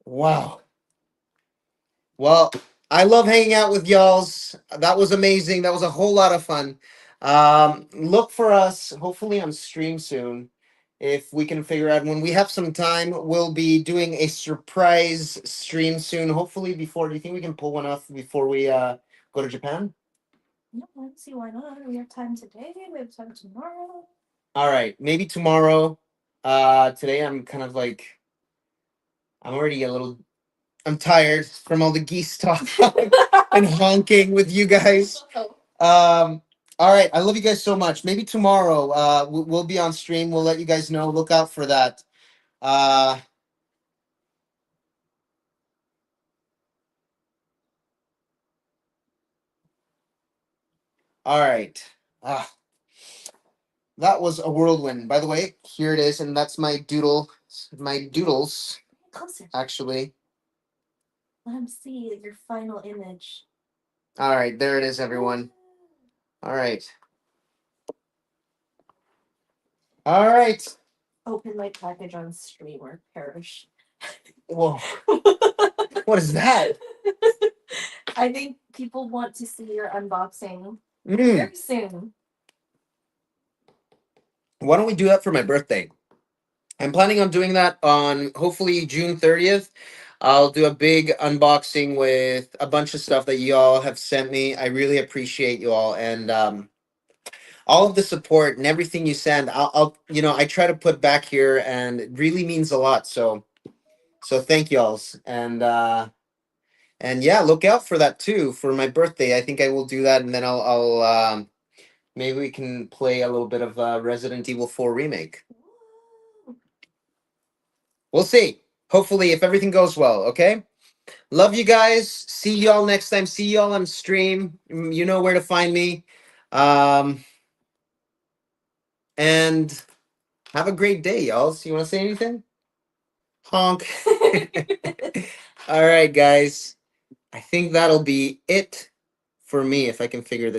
Wow. Well, I love hanging out with y'all's. That was amazing. That was a whole lot of fun. Look for us, hopefully on stream soon. If we can figure out when we have some time, we'll be doing a surprise stream soon. Hopefully before. Do you think we can pull one off before we go to Japan? No, let's see why not. We have time today. We have time tomorrow. All right, maybe tomorrow. Today I'm kind of like I'm already a little. I'm tired from all the geese talk and honking with you guys. All right, I love you guys so much. Maybe tomorrow, we'll be on stream. We'll let you guys know. Look out for that. All right. That was a whirlwind. By the way, here it is, and that's my doodles, Closer. actually. Let him see your final image. All right, there it is, everyone. All right. All right. Open my package on stream or perish. Whoa. What is that? I think people want to see your unboxing Mm. very soon. Why don't we do that for my birthday? I'm planning on doing that on hopefully June 30th. I'll do a big unboxing with a bunch of stuff that y'all have sent me. I really appreciate you all and all of the support and everything you send. I'll I try to put back here and it really means a lot. So thank y'alls and yeah, look out for that too for my birthday. I think I will do that and then I'll maybe we can play a little bit of Resident Evil 4 remake. We'll see. Hopefully, if everything goes well, okay? Love you guys. See y'all next time. See y'all on stream. You know where to find me. And have a great day, y'all. So you want to say anything? Honk. All right, guys. I think that'll be it for me if I can figure this